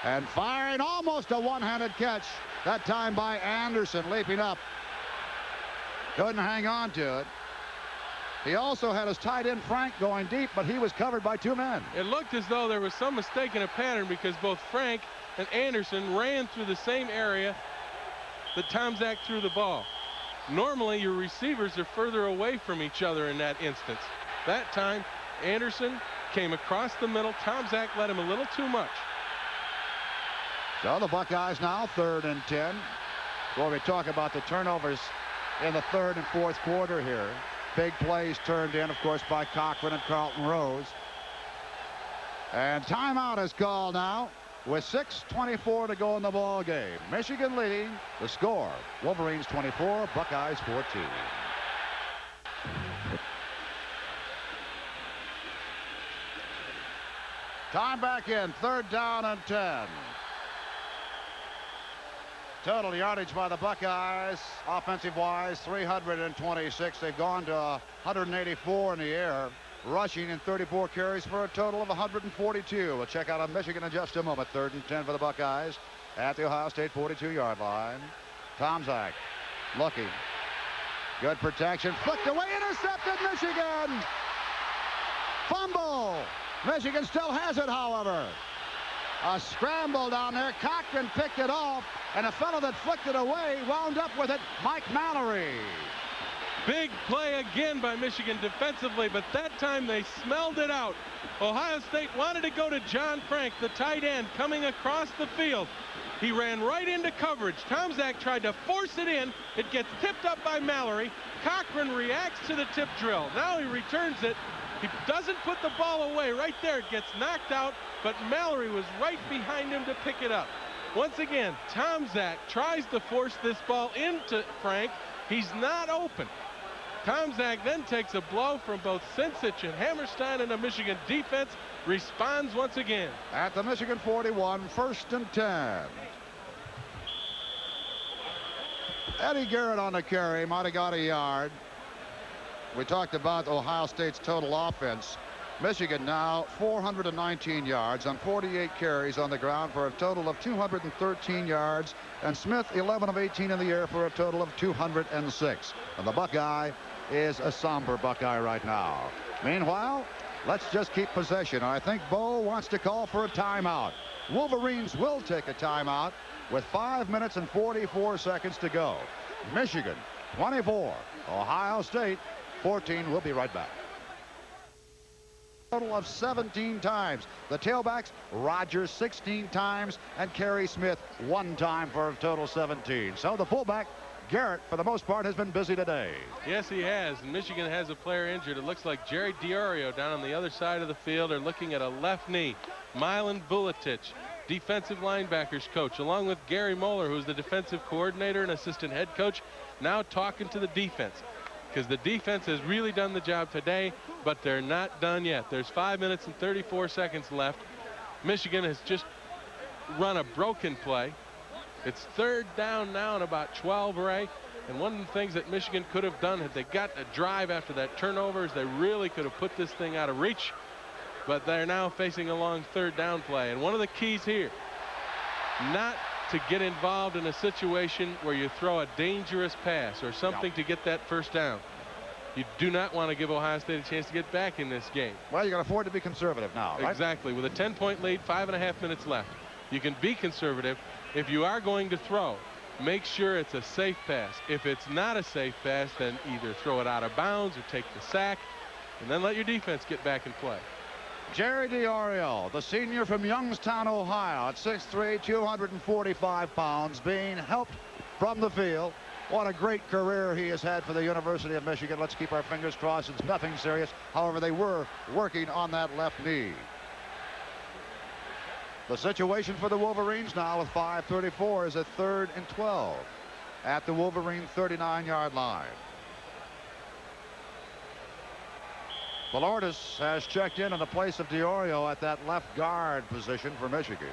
And firing almost a one-handed catch. That time by Anderson leaping up. Couldn't hang on to it. He also had his tight end Frank going deep, but he was covered by 2 men. It looked as though there was some mistake in a pattern because both Frank and Anderson ran through the same area that Tomczak threw the ball. Normally, your receivers are further away from each other in that instance. That time, Anderson came across the middle. Tomczak let him a little too much. So the Buckeyes now 3rd and 10. Before we talk about the turnovers in the 3rd and 4th quarter here. Big plays turned in, of course, by Cochran and Carlton Rose. And timeout is called now with 6:24 to go in the ball game. Michigan leading the score. Wolverines 24, Buckeyes 14. Time back in, 3rd down and 10. Total yardage by the Buckeyes, offensive-wise, 326. They've gone to 184 in the air, rushing in 34 carries for a total of 142. We'll check out on Michigan in just a moment. 3rd and 10 for the Buckeyes at the Ohio State 42-yard line. Tomczak looking. Good protection. Flicked away. Intercepted Michigan. Fumble. Michigan still has it, however. A scramble down there. Cochran picked it off, and a fellow that flicked it away wound up with it, Mike Mallory. Big play again by Michigan defensively, but that time they smelled it out. Ohio State wanted to go to John Frank, the tight end, coming across the field. He ran right into coverage. Tomczak tried to force it in. It gets tipped up by Mallory. Cochran reacts to the tip drill. Now he returns it. He doesn't put the ball away. Right there, it gets knocked out, but Mallory was right behind him to pick it up. Once again, Tomczak tries to force this ball into Frank. He's not open. Tomczak then takes a blow from both Sincich and Hammerstein, and the Michigan defense responds once again. At the Michigan 41, 1st and 10. Eddie Garrett on the carry, might have got a yard. We talked about Ohio State's total offense. Michigan now 419 yards on 48 carries on the ground for a total of 213 yards. And Smith 11 of 18 in the air for a total of 206. And the Buckeye is a somber Buckeye right now. Meanwhile, let's just keep possession. I think Bo wants to call for a timeout. Wolverines will take a timeout with 5 minutes and 44 seconds to go. Michigan 24, Ohio State 14. We'll be right back. Total of 17 times. The tailbacks, Rogers 16 times and Kerry Smith 1 time for a total 17. So the fullback, Garrett, for the most part, has been busy today. Yes, he has. And Michigan has a player injured. It looks like Jerry Diorio down on the other side of the field. They're looking at a left knee. Milan Vuletic, defensive linebackers coach, along with Gary Moeller, who's the defensive coordinator and assistant head coach, now talking to the defense. Because the defense has really done the job today, but they're not done yet. There's 5 minutes and 34 seconds left. Michigan has just run a broken play. It's 3rd down now and about 12, Ray. And one of the things that Michigan could have done had they got a drive after that turnover is they really could have put this thing out of reach. But they're now facing a long 3rd down play. And one of the keys here, not to get involved in a situation where you throw a dangerous pass or something to get that 1st down. You do not want to give Ohio State a chance to get back in this game. Well, you can afford to be conservative now, right? Exactly. With a 10-point lead, 5.5 minutes left. You can be conservative. If you are going to throw, make sure it's a safe pass. If it's not a safe pass, then either throw it out of bounds or take the sack, and then let your defense get back and play. Jerry Diorio, the senior from Youngstown, Ohio, at 6'3", 245 pounds, being helped from the field. What a great career he has had for the University of Michigan. Let's keep our fingers crossed. It's nothing serious. However, they were working on that left knee. The situation for the Wolverines now with 5:34 is a 3rd and 12 at the Wolverine 39-yard line. Valordis has checked in the place of Diorio at that left guard position for Michigan.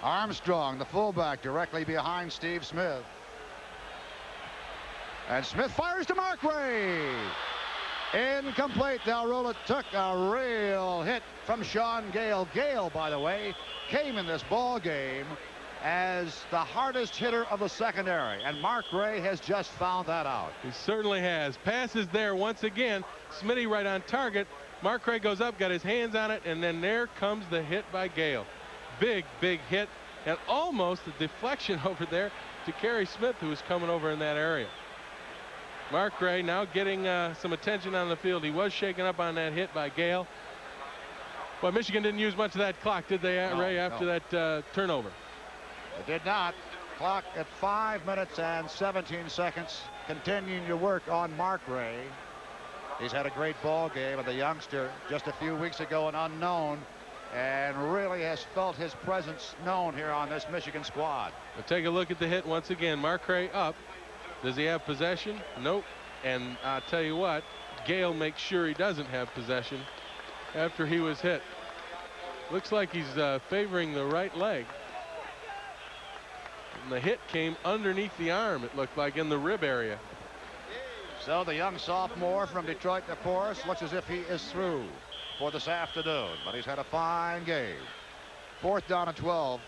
Armstrong, the fullback, directly behind Steve Smith. And Smith fires to Mark Ray. Incomplete. Del Rolla took a real hit from Sean Gale. Gale, by the way, came in this ball game as the hardest hitter of the secondary, and Mark Ray has just found that out. He certainly has. Passes there once again. Smitty right on target. Mark Ray goes up, got his hands on it, and then there comes the hit by Gale. Big hit, and almost a deflection over there to Kerry Smith, who was coming over in that area. Mark Ray now getting some attention on the field. He was shaken up on that hit by Gale. Well, Michigan didn't use much of that clock, did they, Ray, after that turnover? They did not. Clock at 5 minutes and 17 seconds. Continuing to work on Mark Ray. He's had a great ball game, and the youngster just a few weeks ago an unknown, and really has felt his presence known here on this Michigan squad. We'll take a look at the hit once again. Mark Ray up. Does he have possession? Nope. And I'll tell you what, Gale makes sure he doesn't have possession after he was hit. Looks like he's favoring the right leg. And the hit came underneath the arm, it looked like, in the rib area. So the young sophomore from Detroit DeForest looks as if he is through for this afternoon, but he's had a fine game. 4th down and 12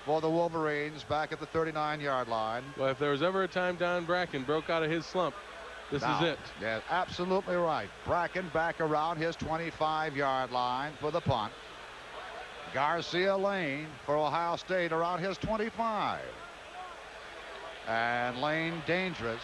for the Wolverines back at the 39-yard line. Well, if there was ever a time Don Bracken broke out of his slump, this is it. Yeah, absolutely right. Bracken back around his 25-yard line for the punt. Garcia Lane for Ohio State around his 25. And Lane dangerous.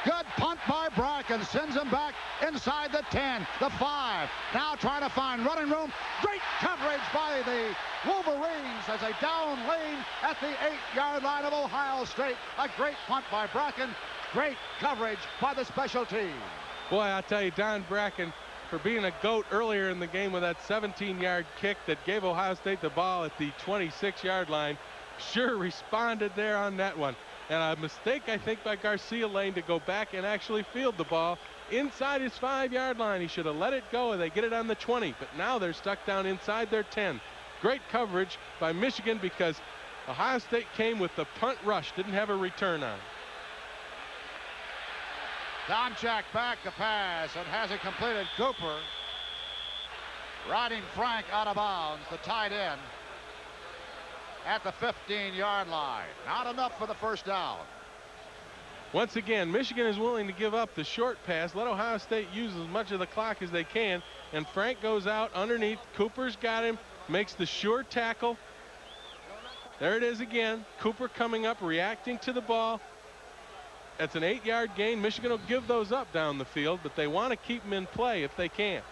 Good punt by Bracken. Sends him back inside the 10, the 5. Now trying to find running room. Great coverage by the Wolverines as they down Lane at the 8-yard line of Ohio State. A great punt by Bracken. Great coverage by the special team. Boy, I'll tell you, Don Bracken, for being a GOAT earlier in the game with that 17-yard kick that gave Ohio State the ball at the 26-yard line, sure responded there on that one. And a mistake, I think, by Garcia Lane to go back and actually field the ball inside his 5-yard line. He should have let it go and they get it on the 20, but now they're stuck down inside their 10. Great coverage by Michigan because Ohio State came with the punt rush, didn't have a return on. Tomczak back to pass and has it completed. Cooper riding Frank out of bounds, the tight end. at the 15-yard line. Not enough for the first down. Once again, Michigan is willing to give up the short pass, let Ohio State use as much of the clock as they can, and Frank goes out underneath. Cooper's got him, makes the sure tackle. There it is again. Cooper coming up, reacting to the ball. It's an 8-yard gain. Michigan will give those up down the field, but they want to keep them in play if they can.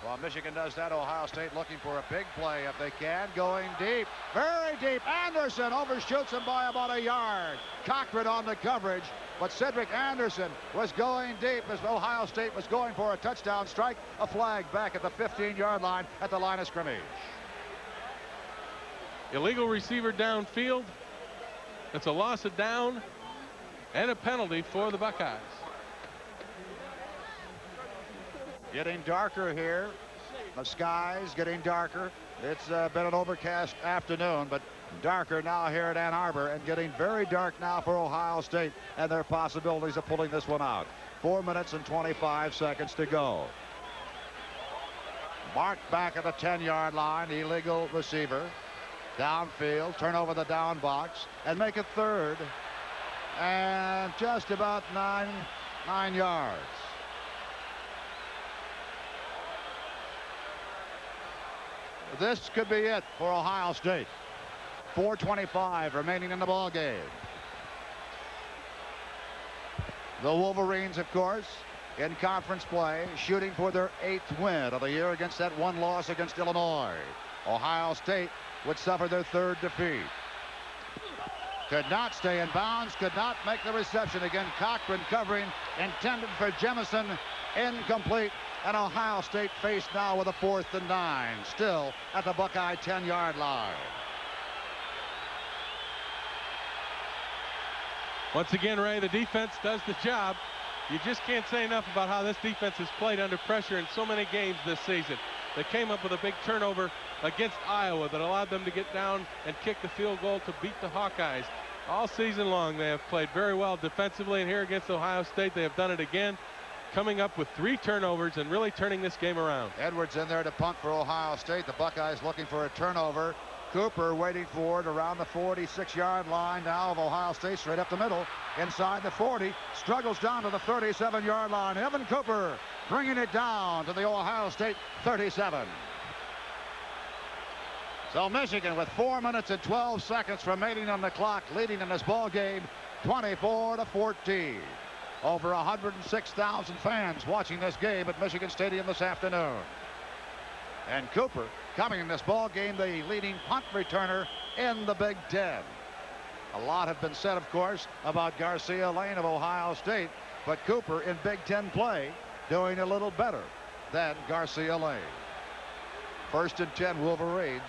Well, Michigan does that. Ohio State looking for a big play if they can. Going deep, very deep. Anderson overshoots him by about a yard. Cochran on the coverage, but Cedric Anderson was going deep as Ohio State was going for a touchdown strike. A flag back at the 15-yard line at the line of scrimmage. Illegal receiver downfield. It's a loss of down and a penalty for the Buckeyes. Getting darker here. The skies getting darker. It's been an overcast afternoon, but darker now here at Ann Arbor, and getting very dark now for Ohio State and their possibilities of pulling this one out. 4 minutes and 25 seconds to go. Marked back at the 10-yard line. Illegal receiver. Downfield. Turn over the down box and make it third. And just about nine yards. This could be it for Ohio State. 4:25 remaining in the ball game. The Wolverines, of course, in conference play, shooting for their 8th win of the year against that one loss against Illinois. Ohio State would suffer their 3rd defeat. Could not stay in bounds, could not make the reception. Again, Cochran covering, intended for Jemison, incomplete. And Ohio State faced now with a 4th and 9, still at the Buckeye 10-yard line. Once again, Ray, the defense does the job. You just can't say enough about how this defense has played under pressure in so many games this season. They came up with a big turnover against Iowa that allowed them to get down and kick the field goal to beat the Hawkeyes. All season long, they have played very well defensively, and here against Ohio State, they have done it again, coming up with 3 turnovers and really turning this game around. Edwards in there to punt for Ohio State. The Buckeyes looking for a turnover. Cooper waiting for it around the 46-yard line now of Ohio State, straight up the middle, inside the 40, struggles down to the 37-yard line. Evan Cooper bringing it down to the Ohio State 37. So Michigan, with 4 minutes and 12 seconds remaining on the clock, leading in this ball game 24-14. Over 106,000 fans watching this game at Michigan Stadium this afternoon. And Cooper coming in this ball game, the leading punt returner in the Big Ten. A lot have been said, of course, about Garcia Lane of Ohio State, but Cooper in Big Ten play doing a little better than Garcia Lane. 1st and 10 Wolverines.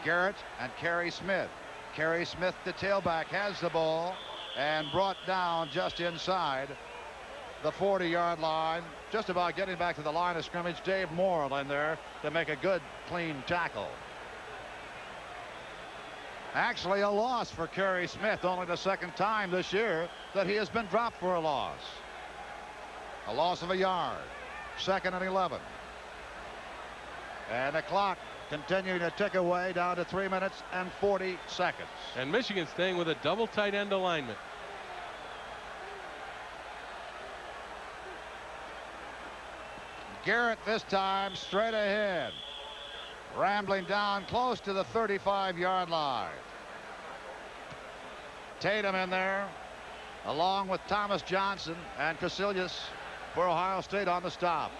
Garrett and Kerry Smith. Kerry Smith, the tailback, has the ball and brought down just inside the 40-yard line, just about getting back to the line of scrimmage. Dave Morrill in there to make a good, clean tackle. Actually a loss for Kerry Smith, only the 2nd time this year that he has been dropped for a loss. A loss of a yard. 2nd and 11. And the clock continuing to tick away down to 3 minutes and 40 seconds. And Michigan staying with a double tight end alignment. Garrett this time straight ahead, rambling down close to the 35-yard line. Tatum in there along with Thomas Johnson and Casillas for Ohio State on the stop.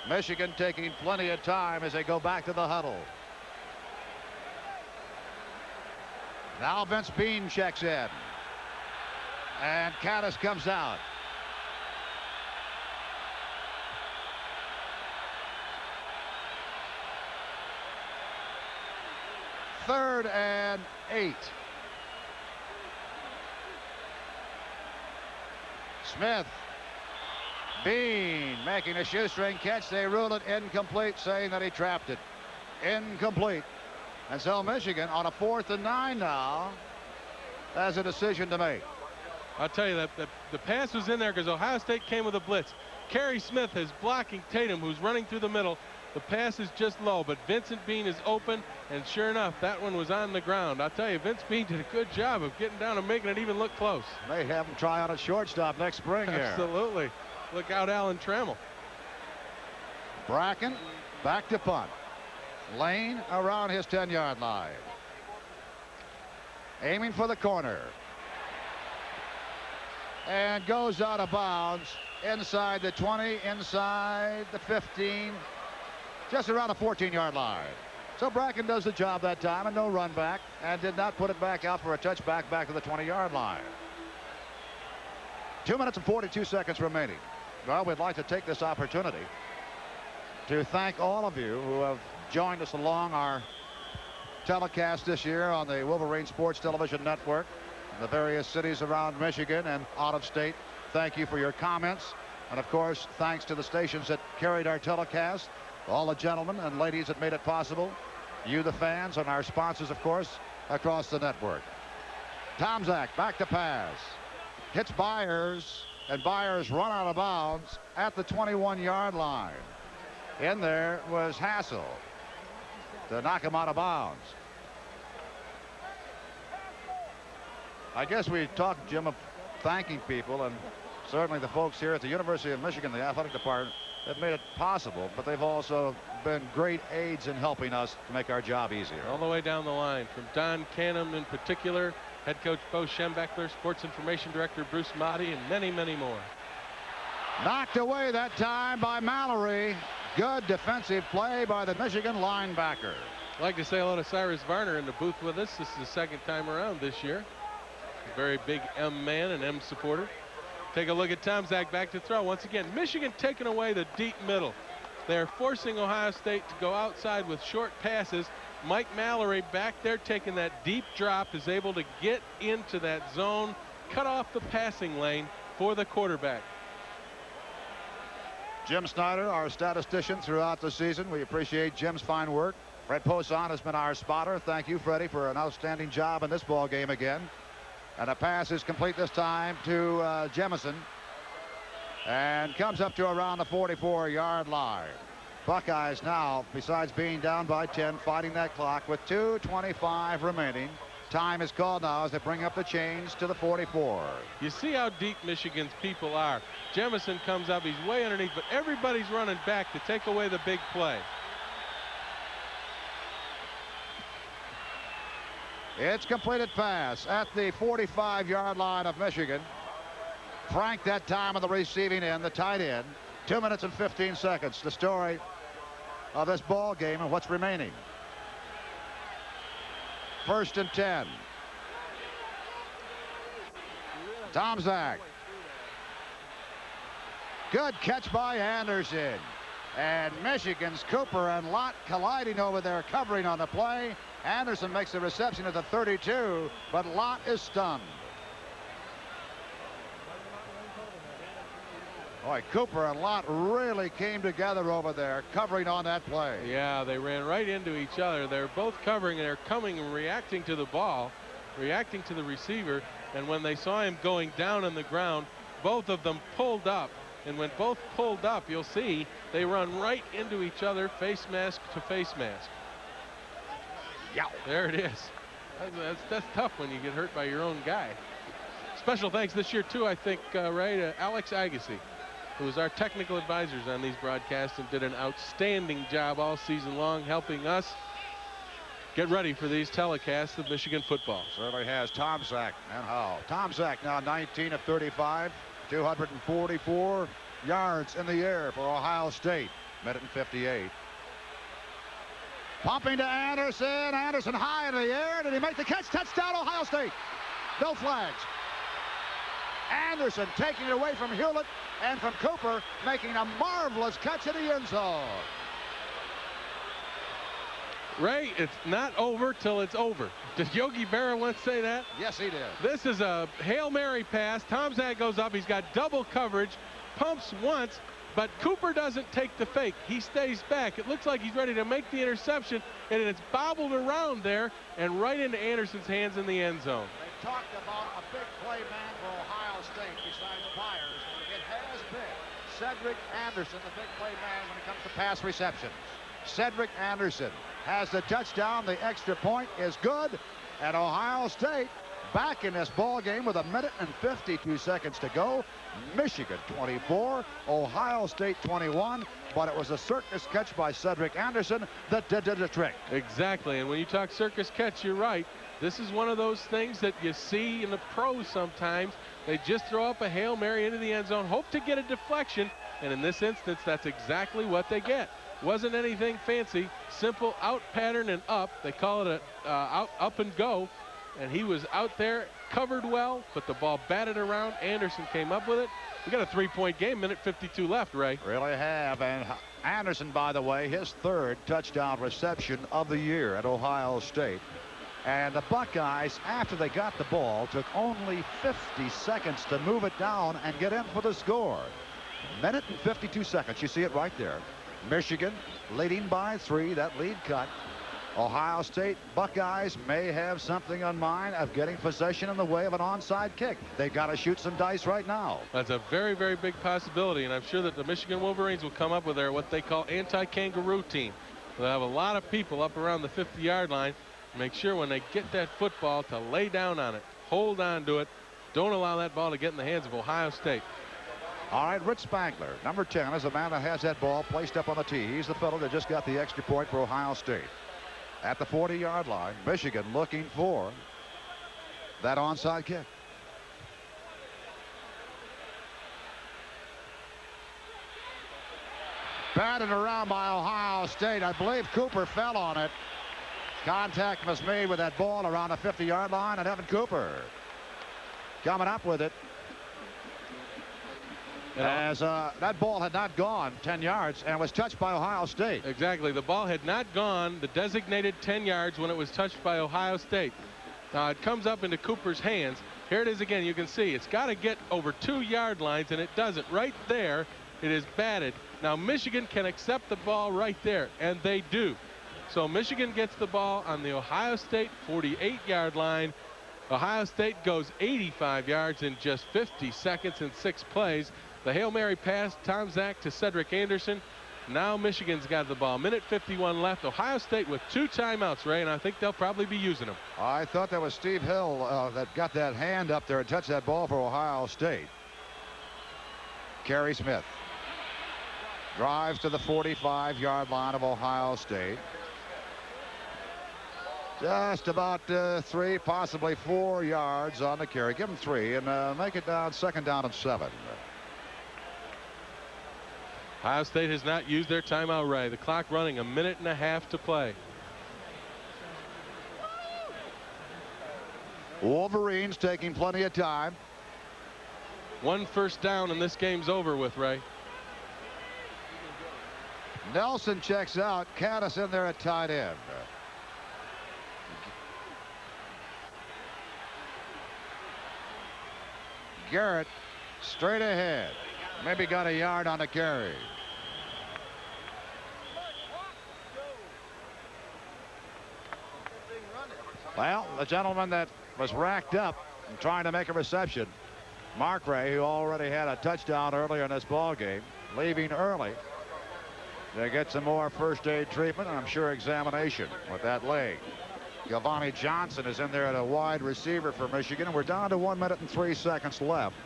Michigan taking plenty of time as they go back to the huddle. Now Vince Bean checks in, and Caddis comes out. Third and 8. Smith. Bean making a shoestring catch. They ruled it incomplete, saying that he trapped it. Incomplete. And so Michigan on a 4th and 9 now has a decision to make. I'll tell you that the pass was in there because Ohio State came with a blitz. Kerry Smith is blocking Tatum, who's running through the middle, The pass is just low, but Vincent Bean is open, and sure enough, that one was on the ground. I'll tell you, Vince Bean did a good job of getting down and making it even look close. May have him try out at shortstop next spring here. Absolutely. Look out, Alan Trammell. Bracken back to punt. Lane around his 10-yard line. Aiming for the corner. And goes out of bounds inside the 20, inside the 15, just around the 14-yard line. So Bracken does the job that time, and no run back, and did not put it back out for a touchback back to the 20-yard line. 2 minutes and 42 seconds remaining. Well, we'd like to take this opportunity to thank all of you who have joined us along our telecast this year on the Wolverine Sports Television Network in the various cities around Michigan and out of state. Thank you for your comments. And of course, thanks to the stations that carried our telecast, all the gentlemen and ladies that made it possible, you the fans, and our sponsors, of course, across the network. Tomczak back to pass. Hits Byers, and Byers run out of bounds at the 21-yard line. In there was Hassel to knock him out of bounds. I guess we talked, Jim, of thanking people, and certainly the folks here at the University of Michigan, the athletic department, have made it possible, but they've also been great aids in helping us to make our job easier. All the way down the line, from Don Canham in particular, head coach Bo Schembechler, sports information director Bruce Motti, and many, many more. Knocked away that time by Mallory. Good defensive play by the Michigan linebacker. I'd like to say hello to Cyrus Varner in the booth with us. This is the second time around this year. A very big M man and M supporter. Take a look at Tomczak back to throw. Once again, Michigan taking away the deep middle. They're forcing Ohio State to go outside with short passes. Mike Mallory back there taking that deep drop is able to get into that zone, cut off the passing lane for the quarterback. Jim Snyder, our statistician throughout the season. We appreciate Jim's fine work. Fred Poisson has been our spotter. Thank you, Freddie, for an outstanding job in this ball game again. And a pass is complete this time to Jemison, and comes up to around the 44-yard line. Buckeyes now, besides being down by 10, fighting that clock with 2:25 remaining. Time is called now as they bring up the chains to the 44. You see how deep Michigan's people are. Jemison comes up, he's way underneath, but everybody's running back to take away the big play. It's completed pass at the 45-yard line of Michigan. Frank that time on the receiving end, the tight end. 2 minutes and 15 seconds. The story of this ball game and what's remaining. 1st and 10. Tomczak. Good catch by Anderson. And Michigan's Cooper and Lott colliding over there, covering on the play. Anderson makes the reception at the 32, but Lott is stunned. Boy, Cooper and Lott really came together over there, covering on that play. Yeah, they ran right into each other. They're both covering, and they're coming and reacting to the ball, reacting to the receiver. And when they saw him going down on the ground, both of them pulled up. And when both pulled up, you'll see they run right into each other, face mask to face mask. Yeah. There it is. That's tough when you get hurt by your own guy. Special thanks this year, too, I think, Ray, to Alex Agassi, who was our technical advisors on these broadcasts and did an outstanding job all season long helping us get ready for these telecasts of Michigan football. Certainly has. Tomczak and how. Tomczak now 19 of 35, 244 yards in the air for Ohio State. Minute and 58. Pumping to Anderson. Anderson high in the air. Did he make the catch? Touchdown, Ohio State. No flags. Anderson taking it away from Hewlett and from Cooper, making a marvelous catch in the end zone. Ray, it's not over till it's over. Did Yogi Berra once say that? Yes, he did. This is a Hail Mary pass. Tomczak goes up. He's got double coverage, pumps once, but Cooper doesn't take the fake. He stays back. It looks like he's ready to make the interception, and it's bobbled around there and right into Anderson's hands in the end zone. They talked about a big play man for Ohio State besides Byers. It has been Cedric Anderson, the big play man when it comes to pass receptions. Cedric Anderson has the touchdown. The extra point is good. And Ohio State back in this ball game with 1 minute and 52 seconds to go. Michigan 24, Ohio State 21. But it was a circus catch by Cedric Anderson that did the trick. Exactly. And when you talk circus catch, you're right. This is one of those things that you see in the pros sometimes. They just throw up a Hail Mary into the end zone, hope to get a deflection. And in this instance, that's exactly what they get. Wasn't anything fancy, simple out pattern and up. They call it a up and go. And he was out there, covered well, but the ball batted around. Anderson came up with it. We got a 3-point game, 1:52 left, Ray. Really have. And Anderson, by the way, his 3rd touchdown reception of the year at Ohio State. And the Buckeyes, after they got the ball, took only 50 seconds to move it down and get in for the score. 1 minute and 52 seconds. You see it right there. Michigan leading by 3. That lead cut. Ohio State Buckeyes may have something on mind of getting possession in the way of an onside kick. They've got to shoot some dice right now. That's a very, very big possibility, and I'm sure that the Michigan Wolverines will come up with their what they call anti-kangaroo team. They'll have a lot of people up around the 50-yard line. Make sure when they get that football to lay down on it, hold on to it. Don't allow that ball to get in the hands of Ohio State. All right, Rich Spangler, number 10, is the man that has that ball placed up on the tee. He's the fellow that just got the extra point for Ohio State. At the 40-yard line, Michigan looking for that onside kick. Batted around by Ohio State. I believe Cooper fell on it. Contact was made with that ball around the 50-yard line, and Evan Cooper coming up with it. As that ball had not gone 10 yards and was touched by Ohio State. Exactly. The ball had not gone the designated 10 yards when it was touched by Ohio State. Now it comes up into Cooper's hands. Here it is again. You can see it's got to get over 2 yard lines, and it doesn't. Right there, it is batted. Now Michigan can accept the ball right there, and they do. So Michigan gets the ball on the Ohio State 48-yard line. Ohio State goes 85 yards in just 50 seconds and 6 plays. The Hail Mary pass, Tomczak to Cedric Anderson. Now Michigan's got the ball. 1:51 left. Ohio State with 2 timeouts, Ray, and I think they'll probably be using them. I thought that was Steve Hill that got that hand up there and touched that ball for Ohio State. Kerry Smith drives to the 45-yard line of Ohio State. Just about 3, possibly 4 yards on the carry. Give him 3 and make it down 2nd down and 7. Ohio State has not used their timeout, Ray. The clock running, 1.5 minutes to play. Wolverines taking plenty of time. 1 first down and this game's over with, Ray. Nelson checks out. Caddis in there at tight end. Garrett straight ahead. Maybe got a yard on the carry. Well, the gentleman that was racked up and trying to make a reception, Mark Ray, who already had a touchdown earlier in this ball game, leaving early to get some more first aid treatment and I'm sure examination with that leg. Giovanni Johnson is in there at a wide receiver for Michigan, and we're down to 1 minute and 3 seconds left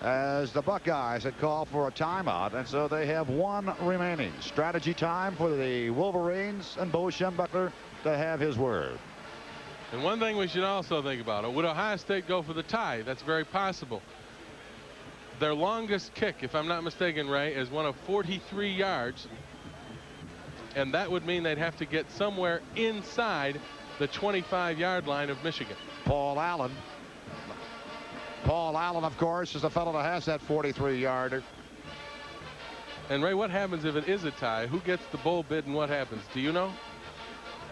as the Buckeyes had called for a timeout, and so they have 1 remaining. Strategy time for the Wolverines and Bo Schembechler to have his word. And one thing we should also think about, would Ohio State go for the tie? That's very possible. Their longest kick, if I'm not mistaken, Ray, is one of 43 yards. And that would mean they'd have to get somewhere inside the 25-yard line of Michigan. Paul Allen, of course, is the fellow that has that 43-yarder. And, Ray, what happens if it is a tie? Who gets the bull bid and what happens? Do you know?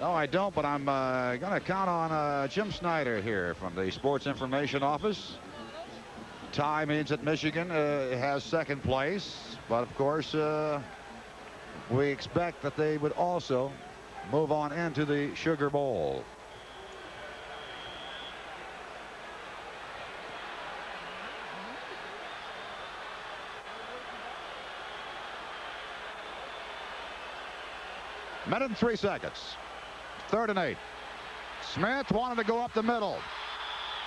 No, I don't, but I'm going to count on Jim Snyder here from the Sports Information Office. Tie means that Michigan has 2nd place, but, of course, we expect that they would also move on into the Sugar Bowl. Minute and 3 seconds. 3rd and 8. Smith wanted to go up the middle.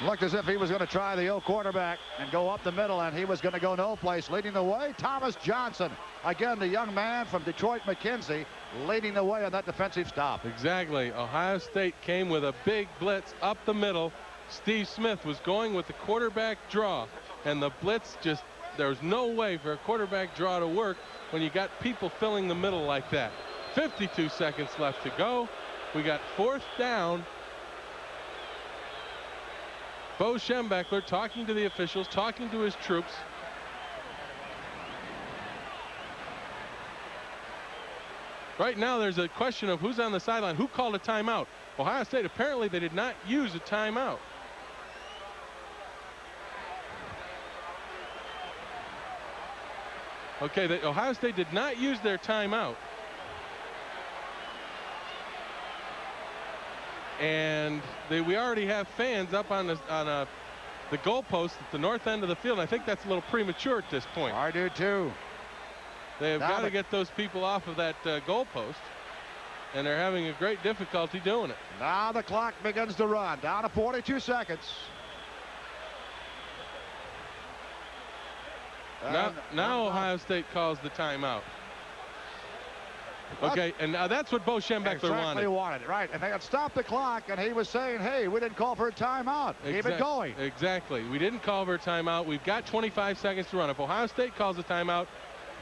Looked as if he was going to try the old quarterback and go up the middle, and he was going to go no place. Leading the way, Thomas Johnson. Again, the young man from Detroit McKenzie leading the way on that defensive stop. Exactly. Ohio State came with a big blitz up the middle. Steve Smith was going with the quarterback draw, and the blitz just, there's no way for a quarterback draw to work when you got people filling the middle like that. 52 seconds left to go. We got 4th down. Bo Schembechler talking to the officials, talking to his troops. Right now there's a question of who's on the sideline, who called a timeout. Ohio State, apparently they did not use a timeout. Okay, Ohio State did not use their timeout. And we already have fans up on the goalpost at the north end of the field. I think that's a little premature at this point. I do too. They've got to get those people off of that goalpost, and they're having a great difficulty doing it. Now the clock begins to run. Down to 42 seconds. Now Ohio State calls the timeout. Okay, and now that's what Bo Schembechler wanted. Right, and they had stopped the clock, and he was saying, hey, we didn't call for a timeout. Keep it going. Exactly. We didn't call for a timeout. We've got 25 seconds to run. If Ohio State calls a timeout,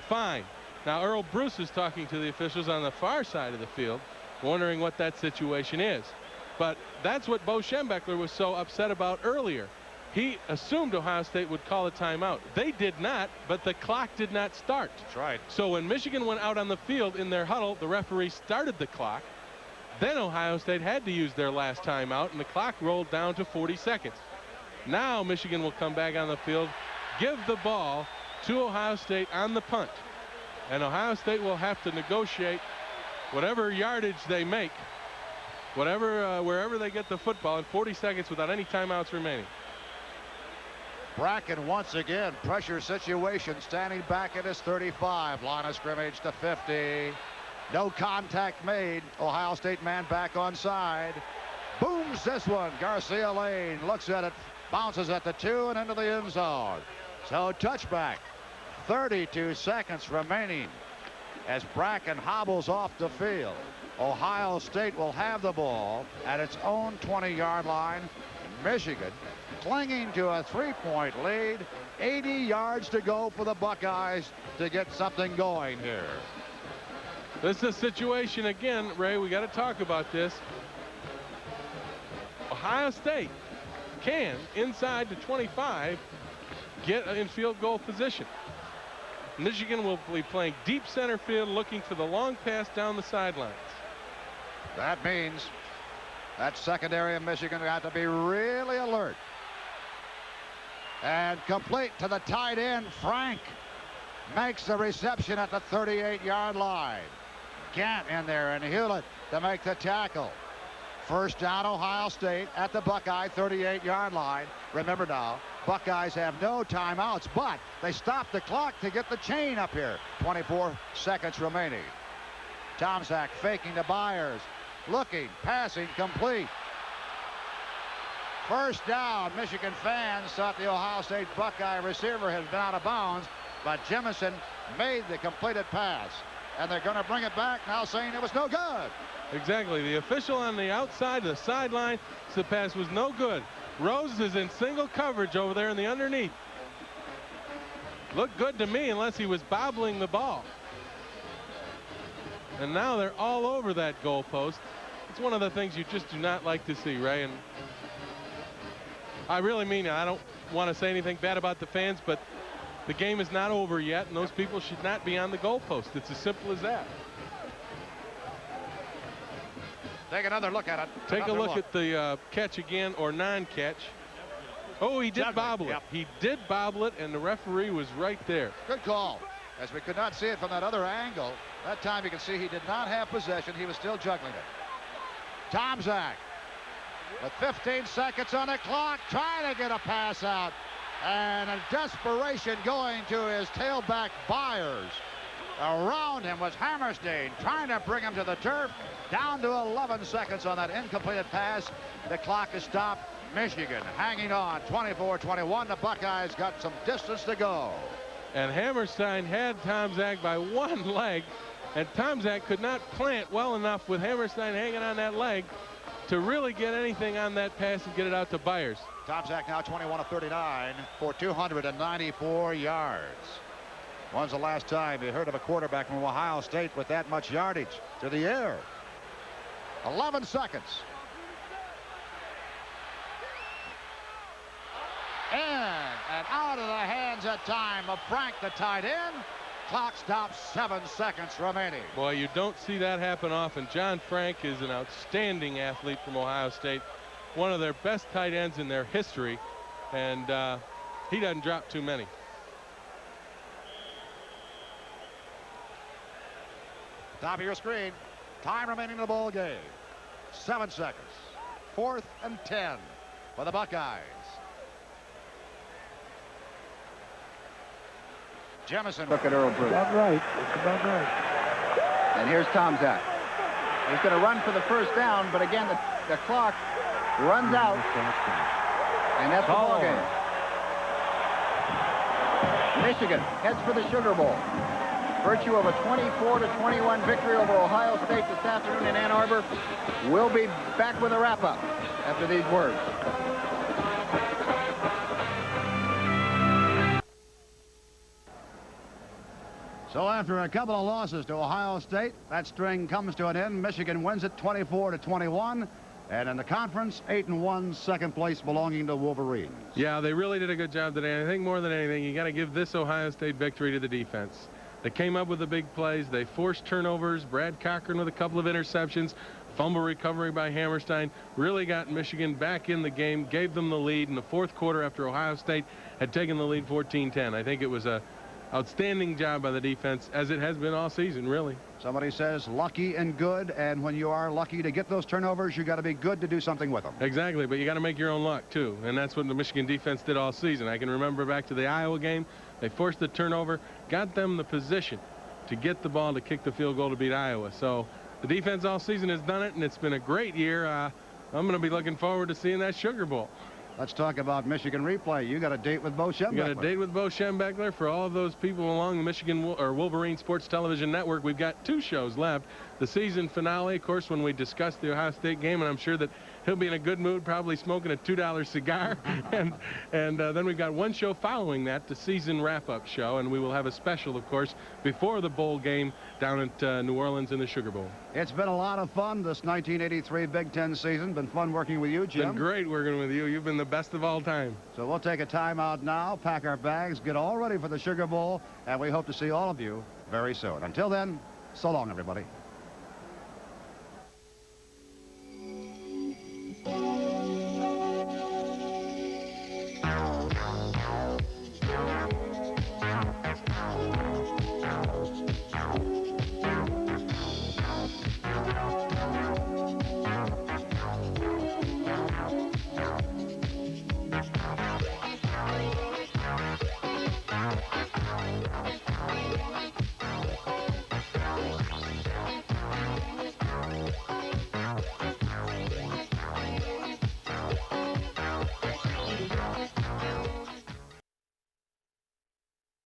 fine. Now Earl Bruce is talking to the officials on the far side of the field, wondering what that situation is. But that's what Bo Schembechler was so upset about earlier. He assumed Ohio State would call a timeout. They did not, but the clock did not start. That's right. So when Michigan went out on the field in their huddle, the referee started the clock. Then Ohio State had to use their last timeout, and the clock rolled down to 40 seconds. Now Michigan will come back on the field, give the ball to Ohio State on the punt. And Ohio State will have to negotiate whatever yardage they make, wherever they get the football in 40 seconds without any timeouts remaining. Bracken once again, pressure situation, standing back at his 35. Line of scrimmage to 50. No contact made. Ohio State man back on side. Booms this one. Garcia Lane looks at it, bounces at the 2 and into the end zone. So touchback. 32 seconds remaining as Bracken hobbles off the field. Ohio State will have the ball at its own 20-yard line. Michigan clinging to a 3-point lead. 80 yards to go for the Buckeyes to get something going here. This is a situation again, Ray, we got to talk about this. Ohio State can, inside the 25, get in field goal position. Michigan will be playing deep center field, looking for the long pass down the sidelines. That means that secondary of Michigan got to be really alert. And complete to the tight end. Frank makes the reception at the 38-yard line. Gant in there, and Hewlett to make the tackle. First down, Ohio State at the Buckeye 38-yard line. Remember now, Buckeyes have no timeouts, but they stop the clock to get the chain up here. 24 seconds remaining. Tomczak faking to Byers. Looking, passing, complete. First down. Michigan fans thought the Ohio State Buckeye receiver had been out of bounds, but Jemison made the completed pass. And they're going to bring it back now, saying it was no good. Exactly. The official on the outside, the sideline, the pass was no good. Rose is in single coverage over there in the underneath. Looked good to me unless he was bobbling the ball. And now they're all over that goalpost. It's one of the things you just do not like to see, Ray. And I really mean it. I don't want to say anything bad about the fans, but the game is not over yet, and those people should not be on the goalpost. It's as simple as that. Take another look at it. Take a look at the catch again, or non-catch. Oh, he did bobble it. He did bobble it, and the referee was right there. Good call. As we could not see it from that other angle, that time you can see he did not have possession. He was still juggling it. Tomczak with 15 seconds on the clock, trying to get a pass out. And a desperation going to his tailback Byers. Around him was Hammerstein, trying to bring him to the turf. Down to 11 seconds on that incompleted pass. The clock is stopped. Michigan hanging on, 24-21. The Buckeyes got some distance to go. And Hammerstein had Tomczak by one leg, and Tomczak could not plant well enough with Hammerstein hanging on that leg to really get anything on that pass and get it out to Byers. Tomczak now 21 of 39 for 294 yards. When's the last time you heard of a quarterback from Ohio State with that much yardage to the air? 11 seconds. In and out of the hands at time of Frank, the tight end. Clock stops, 7 seconds remaining. Boy, you don't see that happen often. John Frank is an outstanding athlete from Ohio State, one of their best tight ends in their history, and he doesn't drop too many. Top of your screen. Time remaining in the ball game. 7 seconds. 4th and 10 for the Buckeyes. Jemison. Look at Earl Bruce. About right. It's about right. And here's Tomczak. He's going to run for the first down, but again, the clock runs out. And that's the ball game. Michigan heads for the Sugar Bowl. Virtue of a 24-21 victory over Ohio State this afternoon in Ann Arbor. We'll be back with a wrap-up after these words. So after a couple of losses to Ohio State, that string comes to an end. Michigan wins it 24-21. And in the conference, 8-1, second place belonging to Wolverines. Yeah, they really did a good job today. I think more than anything, you got to give this Ohio State victory to the defense. They came up with the big plays. They forced turnovers. Brad Cochran with a couple of interceptions. Fumble recovery by Hammerstein really got Michigan back in the game, gave them the lead in the fourth quarter after Ohio State had taken the lead 14-10. I think it was a outstanding job by the defense, as it has been all season, really. Somebody says lucky and good, and when you are lucky to get those turnovers, you got to be good to do something with them. Exactly, but you got to make your own luck too, and that's what the Michigan defense did all season. I can remember back to the Iowa game. They forced the turnover, got them the position to get the ball to kick the field goal to beat Iowa. So the defense all season has done it, and it's been a great year. I'm going to be looking forward to seeing that Sugar Bowl. Let's talk about Michigan replay. You got a date with Bo Schembechler. You got a date with Bo Schembechler. For all of those people along the Michigan or Wolverine Sports Television Network, we've got 2 shows left. The season finale, of course, when we discuss the Ohio State game, and I'm sure that he'll be in a good mood, probably smoking a $2 cigar. and then we've got 1 show following that, the season wrap-up show, and we will have a special, of course, before the bowl game down at New Orleans in the Sugar Bowl. It's been a lot of fun this 1983 Big Ten season. Been fun working with you, Jim. Been great working with you. You've been the best of all time. So we'll take a timeout now, pack our bags, get all ready for the Sugar Bowl, and we hope to see all of you very soon. Until then, so long, everybody.